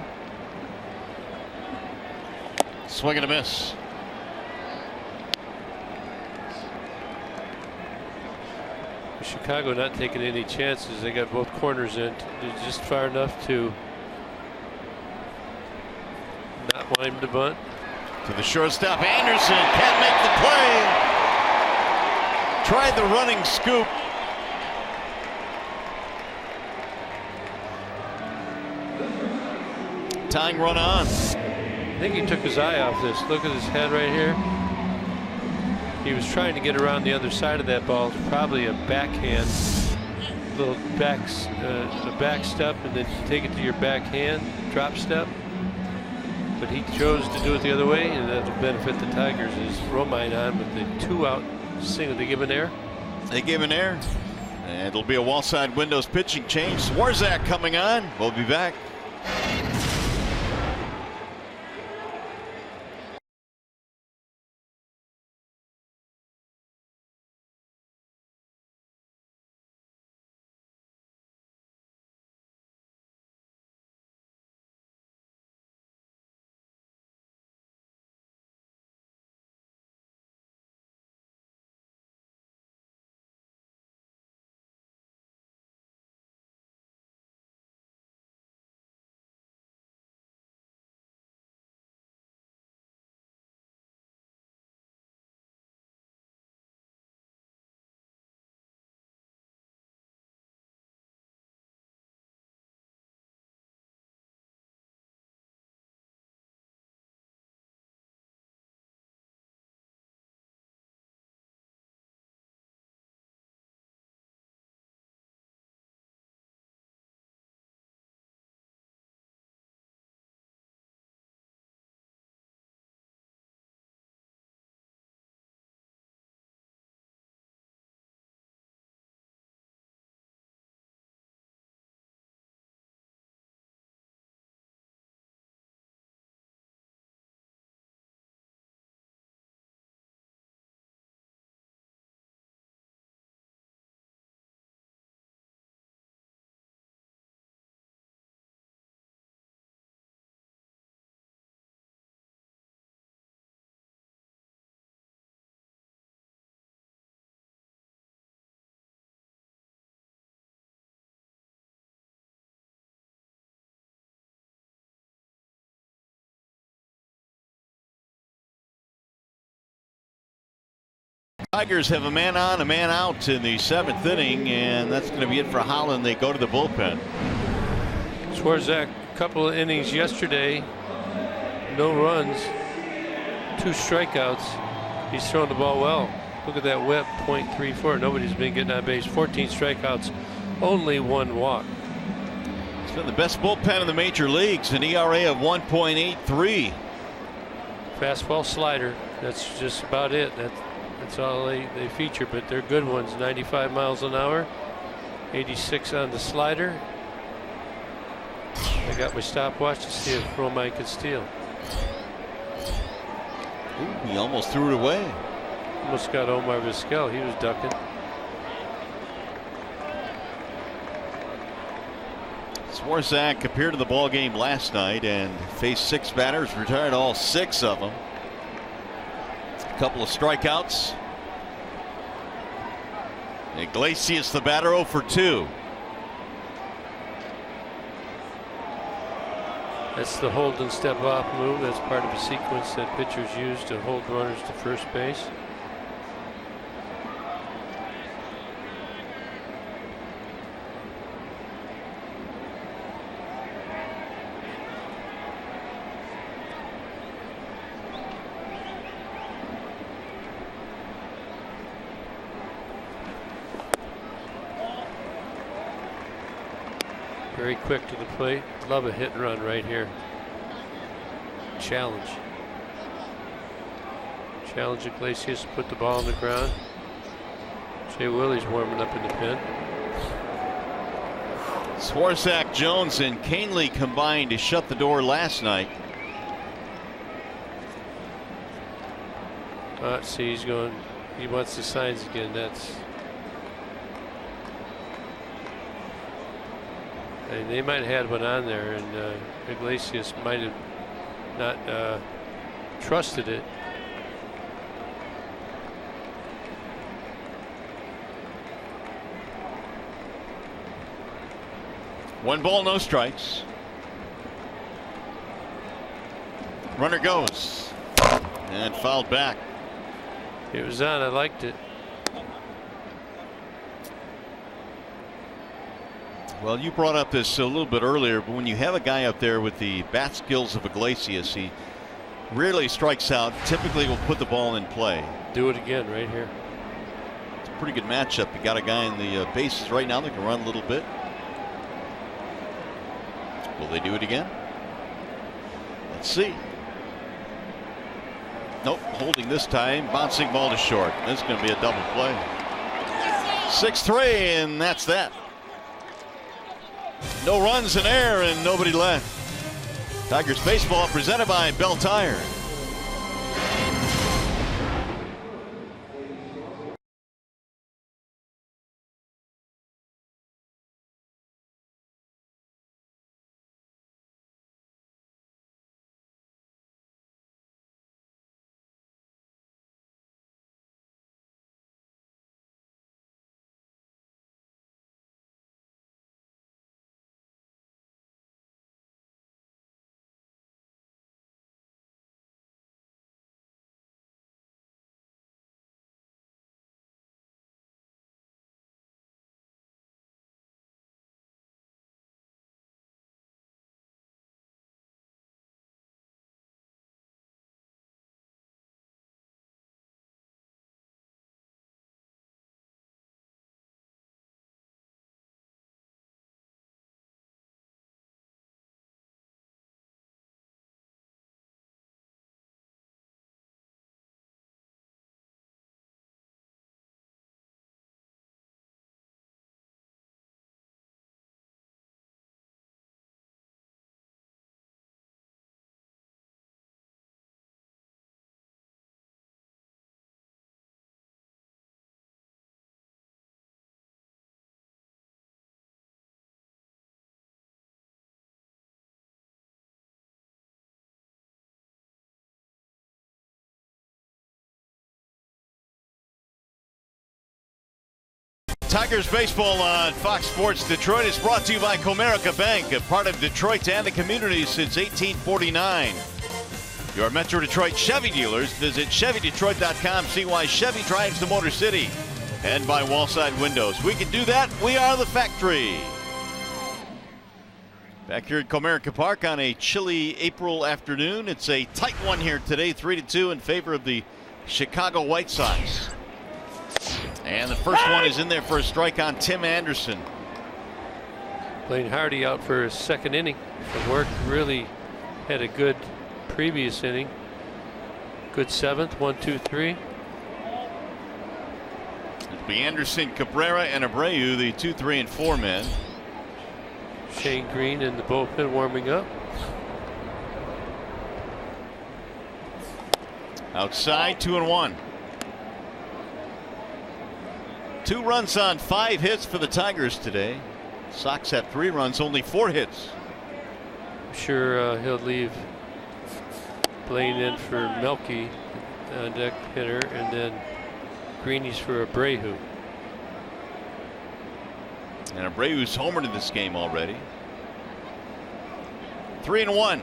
Swing and a miss. Chicago not taking any chances. They got both corners in. They're just far enough to not want him to bunt. To the shortstop, Anderson can't make the play. Tried the running scoop. Tying run on. I think he took his eye off this. Look at his head right here. He was trying to get around the other side of that ball. Probably a backhand, little back step, and then take it to your backhand drop step. But he chose to do it the other way, and that'll benefit the Tigers. Is Romine on with the 2-out single. They give an error. They give an error, and it'll be a wall side windows pitching change. Swarzak coming on. We'll be back. Tigers have a man on, a man out in the 7th inning, and that's going to be it for Holland. They go to the bullpen. Swarzak, a couple of innings yesterday, no runs, 2 strikeouts. He's throwing the ball well. Look at that whip, .34. Nobody's been getting on base. 14 strikeouts, only 1 walk. It's been the best bullpen in the major leagues, an ERA of 1.83. Fastball, slider. That's just about it. That's all they feature, but they're good ones. 95 miles an hour, 86 on the slider, I got my stopwatch to see if Romine could steal. Ooh, he almost threw it away. Almost got Omar Vizquel. He was ducking. Swarzak appeared in the ball game last night and faced 6 batters, retired all 6 of them. A couple of strikeouts. Iglesias, the batter, 0 for 2. That's the hold and step off move. That's part of a sequence that pitchers use to hold runners to first base. Very quick to the plate. Love a hit and run right here. Challenge. Challenge Iglesias to put the ball on the ground. Jay Willie's warming up in the pen. Swarzak, Jones, and Canely combined to shut the door last night. See, he's going. He wants the signs again. That's. And they might have had one on there, and Iglesias might have not trusted it. One ball, no strikes. Runner goes and fouled back. It was on. I liked it. Well, you brought up this a little bit earlier, but when you have a guy up there with the bat skills of Iglesias, he rarely strikes out. Typically will put the ball in play. Do it again right here. It's a pretty good matchup. You got a guy in the bases right now that can run a little bit. Will they do it again? Let's see. Nope, holding this time, bouncing ball to short. This is going to be a double play. 6-3, and that's that. No runs in air and nobody left. Tigers baseball presented by Bell Tire. Tigers baseball on Fox Sports Detroit is brought to you by Comerica Bank, a part of Detroit and the community since 1849. Your Metro Detroit Chevy dealers. Visit ChevyDetroit.com. See why Chevy drives the Motor City. And by Wallside Windows. We can do that. We are the factory. Back here at Comerica Park on a chilly April afternoon. It's a tight one here today, 3-2 in favor of the Chicago White Sox. And the first one is in there for a strike on Tim Anderson. Blaine Hardy out for his second inning. The work really had a good previous inning. Good seventh, 1, 2, 3. It'll be Anderson, Cabrera, and Abreu, the 2, 3, and 4 men. Shane Green in the bullpen warming up. Outside, 2-1. 2 runs on 5 hits for the Tigers today. Sox had 3 runs, only 4 hits. I'm sure he'll leave Blaine in for Melky, deck hitter, and then Greeny's for Abreu. And Abreu's homered in this game already. 3-1.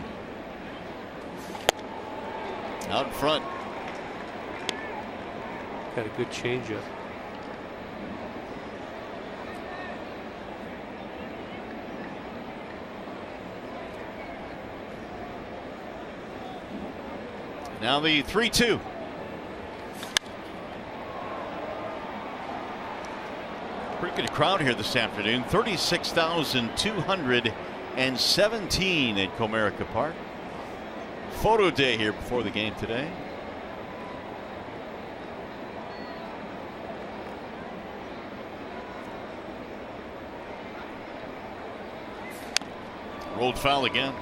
Out in front. Got a good changeup. Now the 3-2. Pretty good crowd here this afternoon. 36,217 at Comerica Park. Photo day here before the game today. Rolled foul again.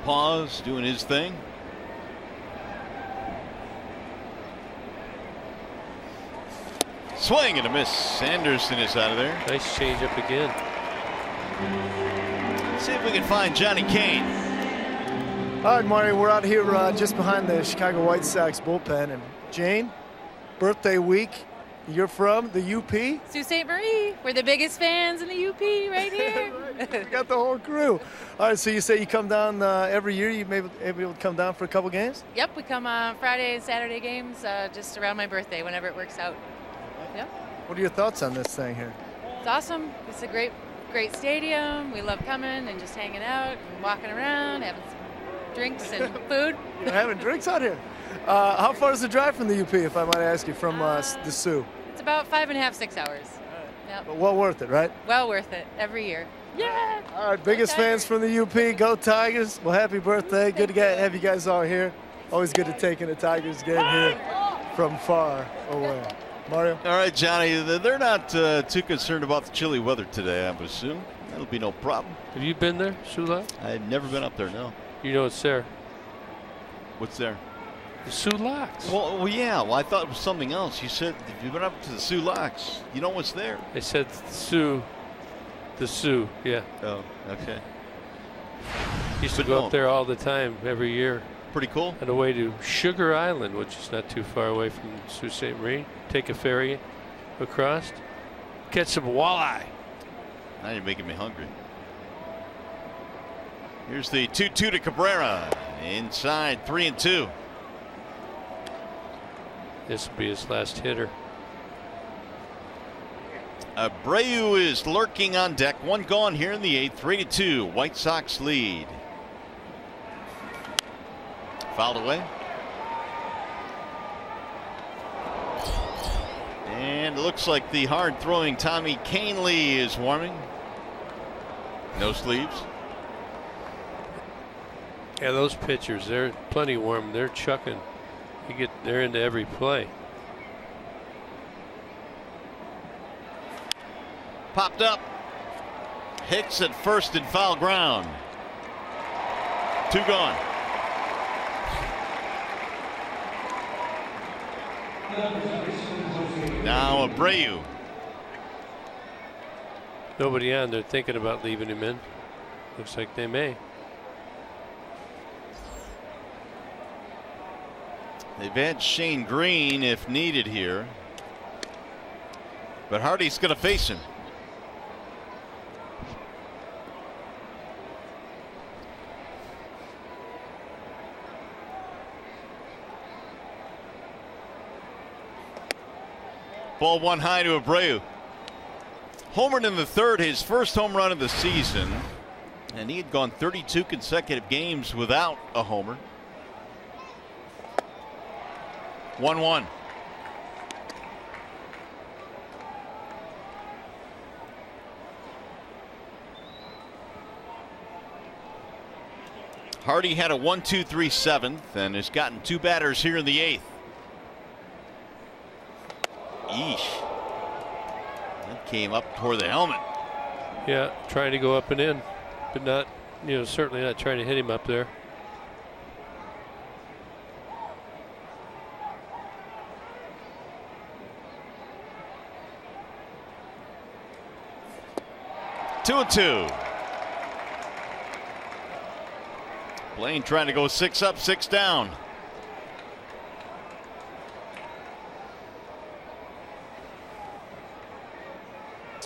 Pause, doing his thing. Swing and a miss. Sanderson is out of there. Nice changeup again. Let's see if we can find Johnny Kane. All right, Mario, we're out here just behind the Chicago White Sox bullpen. And Jane, birthday week. You're from the UP? Sault Ste. Marie. We're the biggest fans in the UP right here. You got the whole crew. All right, so you say you come down every year. You may be able to come down for a couple games? Yep, we come on Friday and Saturday games just around my birthday, whenever it works out. Yep. What are your thoughts on this thing here? It's awesome. It's a great stadium. We love coming and just hanging out and walking around, having some drinks and food. You're having drinks out here. How far is the drive from the UP, if I might ask you, from the Sioux? It's about 5.5, 6 hours. Yep. But well worth it, right? Well worth it every year. Yeah. All right, biggest fans from the UP. Go Tigers. Well, happy birthday. Good to have you guys all here. Always good to take in a Tigers game here from far away. Mario? All right, Johnny, they're not too concerned about the chilly weather today, I would assume. That'll be no problem. Have you been there, Shula? I've never been up there, no. You know it's there. What's there? The Sioux Locks. Well, yeah. Well, I thought it was something else. You said you've been up to the Sioux Locks. You know what's there? I said Sioux. The Sioux, yeah. Oh, okay. Used to go up there all the time, every year. Pretty cool. On the way to Sugar Island, which is not too far away from Sault Ste. Marie. Take a ferry across, catch some walleye. Now you're making me hungry. Here's the 2-2 to Cabrera. Inside, 3-2. This will be his last hitter. Abreu is lurking on deck. 1 gone here in the 8th. 3-2. White Sox lead. Fouled away. And it looks like the hard throwing Tommy Canely is warming. No sleeves. Yeah, those pitchers, they're plenty warm. They're chucking. They're into every play. Popped up. Hicks at first in foul ground. 2 gone. Now Abreu. Nobody on. They're thinking about leaving him in. Looks like they may. They've had Shane Green if needed here. But Hardy's going to face him. Ball 1 high to Abreu. Homered in the 3rd, his first home run of the season. And he had gone 32 consecutive games without a homer. 1-1. Hardy had a 1-2-3 7th and has gotten 2 batters here in the 8th. Eesh. That came up toward the helmet. Yeah, trying to go up and in, but not, certainly not trying to hit him up there. Two and 2. Blaine trying to go 6 up, 6 down.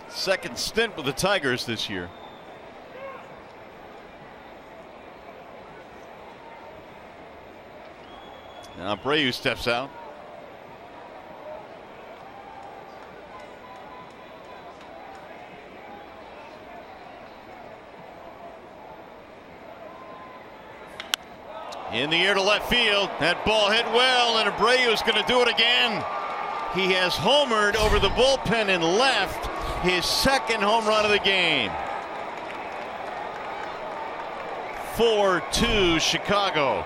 Second stint with the Tigers this year. Now Abreu steps out. In the air to left field. That ball hit well, and Abreu's going to do it again. He has homered over the bullpen in left, his second home run of the game. 4-2 Chicago.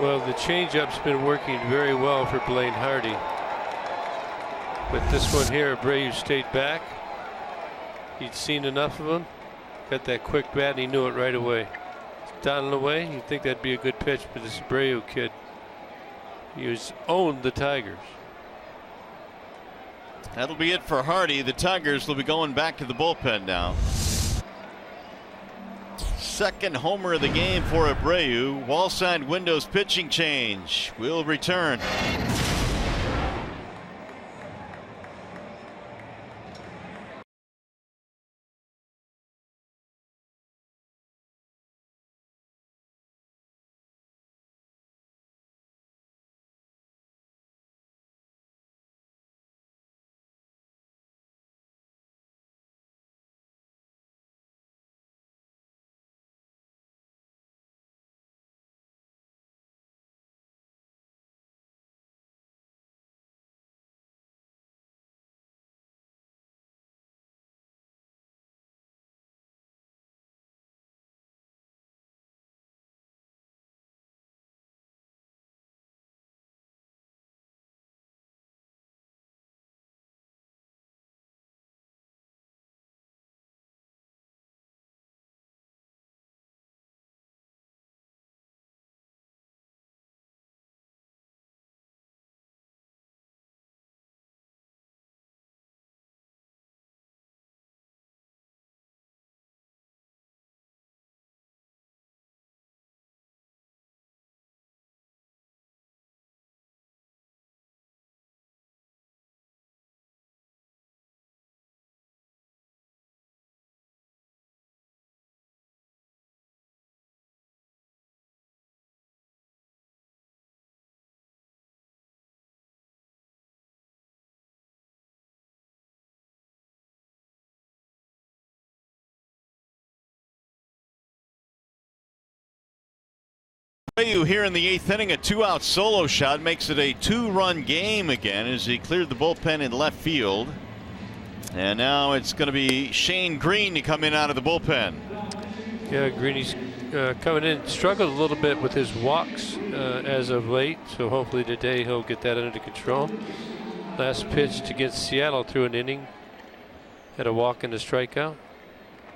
Well, the changeup's been working very well for Blaine Hardy. But this one here, Abreu stayed back. He'd seen enough of him. Got that quick bat and he knew it right away. Down and away, you'd think that'd be a good pitch, but this Abreu kid, he owned the Tigers. That'll be it for Hardy. The Tigers will be going back to the bullpen now. Second homer of the game for Abreu. Wall-side windows pitching change. We'll return. Abreu here in the 8th inning, a 2-out solo shot makes it a 2-run game again as he cleared the bullpen in left field. And now it's going to be Shane Green to come in out of the bullpen. Yeah, Greeny's coming in. Struggled a little bit with his walks as of late, so hopefully today he'll get that under control. Last pitch against Seattle through an inning. Had a walk and a strikeout.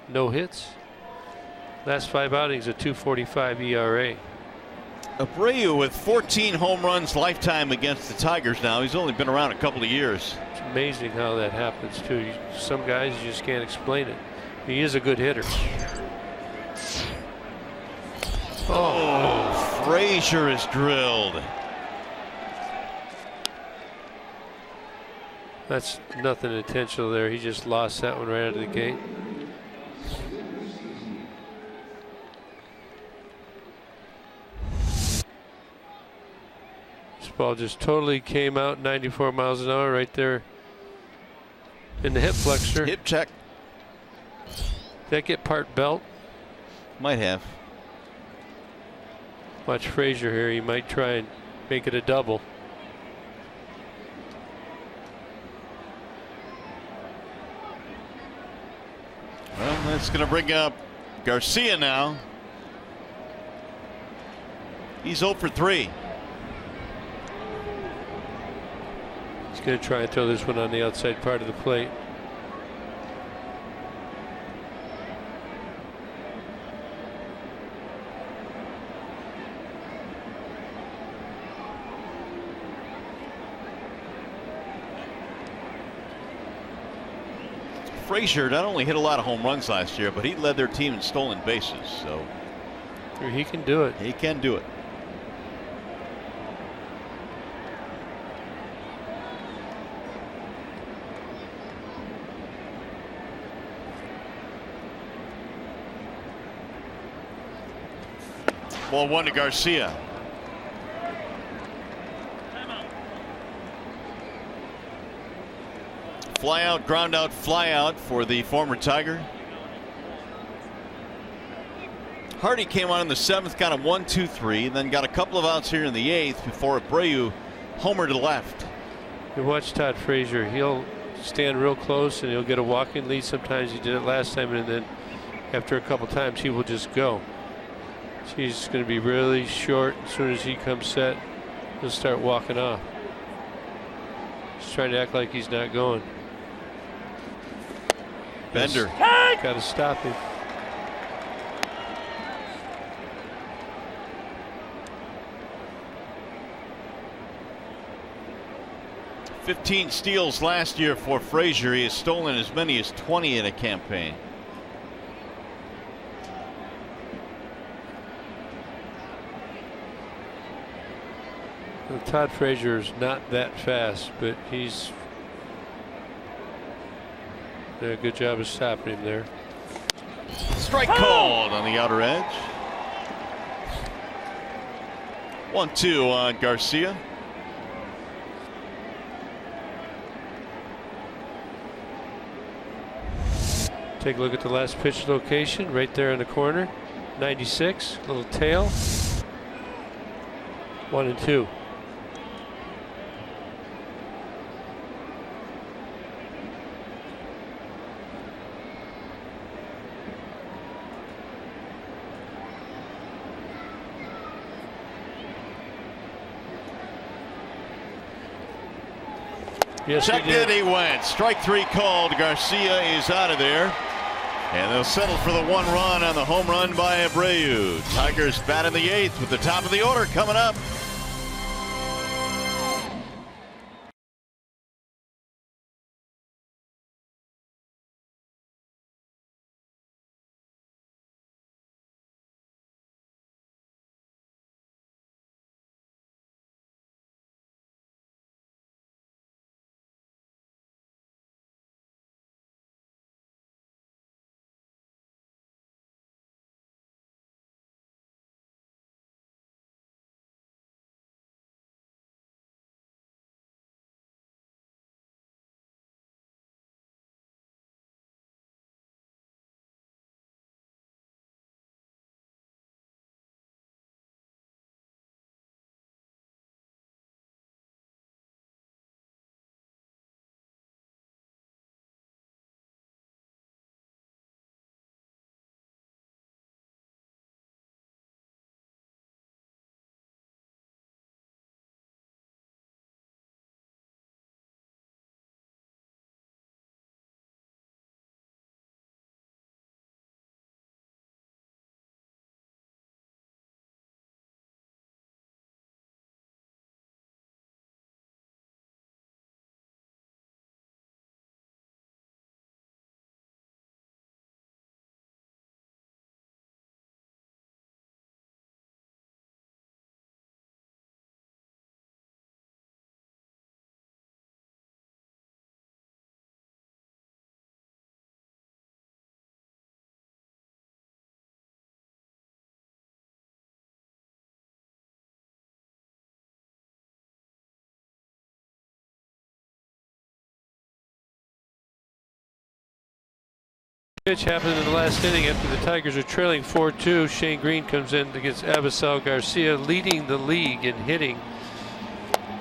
No hits. Last 5 outings, a 2.45 ERA. Abreu with 14 home runs lifetime against the Tigers now. He's only been around a couple of years. It's amazing how that happens too. Some guys you just can't explain it. He is a good hitter. Oh, Frazier is drilled. That's nothing intentional there. He just lost that one right out of the gate. Ball just totally came out 94 miles an hour right there in the hip flexor. Hip check. Did that get part belt? Might have. Watch Frazier here. He might try and make it a double. That's going to bring up Garcia now. He's 0 for 3. He's going to try and throw this one on the outside part of the plate. Frazier not only hit a lot of home runs last year, but he led their team in stolen bases. So he can do it. He can do it. Ball 1 to Garcia. Fly out, ground out, fly out for the former Tiger. Hardy came on in the 7th, got a 1-2-3, and then got a couple of outs here in the 8th before Abreu homer to the left. You watch Todd Frazier, he'll stand real close and he'll get a walking lead. Sometimes he did it last time, and then after a couple times he will just go. He's going to be really short. As soon as he comes set, he'll start walking off. He's trying to act like he's not going. Bender. Got to stop him. $15 steals last year for Frazier. He has stolen as many as 20 in a campaign. Well, Todd Frazier is not that fast, but he's did a good job of stopping him there. Strike called on the outer edge. 1-2 on Garcia. Take a look at the last pitch location right there in the corner. 96, little tail. 1-2. Yes, Checked it, he went. Strike 3 called. Garcia is out of there. And they'll settle for the 1 run on the home run by Abreu. Tigers bat in the 8th with the top of the order coming up. Pitch happened in the last inning after the Tigers are trailing 4-2. Shane Green comes in against Avisal Garcia, leading the league in hitting.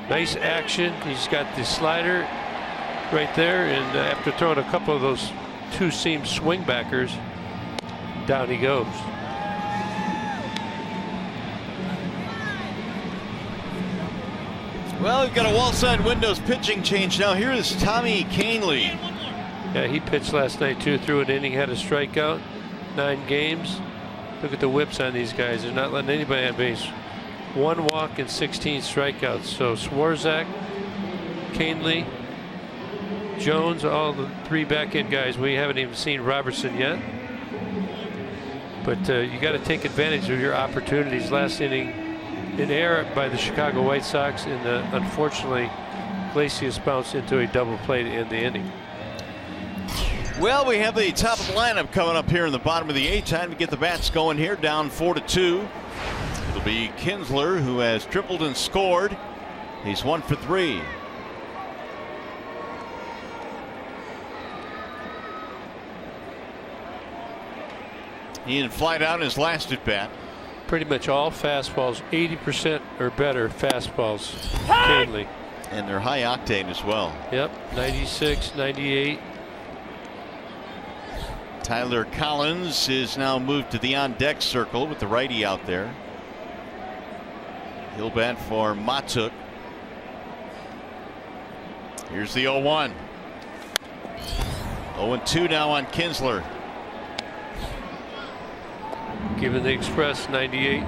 Nice action. He's got the slider right there, and after throwing a couple of those two-seam swing backers, Down he goes. Well, we've got a wall side windows pitching change now. Here is Tommy Kahnle. Yeah, he pitched last night too. Threw an inning, had a strikeout. 9 games. Look at the whips on these guys. They're not letting anybody on base. 1 walk and 16 strikeouts. So Swarzak, Kahnle, Jones, all the 3 back-end guys. We haven't even seen Robertson yet. But you got to take advantage of your opportunities. Last inning, an error by the Chicago White Sox, and unfortunately, Iglesias bounced into a double play to end the inning. Well, we have the top of the lineup coming up here in the bottom of the 8th. Time to get the bats going here. Down 4-2. It'll be Kinsler, who has tripled and scored. He's 1 for 3. He didn't fly down his last at bat. Pretty much all fastballs, 80% or better fastballs. Kahnle. And they're high octane as well. Yep, 96, 98. Tyler Collins is now moved to the on deck circle with the righty out there. He'll bat for Matuk. Here's the 0-1. 0-2 now on Kinsler. Given the Express, 98.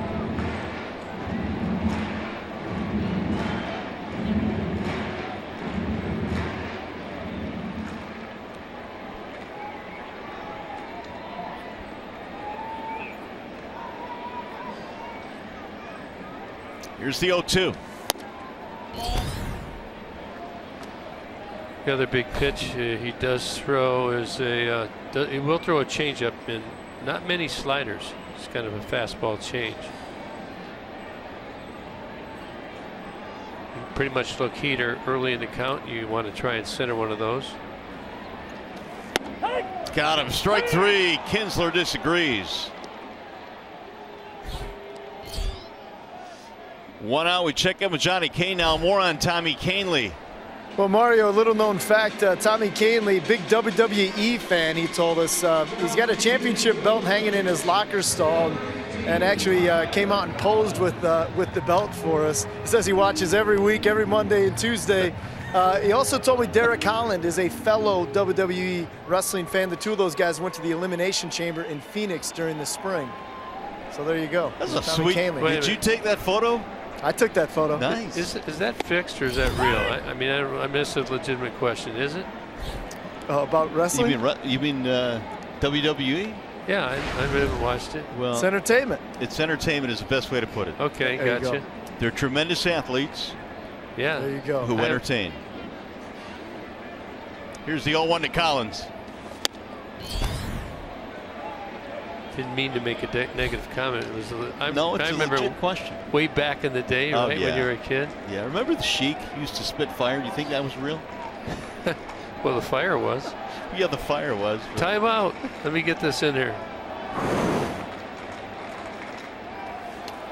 Here's the 0-2. The other big pitch he does throw is he will throw a changeup and not many sliders. It's kind of a fastball change. You pretty much look heater early in the count. You want to try and center one of those. Got him. Strike 3. Kinsler disagrees. 1 out. We check in with Johnny Kane now. More on Tommy Kahnle. Well, Mario, a little known fact, Tommy Kahnle, big WWE fan, he told us. He's got a championship belt hanging in his locker stall, and actually came out and posed with the belt for us. He says he watches every week, every Monday and Tuesday. He also told me Derek Holland is a fellow WWE wrestling fan. The 2 of those guys went to the Elimination Chamber in Phoenix during the spring. So there you go. That's a sweet. Did you take that photo? I took that photo. Nice. Is that fixed or is that real? I mean, I missed a legitimate question. Is it? About wrestling? You mean WWE? Yeah, I haven't watched it. Well, it's entertainment. It's entertainment is the best way to put it. Okay, gotcha. They're tremendous athletes. Yeah. There you go. Who entertain. Here's the 0-1 to Collins. Didn't mean to make a negative comment. It was. No, it's I a remember legit question. Way back in the day, right, when you were a kid. Yeah, remember the Sheik used to spit fire? Do you think that was real? Well, the fire was. Yeah, the fire was. Time out. Let me get this in here.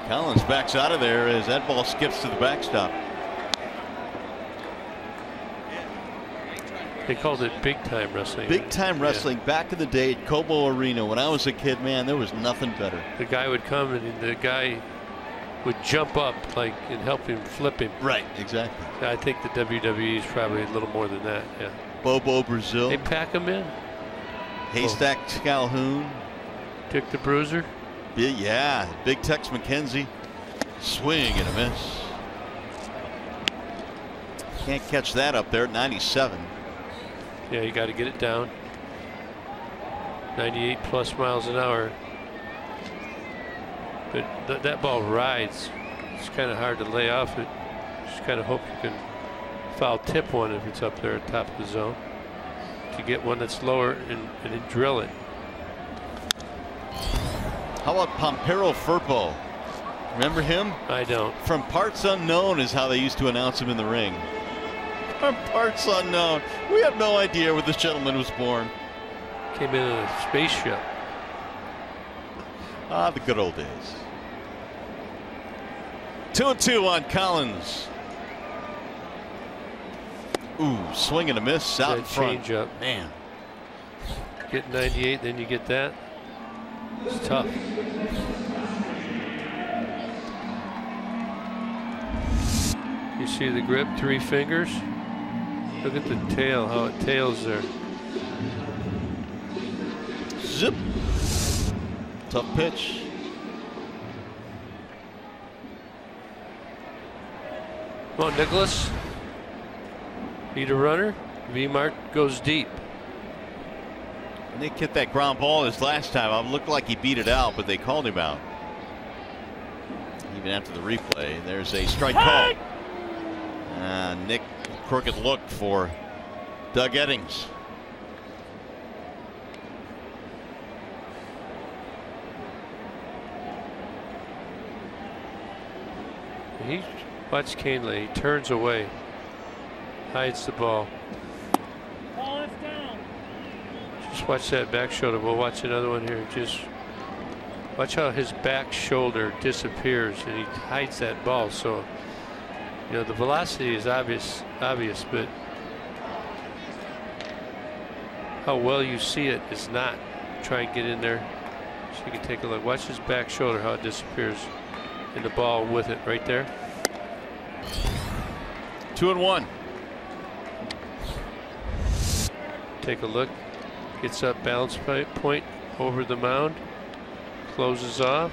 Collins backs out of there as that ball skips to the backstop. They called it big time wrestling. Big time wrestling back in the day at Cobo Arena. When I was a kid, man, there was nothing better. The guy would come and the guy would jump up and help him flip him. Right, exactly. I think the WWE is probably a little more than that. Yeah. Bobo Brazil. They pack him in. Haystack Calhoun. Dick the Bruiser. Yeah, Big Tex McKenzie. Swing and a miss. Can't catch that up there at 97. Yeah, you got to get it down. 98 plus miles an hour. But that ball rides. It's kind of hard to lay off it. Just kind of hope you can foul tip one if it's up there at top of the zone. To get one that's lower and then drill it. How about Pompero Firpo? Remember him? I don't. From Parts Unknown is how they used to announce him in the ring. From Parts Unknown. We have no idea where this gentleman was born. Came in a spaceship. Ah, the good old days. 2-2 on Collins. Ooh, swing and a miss out in front. Change up. Man. Get 98, then you get that. It's tough. You see the grip, 3 fingers. Look at the tail, how it tails there. Zip. Tough pitch. Come on, Nicholas. Need a runner. V-Mart goes deep. Nick hit that ground ball his last time. It looked like he beat it out, but they called him out. Even after the replay, there's a strike call. Nick, crooked look for Doug Eddings. Watch Canely. He turns away, hides the ball. Just watch that back shoulder. We'll watch another one here. Just watch how his back shoulder disappears and he hides that ball. So, you know, the velocity is obvious, but how well you see it is not. Try and get in there so you can take a look. Watch his back shoulder, how it disappears, and the ball with it right there. 2-1. Take a look. Gets up, balance point over the mound, closes off.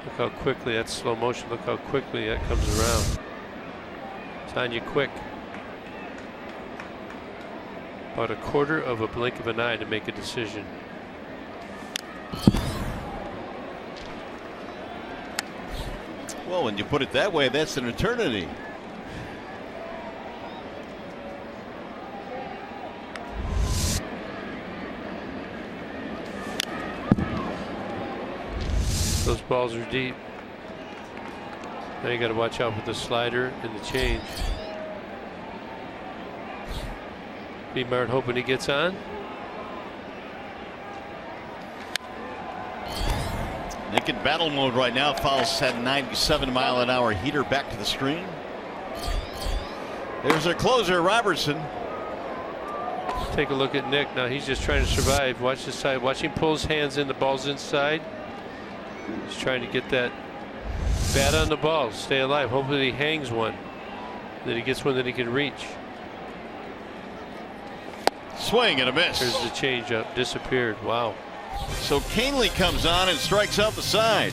Look how quickly, that's slow motion. Look how quickly that comes around. It's on you quick. About a quarter of a blink of an eye to make a decision. Well, when you put it that way, that's an eternity. Those balls are deep. Now you got to watch out with the slider and the change. V-Mart hoping he gets on. Nick in battle mode right now. Fouls that 97-mile-an-hour heater back to the screen. There's their closer, Robertson. Take a look at Nick. Now he's just trying to survive. Watch this side. Watch him pull his hands in. The ball's inside. He's trying to get that bat on the ball. Stay alive. Hopefully he hangs one. That he gets one that he can reach. Swing and a miss. There's the changeup. Disappeared. Wow. So Canely comes on and strikes out the side.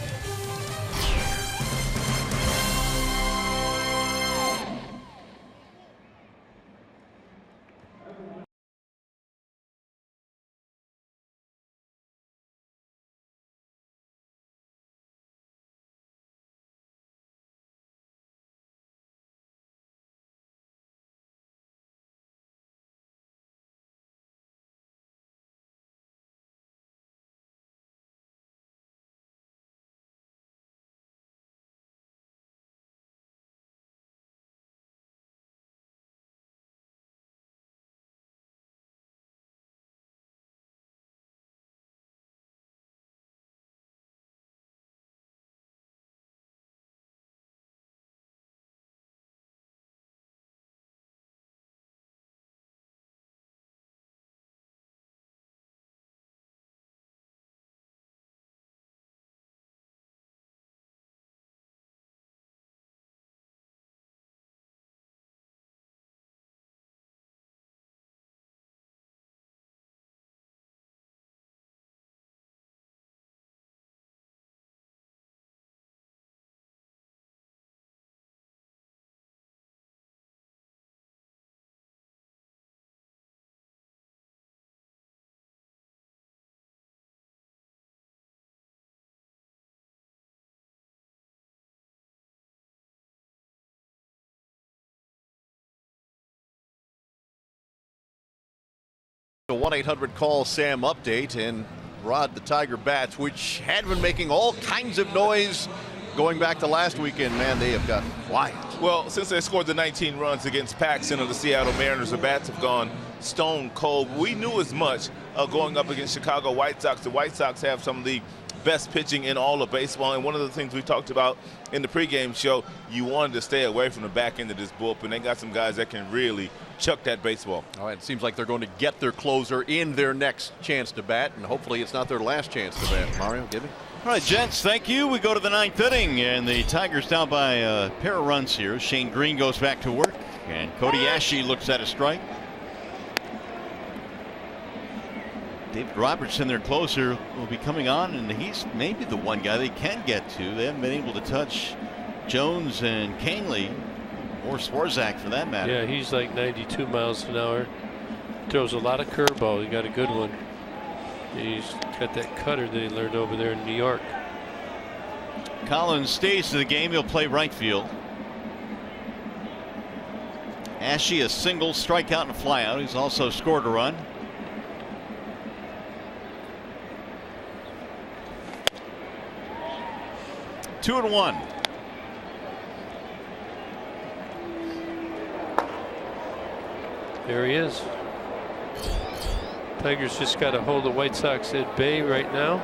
A 1-800 call Sam update, and Rod the Tiger bats, which had been making all kinds of noise going back to last weekend, man, they have gotten quiet. Well, since they scored the 19 runs against Paxton of the Seattle Mariners, the bats have gone stone cold. We knew as much going up against Chicago White Sox. The White Sox have some of the best pitching in all of baseball, and one of the things we talked about in the pregame show, you wanted to stay away from the back end of this bullpen. They got some guys that can really chuck that baseball. All right, it seems like they're going to get their closer in their next chance to bat, and hopefully it's not their last chance to bat. Mario, give me. All right, gents, thank you. We go to the 9th inning, and the Tigers down by a pair of runs here. Shane Green goes back to work, and Cody Ashe looks at a strike. David Robertson, their closer, will be coming on, and he's maybe the one guy they can get to. They haven't been able to touch Jones and Canely, or Swarzak for that matter. Yeah, he's like 92 miles an hour. Throws a lot of curveball. He got a good one. He's got that cutter that he learned over there in New York. Collins stays to the game. He'll play right field. Ashe a single, strikeout, and a flyout. He's also scored a run. Two and one. There he is. Tigers just got to hold the White Sox at bay right now.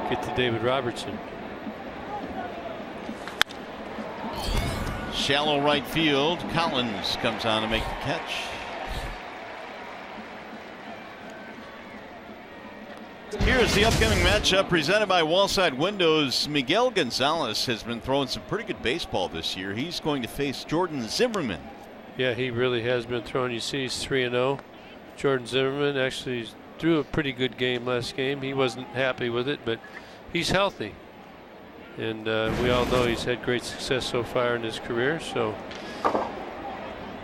Get to David Robertson. Shallow right field. Collins comes on to make the catch. Here's the upcoming matchup presented by Wallside Windows. Miguel Gonzalez has been throwing some pretty good baseball this year. He's going to face Jordan Zimmerman. Yeah, he really has been throwing. You see, he's 3-0. Jordan Zimmerman actually threw a pretty good game last game. He wasn't happy with it, but he's healthy. And we all know he's had great success so far in his career. So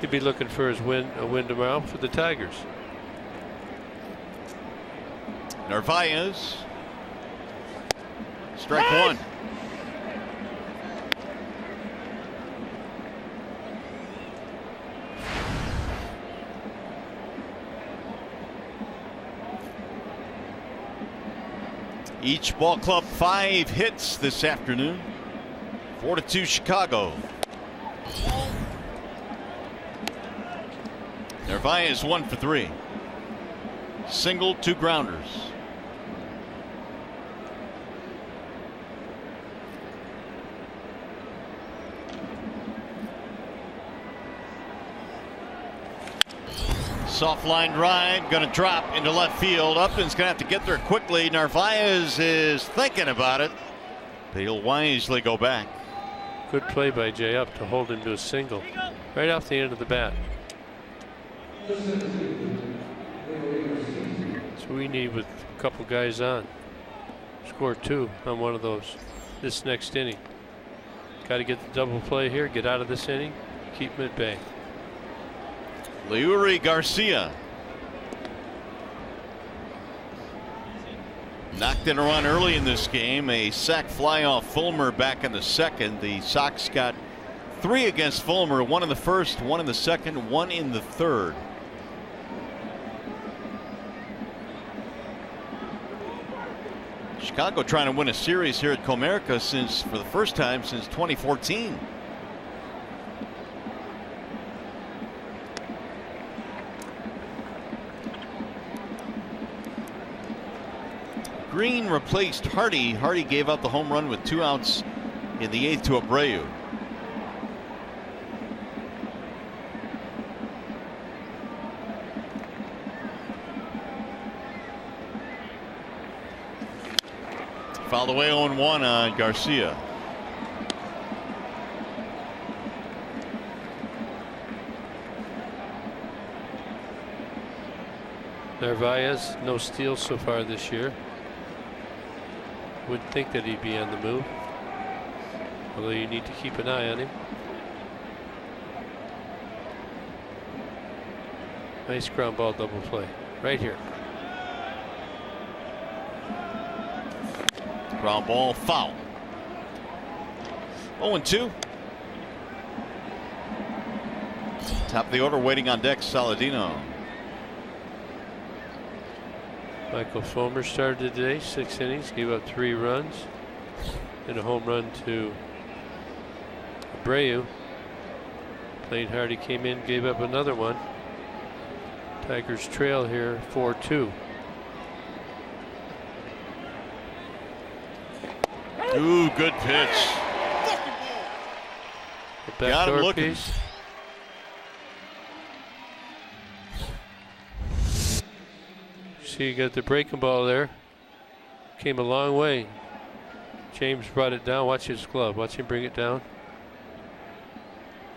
he'd be looking for a win tomorrow for the Tigers. Narvaez. Strike one. Each ball club 5 hits this afternoon. 4-2 Chicago. Narvaez 1 for 3. Single, 2 grounders. Soft line drive, going to drop into left field. Upton's going to have to get there quickly. Narvaez is thinking about it, but he'll wisely go back. Good play by Jay Up to hold him to a single right off the end of the bat. That's what we need with a couple guys on. Score 2 on one of those this next inning. Got to get the double play here, get out of this inning, keep him at bay. Leury Garcia knocked in a run early in this game. A sac fly off Fulmer back in the second. The Sox got 3 against Fulmer, 1 in the first, 1 in the second, 1 in the third. Chicago trying to win a series here at Comerica for the first time since 2014. Green replaced Hardy. Hardy gave up the home run with 2 outs in the 8th to Abreu. Fouled away 0-1 on Garcia. Narvaez, no steals so far this year. Wouldn't think that he'd be on the move, although you need to keep an eye on him. Nice ground ball double play right here. Ground ball foul. 0-2. Top of the order waiting on deck, Saladino. Michael Fulmer started today, 6 innings, gave up 3 runs and a home run to Abreu. Plain Hardy came in, gave up another one. Tigers trail here 4-2. Ooh, good pitch. The backdoor piece. See, you got the breaking ball there. Came a long way. James brought it down. Watch his glove. Watch him bring it down.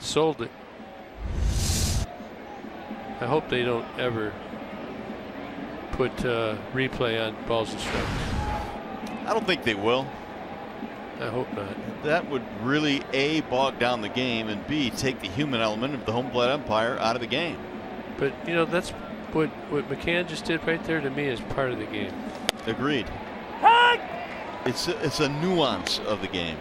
Sold it. I hope they don't ever put replay on balls and strikes. I don't think they will. I hope not. That would really A, bog down the game, and B, take the human element of the home plate umpire out of the game. But you know, that's what McCann just did right there. To me, is part of the game. Agreed. It's a nuance of the game.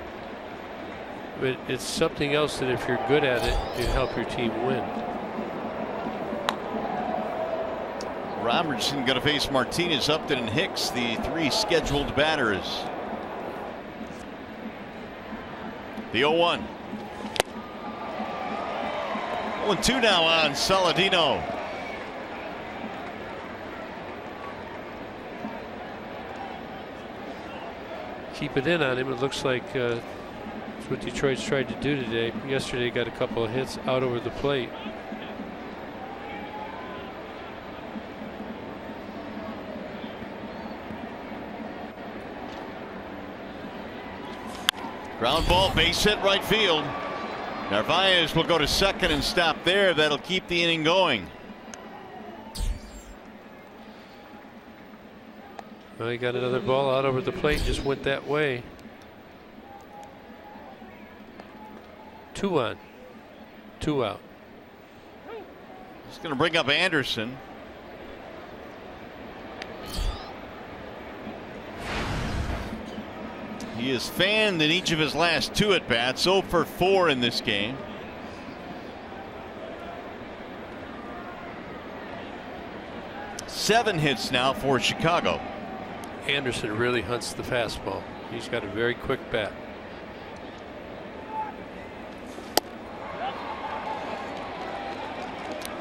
But it's something else that if you're good at it, it help your team win. Robertson going to face Martinez, Upton, and Hicks, the 3 scheduled batters. The 0-1. 0-2 now on Saladino. Keep it in on him. It looks like that's what Detroit's tried to do today. Yesterday got a couple of hits out over the plate. Ground ball, base hit, right field. Narvaez will go to second and stop there. That'll keep the inning going. Well, he got another ball out over the plate, just went that way. 2 on, 2 out. He's going to bring up Anderson. He is fanned in each of his last 2 at bats, 0 for 4 in this game. Seven hits now for Chicago. Anderson really hunts the fastball. He's got a very quick bat.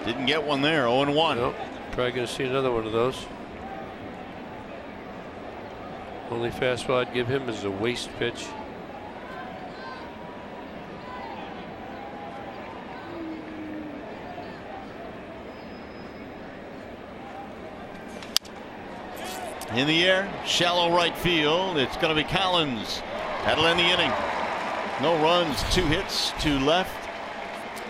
Didn't get one there. 0-1. Nope. Probably going to see another one of those. Only fastball I'd give him is a waste pitch. In the air, shallow right field. It's going to be Collins. That'll end the inning. No runs, 2 hits, 2 left.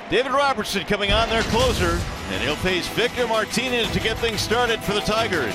David Robertson coming on, their closer, and he'll face Victor Martinez to get things started for the Tigers.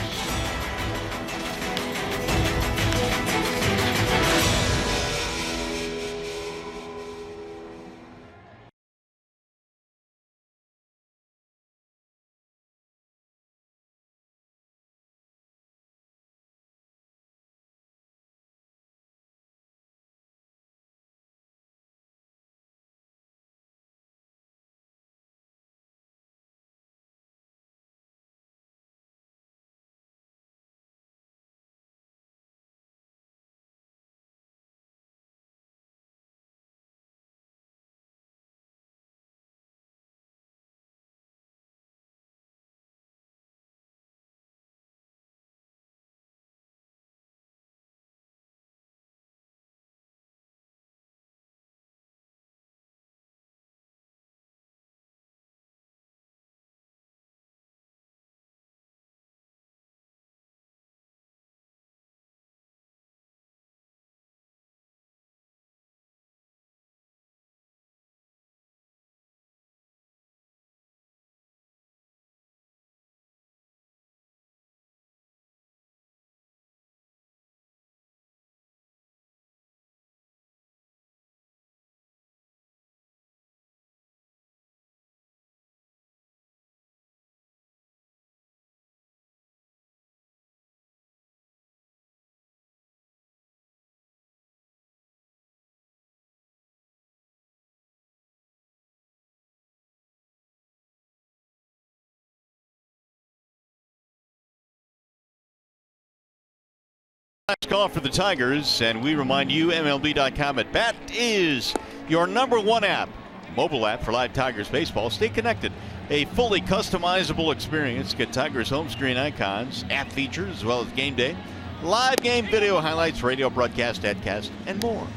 Last call for the Tigers, and we remind you MLB.com at bat is your #1 app. Mobile app for live Tigers baseball. Stay connected. A fully customizable experience. Get Tigers home screen icons, app features, as well as game day, live game video highlights, radio broadcast, adcast, and more.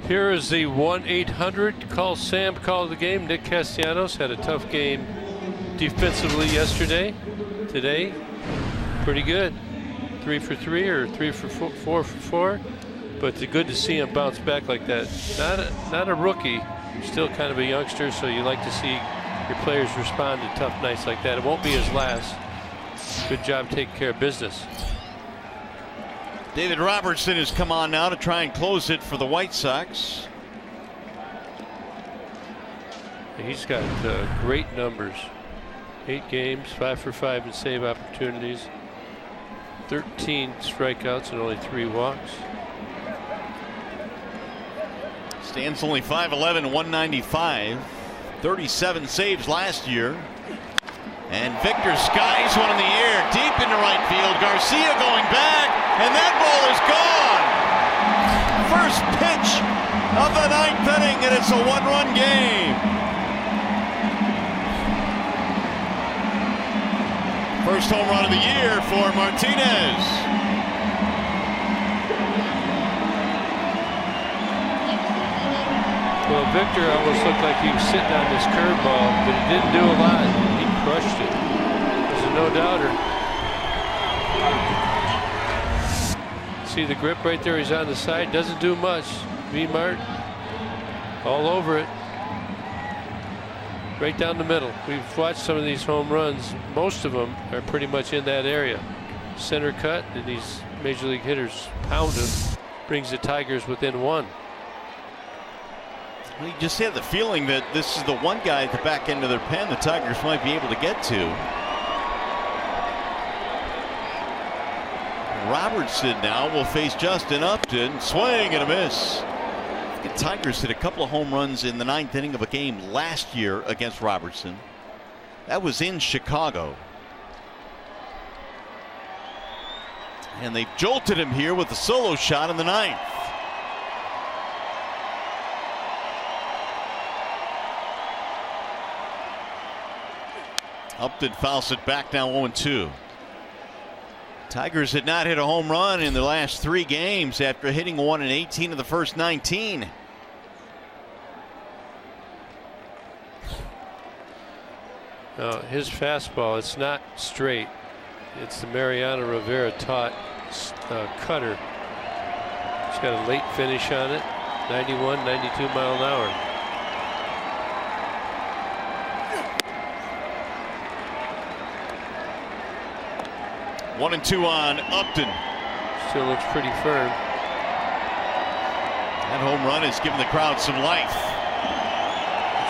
Here is the 1-800 call Sam call of the game. Nick Castellanos had a tough game defensively yesterday. Today, pretty good. 3 for 3 or 3 for 4 for 4. But it's good to see him bounce back like that. Not a rookie, still kind of a youngster, so you like to see your players respond to tough nights like that. It won't be his last. Good job taking care of business. David Robertson has come on now to try and close it for the White Sox. He's got great numbers. 8 games, 5 for 5 in save opportunities, 13 strikeouts and only 3 walks. Stands only 5'11", 195, 37 saves last year. And Victor skies one in the air, deep into right field. Garcia going back, and that ball is gone. First pitch of the 9th inning, and it's a 1-run game. First home run of the year for Martinez. Well, Victor almost looked like he was sitting on this curveball, but he didn't do a lot. He crushed it. There's a no-doubter. See the grip right there? He's on the side. Doesn't do much. V-Mart all over it. Right down the middle. We've watched some of these home runs. Most of them are pretty much in that area. Center cut, and these major league hitters pound him. Brings the Tigers within 1. You just had the feeling that this is the one guy at the back end of their pen the Tigers might be able to get to. Robertson now will face Justin Upton. Swing and a miss. The Tigers hit a couple of home runs in the 9th inning of a game last year against Robertson. That was in Chicago. And they jolted him here with a solo shot in the 9th. Upton fouls it back, now 0-2. Tigers had not hit a home run in the last 3 games after hitting one in 18 of the first 19. His fastball, it's not straight. It's the Mariano Rivera taught cutter. He's got a late finish on it. 91, 92 mile an hour. One and 2 on Upton. Still looks pretty firm. That home run has given the crowd some life.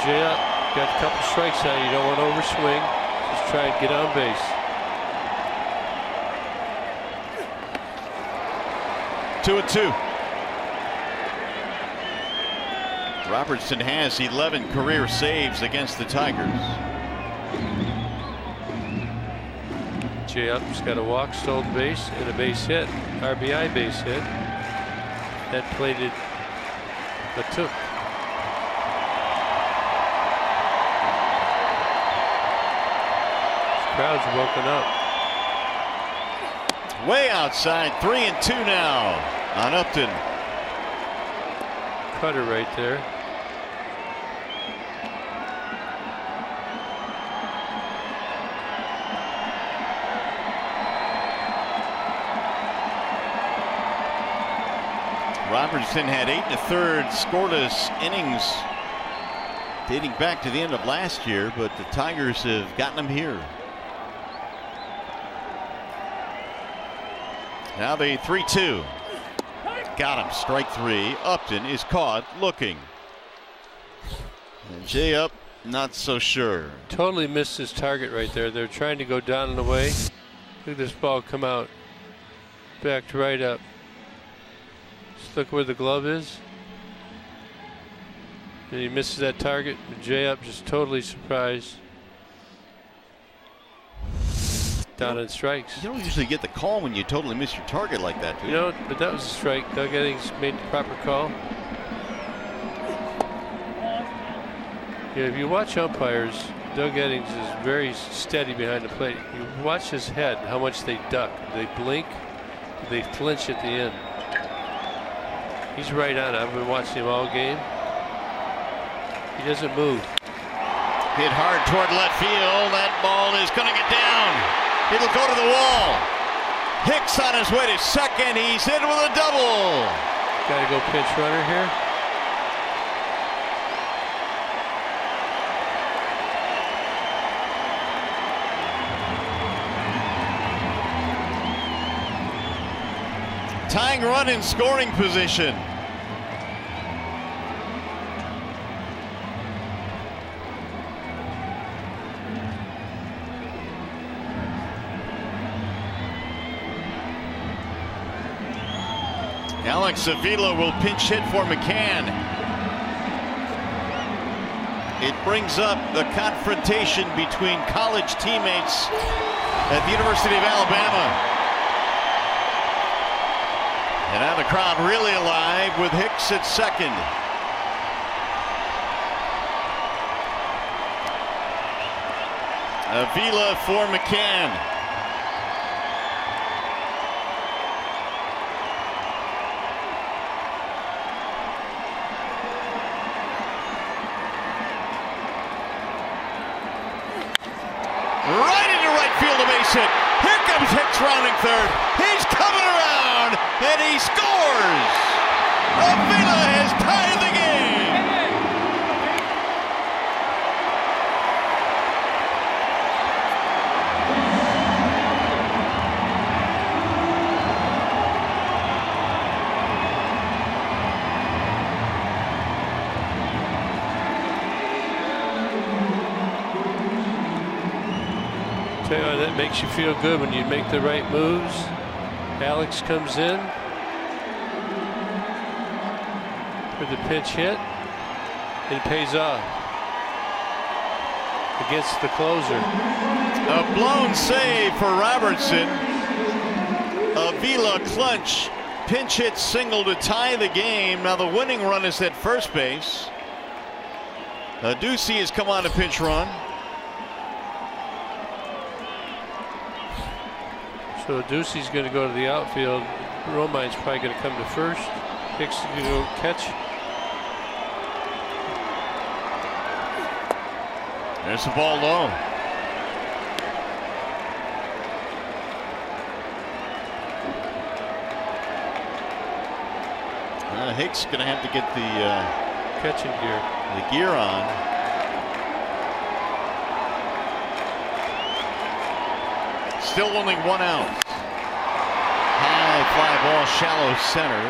Yeah, got a couple strikes out. You don't want to overswing. Just try and get on base. 2-2. Robertson has 11 career saves against the Tigers. Jay Upton's got a walk, stolen base, and a base hit. RBI base hit. That plated but took. This crowd's woken up. Way outside, 3-2 now on Upton. Cutter right there. Robertson had 8 1/3 scoreless innings dating back to the end of last year, but the Tigers have gotten him here. Now the 3-2. Got him, strike 3. Upton is caught looking. And Jay Up, not so sure. Totally missed his target right there. They're trying to go down and away. Look at this ball come out. Backed right up. Just look where the glove is. And he misses that target. Jay Up just totally surprised. Down in strikes. You don't usually get the call when you totally miss your target like that, do you? You know, but that was a strike. Doug Eddings made the proper call. Yeah, if you watch umpires, Doug Eddings is very steady behind the plate. You watch his head, how much they duck. They blink, they flinch at the end. He's right on it. I've been watching him all game. He doesn't move. Hit hard toward left field. That ball is going to get down. It'll go to the wall. Hicks on his way to second. He's in with a double. Got to go pinch runner here. Tying run in scoring position. Alex Avila will pinch hit for McCann. It brings up the confrontation between college teammates at the University of Alabama. And now the crowd really alive with Hicks at second. Avila for McCann. Right into right field, a base hit. Here comes Hicks rounding third. He's coming around, and he scores! Avila has tied the game! Tell you what, that makes you feel good when you make the right moves. Alex comes in for the pinch hit. It pays off against the closer. A blown save for Robertson. Avila clutch pinch hit single to tie the game. Now the winning run is at first base. Ducey has come on a pinch run. So Ducey's going to go to the outfield. Romine's probably going to come to first. Hicks is going to go catch. There's the ball low. Hicks going to have to get the catching gear. The gear on. Still only one out. High fly ball, shallow center.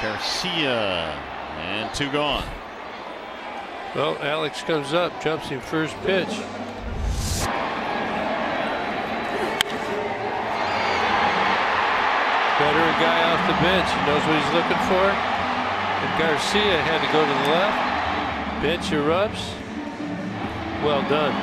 Garcia, and two gone. Well, Alex comes up, jumps him first pitch. Veteran guy off the bench. He knows what he's looking for. And Garcia had to go to the left. Bench erupts. Well done.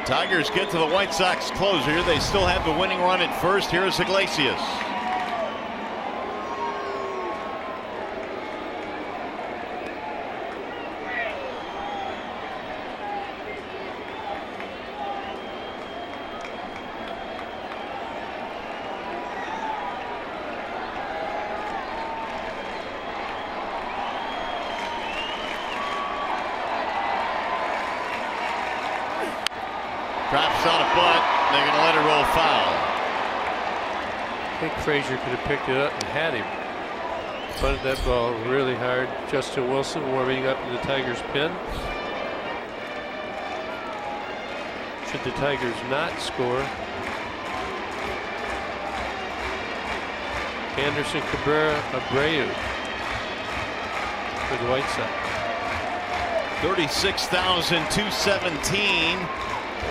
Tigers get to the White Sox closer. They still have the winning run at first. Here is Iglesias. Drops on a butt. They're going to let it roll foul. I think Frazier could have picked it up and had him. Bunted that ball really hard. Justin Wilson warming up in the Tigers' pen. Should the Tigers not score, Anderson Cabrera Abreu for the White Sox. 36,217.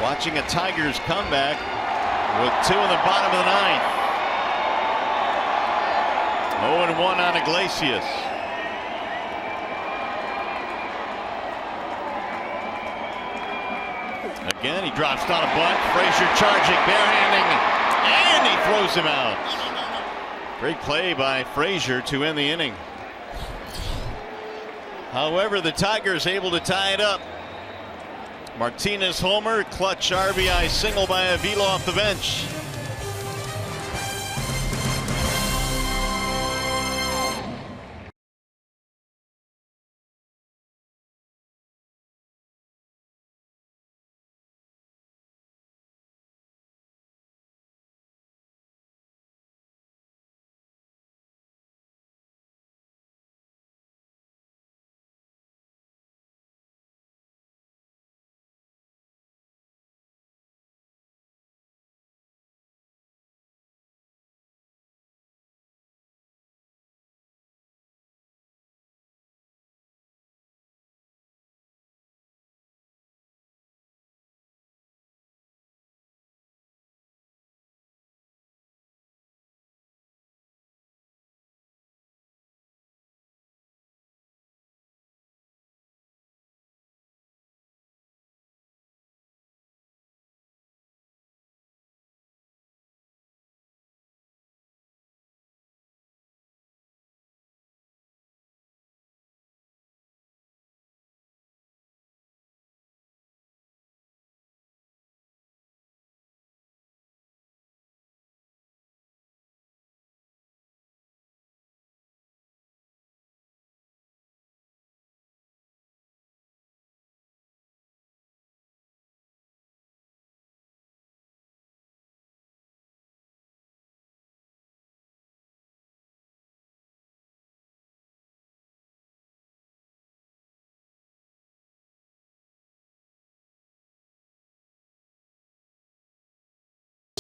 Watching a Tigers comeback with two in the bottom of the ninth. 0-1 on Iglesias. Again, he drops down a bunt. Frazier charging, barehanding, and he throws him out. Great play by Frazier to end the inning. However, the Tigers able to tie it up. Martinez homer, clutch RBI single by Avila off the bench.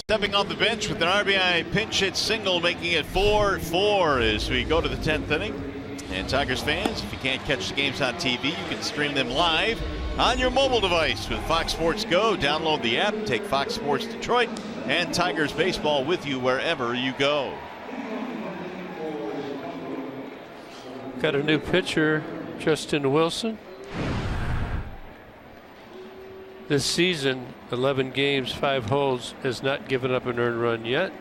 stepping off the bench with an RBI pinch hit single, making it 4-4 as we go to the 10th inning. And Tigers fans, if you can't catch the games on TV, you can stream them live on your mobile device with Fox Sports Go. Download the app, take Fox Sports Detroit and Tigers baseball with you wherever you go. Got a new pitcher, Justin Wilson. This season, 11 games, 5 holds, has not given up an earned run yet.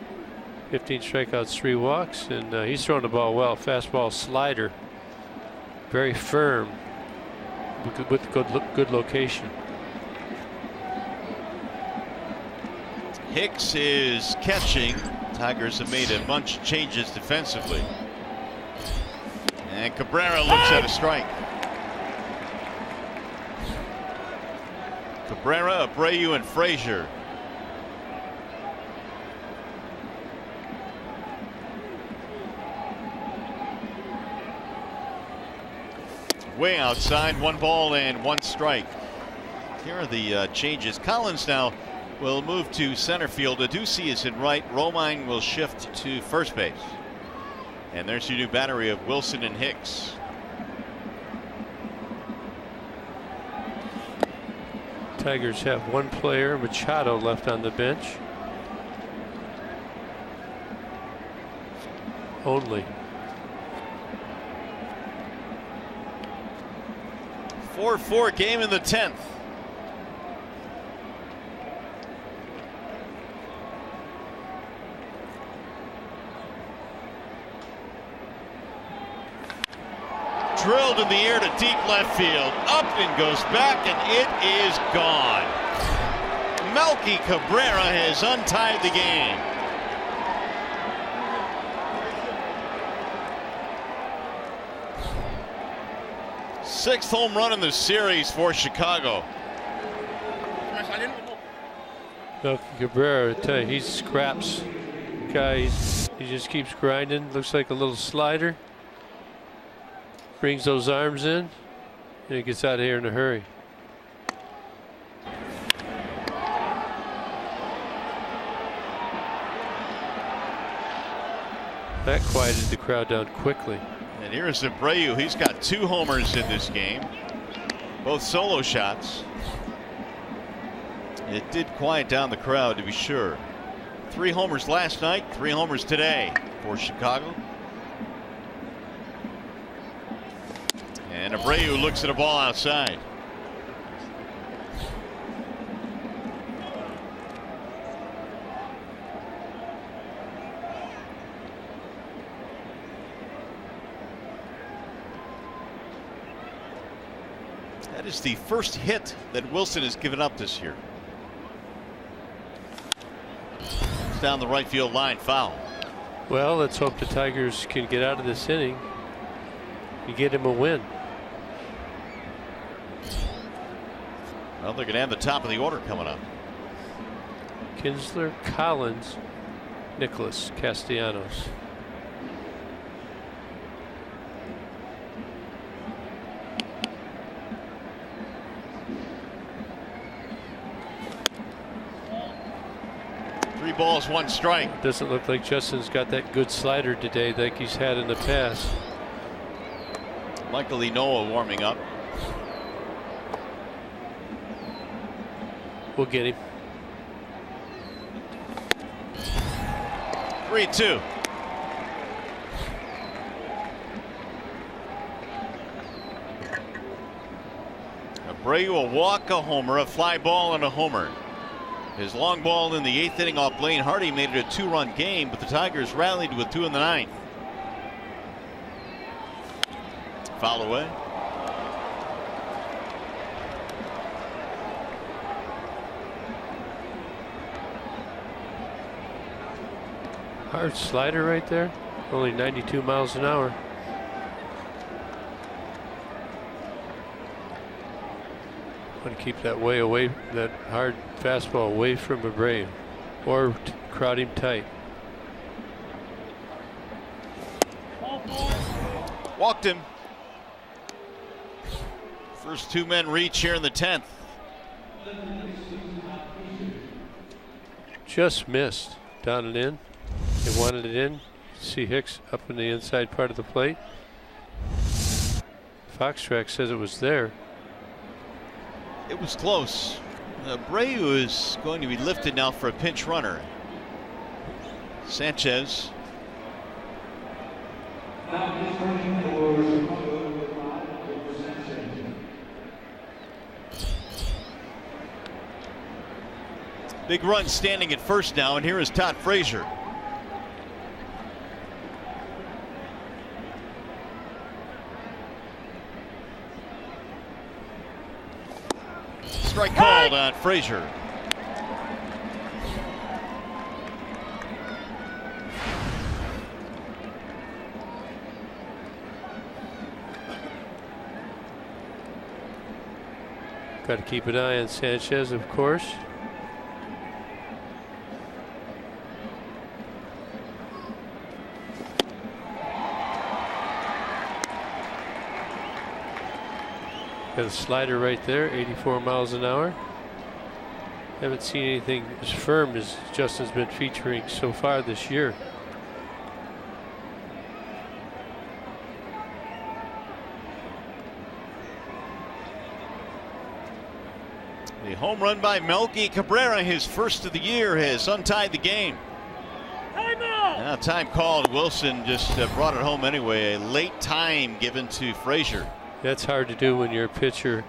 15 strikeouts, 3 walks, and he's throwing the ball well. Fastball, slider, very firm, with good location. Hicks is catching. Tigers have made a bunch of changes defensively. And Cabrera looks at a strike. Cabrera, Abreu, and Frazier. Way outside, 1 ball and 1 strike. Here are the changes. Collins now will move to center field. Adduci is in right. Romine will shift to first base. And there's your new battery of Wilson and Hicks. Tigers have 1 player, Machado, left on the bench. Only. 4-4 game in the 10th. Drilled in the air to deep left field. Up and goes back, and it is gone. Melky Cabrera has untied the game. Sixth home run in the series for Chicago. Melky Cabrera, I tell you, he scraps guy. He just keeps grinding. Looks like a little slider. Brings those arms in, and he gets out of here in a hurry. That quieted the crowd down quickly. And here's Abreu. He's got 2 homers in this game, both solo shots. It did quiet down the crowd, to be sure. 3 homers last night, 3 homers today for Chicago. And Abreu looks at a ball outside. That is the first hit that Wilson has given up this year. It's down the right field line, foul. Well, let's hope the Tigers can get out of this inning and get him a win. Well, they're going to have the top of the order coming up. Kinsler, Collins, Nicholas, Castellanos. Three balls, 1 strike. Doesn't look like Justin's got that good slider today like he's had in the past. Michael Enoa warming up. We'll get him. 3-2. Abreu a walk, a homer, a fly ball, and a homer. His long ball in the 8th inning off Blaine Hardy made it a 2-run game, but the Tigers rallied with 2 in the 9th. Foul away. Hard slider right there. Only 92 miles an hour. Want to keep that way away, that hard fastball away from Abreu, or crowd him tight. Walked him. First 2 men reach here in the 10th. just missed down and in. They wanted it in. See Hicks up in the inside part of the plate. Foxtrack says it was there. It was close. Abreu is going to be lifted now for a pinch runner. Sanchez. Big run standing at first now, and here is Todd Frazier. Strike called on Frazier. Got to keep an eye on Sanchez, of course. Got a slider right there, 84 miles an hour. Haven't seen anything as firm as Justin's been featuring so far this year. The home run by Melky Cabrera, his first of the year, has untied the game. Now time called. Wilson just brought it home anyway. A late time given to Frazier. That's hard to do when you're a pitcher.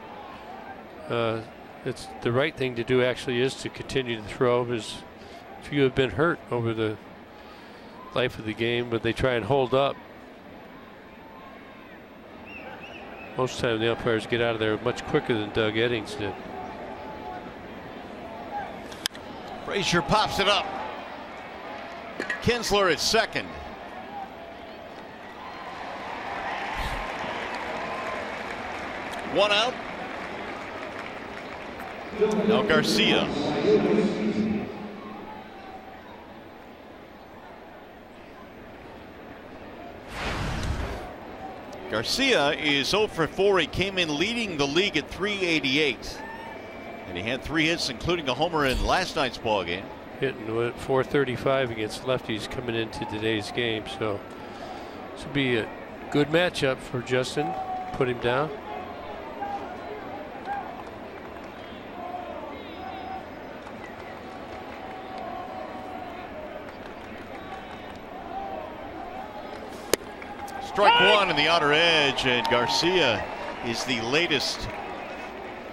It's the right thing to do actually is to continue to throw, because if you have been hurt over the life of the game, but they try and hold up. Most of the time the umpires get out of there much quicker than Doug Eddings did. Frazier pops it up. Kinsler at second. One out. Now Garcia. Garcia is 0 for 4. He came in leading the league at 388. And he had 3 hits, including a homer in last night's ball game. Hitting with 435 against lefties coming into today's game. So this will be a good matchup for Justin. Put him down. Strike one in the outer edge, and Garcia is the latest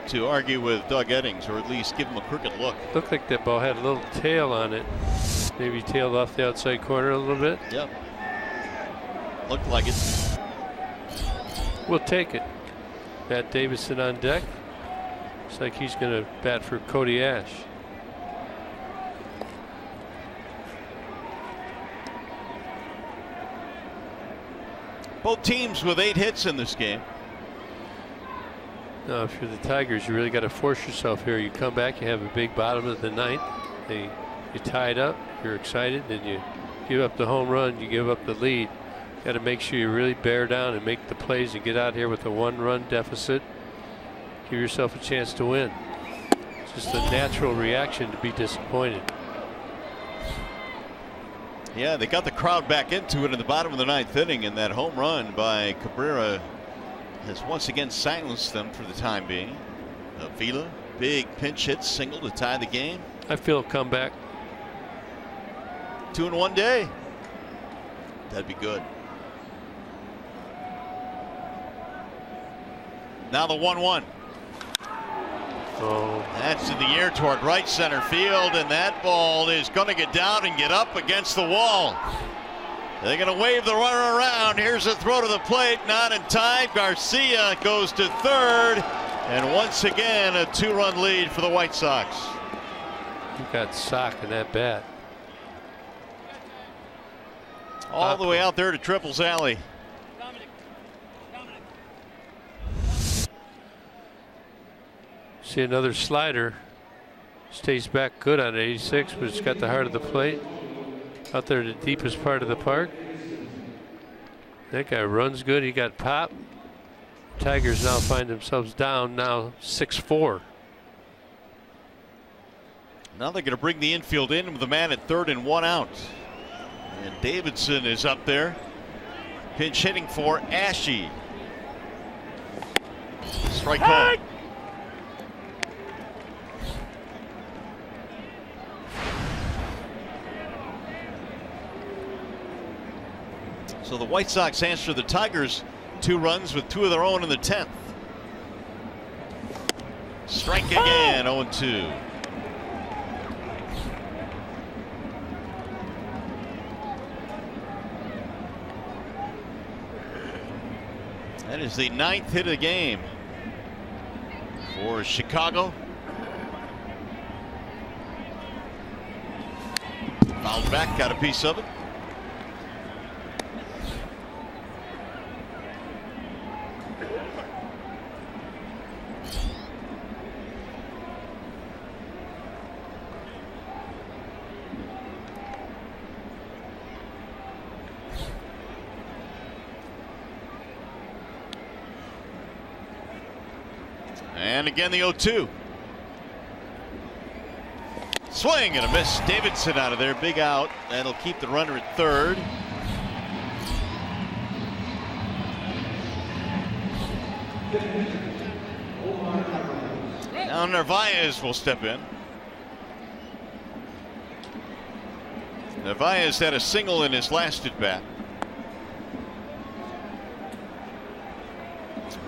to argue with Doug Eddings, or at least give him a crooked look. Looked like that ball had a little tail on it. Maybe tailed off the outside corner a little bit. Yep. Looked like it. We'll take it. Matt Davison on deck. Looks like he's going to bat for Cody Ash. Both teams with 8 hits in this game. Now, if you're the Tigers, you really got to force yourself here. You come back, you have a big bottom of the ninth. You tie it up, you're excited, and you give up the home run, you give up the lead. You got to make sure you really bear down and make the plays and get out here with a 1-run deficit. Give yourself a chance to win. It's just a natural reaction to be disappointed. Yeah, they got the crowd back into it in the bottom of the 9th inning, and that home run by Cabrera has once again silenced them for the time being. Vila, big pinch hit single to tie the game. I feel a comeback. 2 in 1 day. That'd be good. Now the 1-1. Oh. That's in the air toward right center field, and that ball is going to get down and get up against the wall. They're going to wave the runner around. Here's a throw to the plate, not in time. Garcia goes to third, and once again a 2-run lead for the White Sox. You got sock in that bat. All the way out there to Triples Alley. See another slider. Stays back good on 86, but it's got the heart of the plate. Out there, the deepest part of the park. That guy runs good. He got pop. Tigers now find themselves down now 6-4. Now they're going to bring the infield in with the man at third and 1 out. And Davidson is up there. Pinch hitting for Ashe. Strike call. So the White Sox answer the Tigers 2 runs with 2 of their own in the 10th. Strike again, 0-2. That is the 9th hit of the game for Chicago. Fouled back, got a piece of it. And again the 0-2. Swing and a miss. Davidson out of there. Big out. That'll keep the runner at third. Now Narvaez will step in. Narvaez had a single in his last at bat.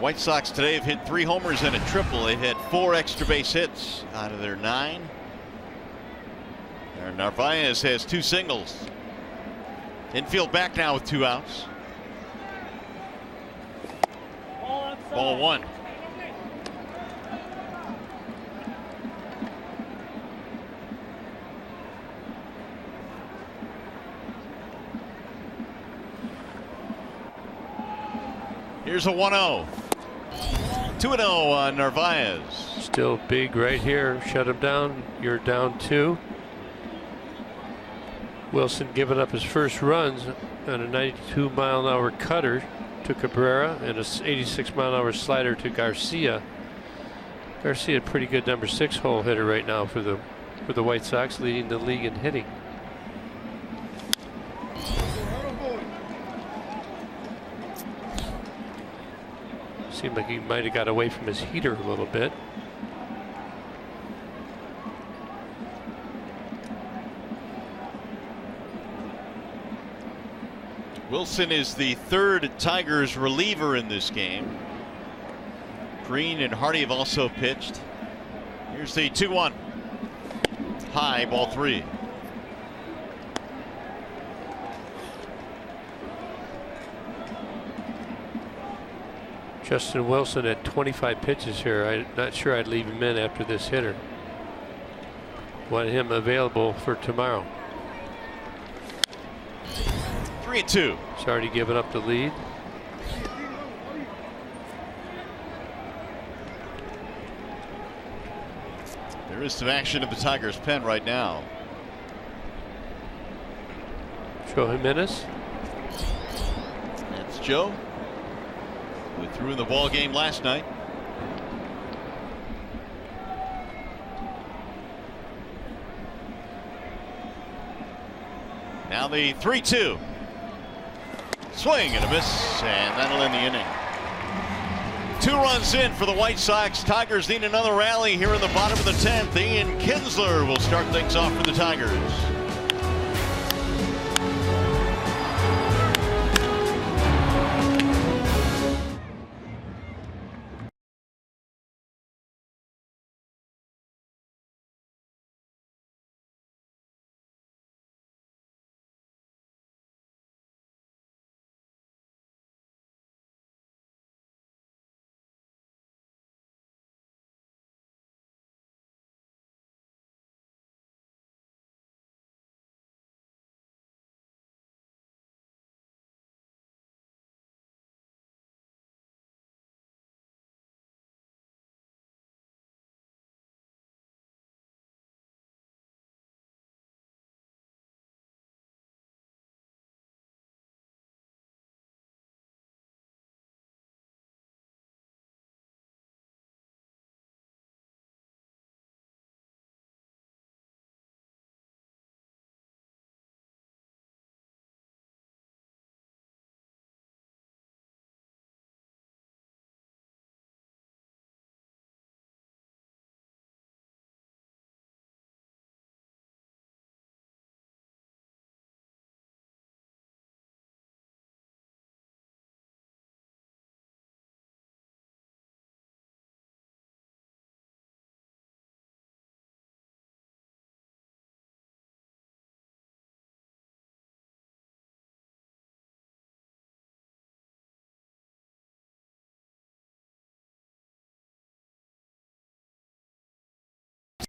White Sox today have hit 3 homers and a triple. They've had 4 extra base hits out of their 9. And Narvaez has 2 singles. Infield back now with 2 outs. Ball 1. Here's a 1-0. 2-0 on Narvaez. Still big right here. Shut him down. You're down 2. Wilson giving up his first runs on a 92-mile-an-hour cutter to Cabrera and a 86-mile-an-hour slider to Garcia. Garcia, a pretty good number 6 hole hitter right now for the White Sox, leading the league in hitting. Seemed like he might have got away from his heater a little bit. Wilson is the 3rd Tigers reliever in this game. Green and Hardy have also pitched. Here's the 2-1. High, ball 3. Justin Wilson at 25 pitches here. I'm not sure I'd leave him in after this hitter. Want him available for tomorrow. 3-2. He's already given up the lead. There is some action at the Tigers' pen right now. Joe Jimenez. That's Joe, who threw in the ball game last night. Now the 3-2. Swing and a miss, and that'll end the inning. 2 runs in for the White Sox. Tigers need another rally here in the bottom of the 10th. Ian Kinsler will start things off for the Tigers.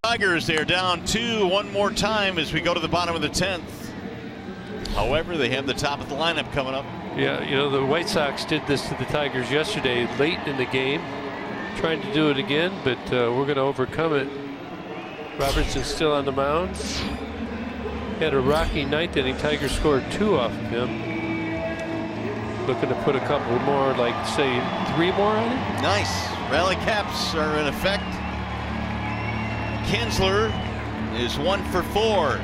Tigers, they're down 2 one more time as we go to the bottom of the 10th. However, they have the top of the lineup coming up. Yeah, you know, the White Sox did this to the Tigers yesterday late in the game. Trying to do it again, but we're going to overcome it. Robertson's still on the mound. Had a rocky ninth inning. Tigers scored 2 off of him. Looking to put a couple more, like say 3 more on it. Nice. Rally caps are in effect. Kinsler is 1 for 4.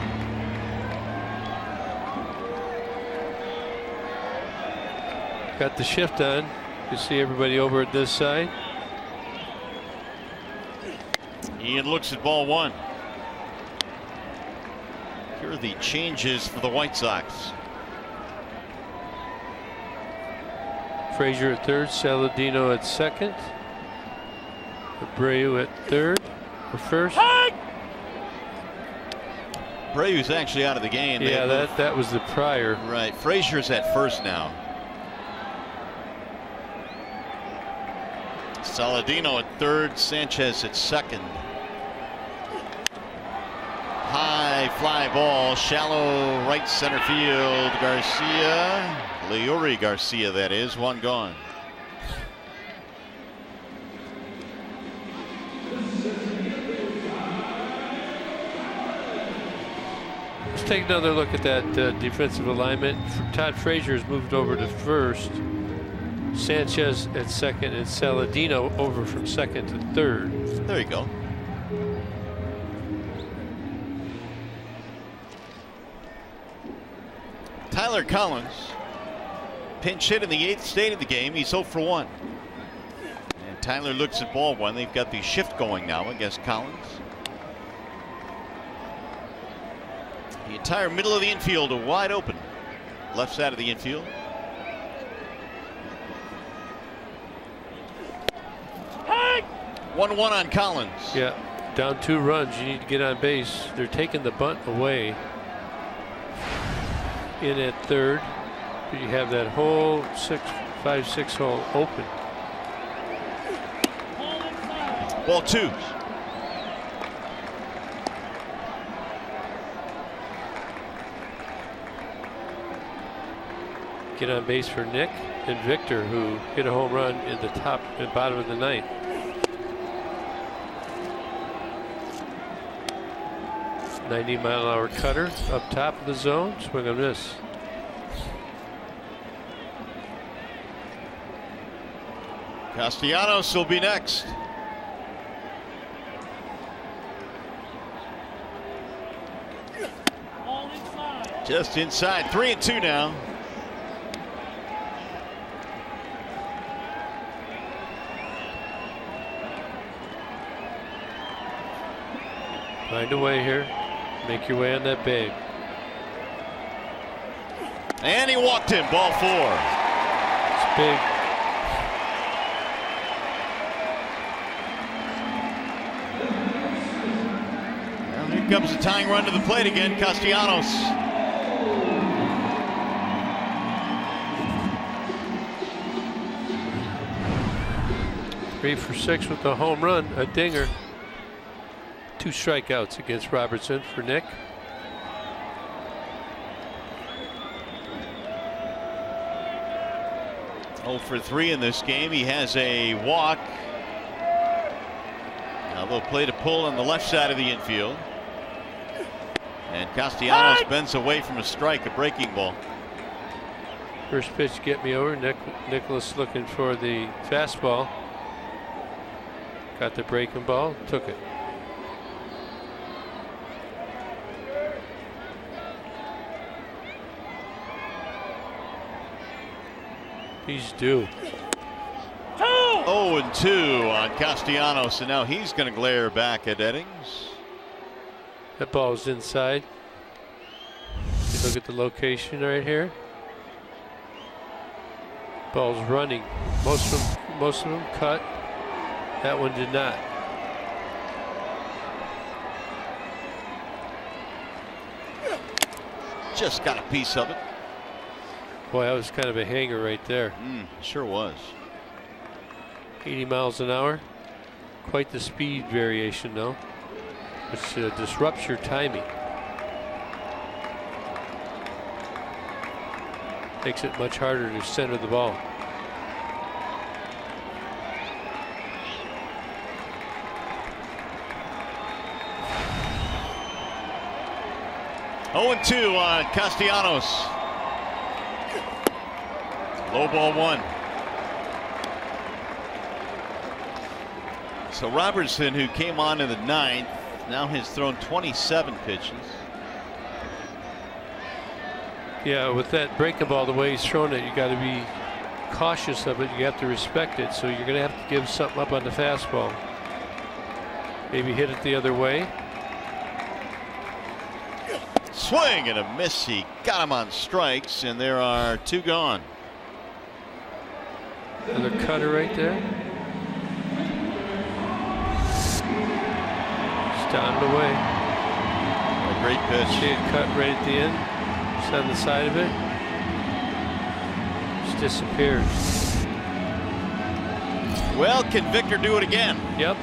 Got the shift on. You see everybody over at this side. Ian looks at ball 1. Here are the changes for the White Sox. Frazier at third, Saladino at second, Abreu at third or first. Abreu's actually out of the game. Yeah, that was the prior. Right. Frazier's at first now. Saladino at third, Sanchez at second. High fly ball, shallow right center field. Garcia, Leury Garcia, that is, 1 gone. Let's take another look at that defensive alignment. Todd Frazier has moved over to first. Sanchez at second, and Saladino over from second to third. There you go. Tyler Collins, pinch hit in the 8th state of the game. He's 0 for 1. And Tyler looks at ball 1. They've got the shift going now against Collins. The entire middle of the infield are wide open. Left side of the infield. Hey! 1-1 on Collins. Yeah, down 2 runs. You need to get on base. They're taking the bunt away. In at third, you have that whole 5-6 hole open. Ball 2. Get on base for Nick and Victor, who hit a home run in the top and bottom of the 9th. .90-mile-an-hour cutter up top of the zone. Swing on this. Castellanos will be next. Just inside. 3-2 now. Find a way here. Make your way on that bag. And he walked him. Ball 4. It's big. Well, here comes the tying run to the plate again. Castellanos. Three for 6 with the home run, a dinger. 2 strikeouts against Robertson for Nick. Oh for 3 in this game. He has a walk. Now they'll play to pull on the left side of the infield. And Castellanos bends away from a strike, a breaking ball. First pitch get me over. Nicholas looking for the fastball. Got the breaking ball, took it. He's due. 0-2 on Castellanos, and now he's going to glare back at Eddings. That ball's inside. You look at the location right here. Ball's running. Most of them cut. That one did not. Just got a piece of it. Boy, that was kind of a hanger right there. Sure was. 80 miles an hour. Quite the speed variation, though. which disrupts your timing. Makes it much harder to center the ball. Oh, 2 on Castellanos. Low ball 1. So Robertson, who came on in the 9th, now has thrown 27 pitches. Yeah, with that breaking ball, the way he's thrown it, you got to be cautious of it. You have to respect it. So you're going to have to give something up on the fastball. Maybe hit it the other way. Swing and a miss. He got him on strikes, and there are 2 gone. Another cutter right there. It's down and away. A great pitch. See it cut right at the end. Just on the side of it. Just disappears. Well, can Victor do it again? Yep.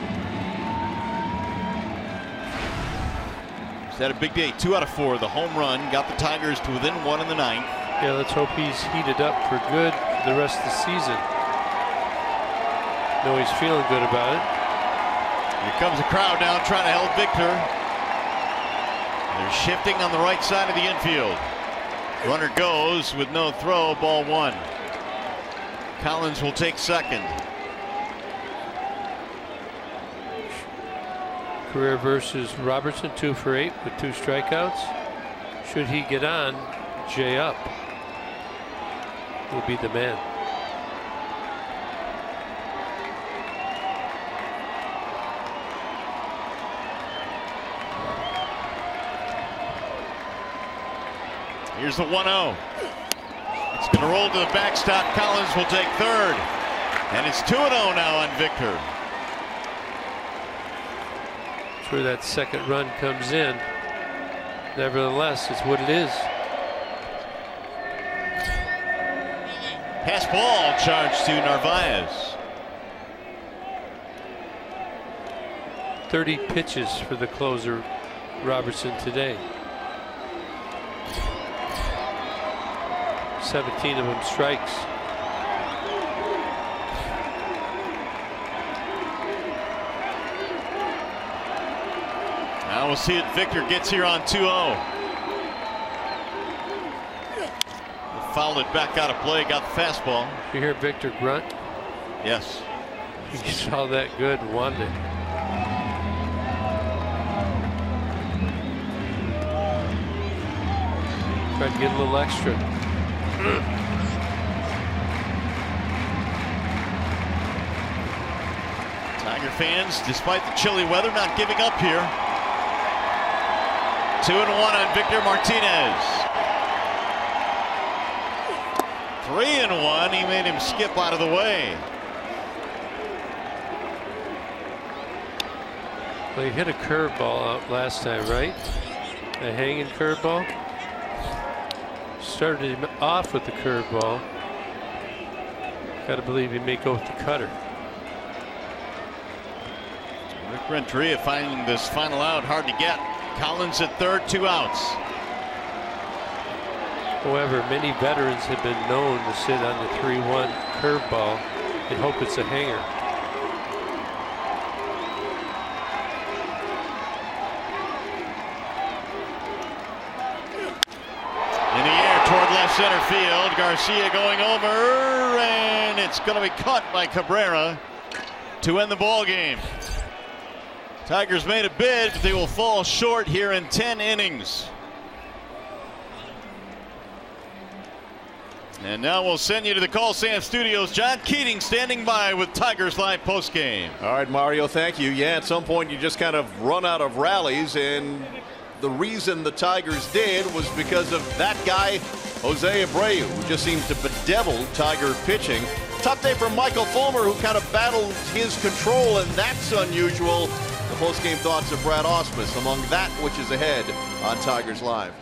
He's had a big day. 2 out of 4. The home run got the Tigers to within 1 in the 9th. Yeah, let's hope he's heated up for good for the rest of the season. Know he's feeling good about it. Here comes the crowd now trying to help Victor. They're shifting on the right side of the infield. Runner goes with no throw, ball 1. Collins will take second. Career versus Robertson, 2 for 8 with 2 strikeouts. Should he get on, Jay Up will be the man. Here's the 1-0. It's going to roll to the backstop. Collins will take third. And it's 2-0 now on Victor. That's where that second run comes in. Nevertheless, it's what it is. Pass ball charged to Narvaez. 30 pitches for the closer, Robertson, today. 17 of them strikes. Now we'll see if Victor gets here on 2-0. Fouled it back out of play, got the fastball. You hear Victor grunt? Yes. He saw that good and wanted it. Tried to get a little extra. Tiger fans, despite the chilly weather, not giving up here. 2-1 on Victor Martinez. 3-1. He made him skip out of the way. Well, he hit a curveball out last time, right? A hanging curveball. Started him off with the curveball. Got to believe he may go with the cutter. Rick Renteria finding this final out hard to get. Collins at third, 2 outs. However, many veterans have been known to sit on the 3-1 curveball and hope it's a hanger. In the air toward left center field. Garcia going over, and it's going to be caught by Cabrera to end the ball game. Tigers made a bid, but they will fall short here in 10 innings. And now we'll send you to the Call Sam Studios. John Keating standing by with Tigers Live postgame. All right, Mario, thank you. Yeah, at some point you just kind of run out of rallies, and the reason the Tigers did was because of that guy, Jose Abreu, who just seemed to bedevil Tiger pitching. Tough day for Michael Fulmer, who kind of battled his control, and that's unusual. The post-game thoughts of Brad Ausmus among that which is ahead on Tigers Live.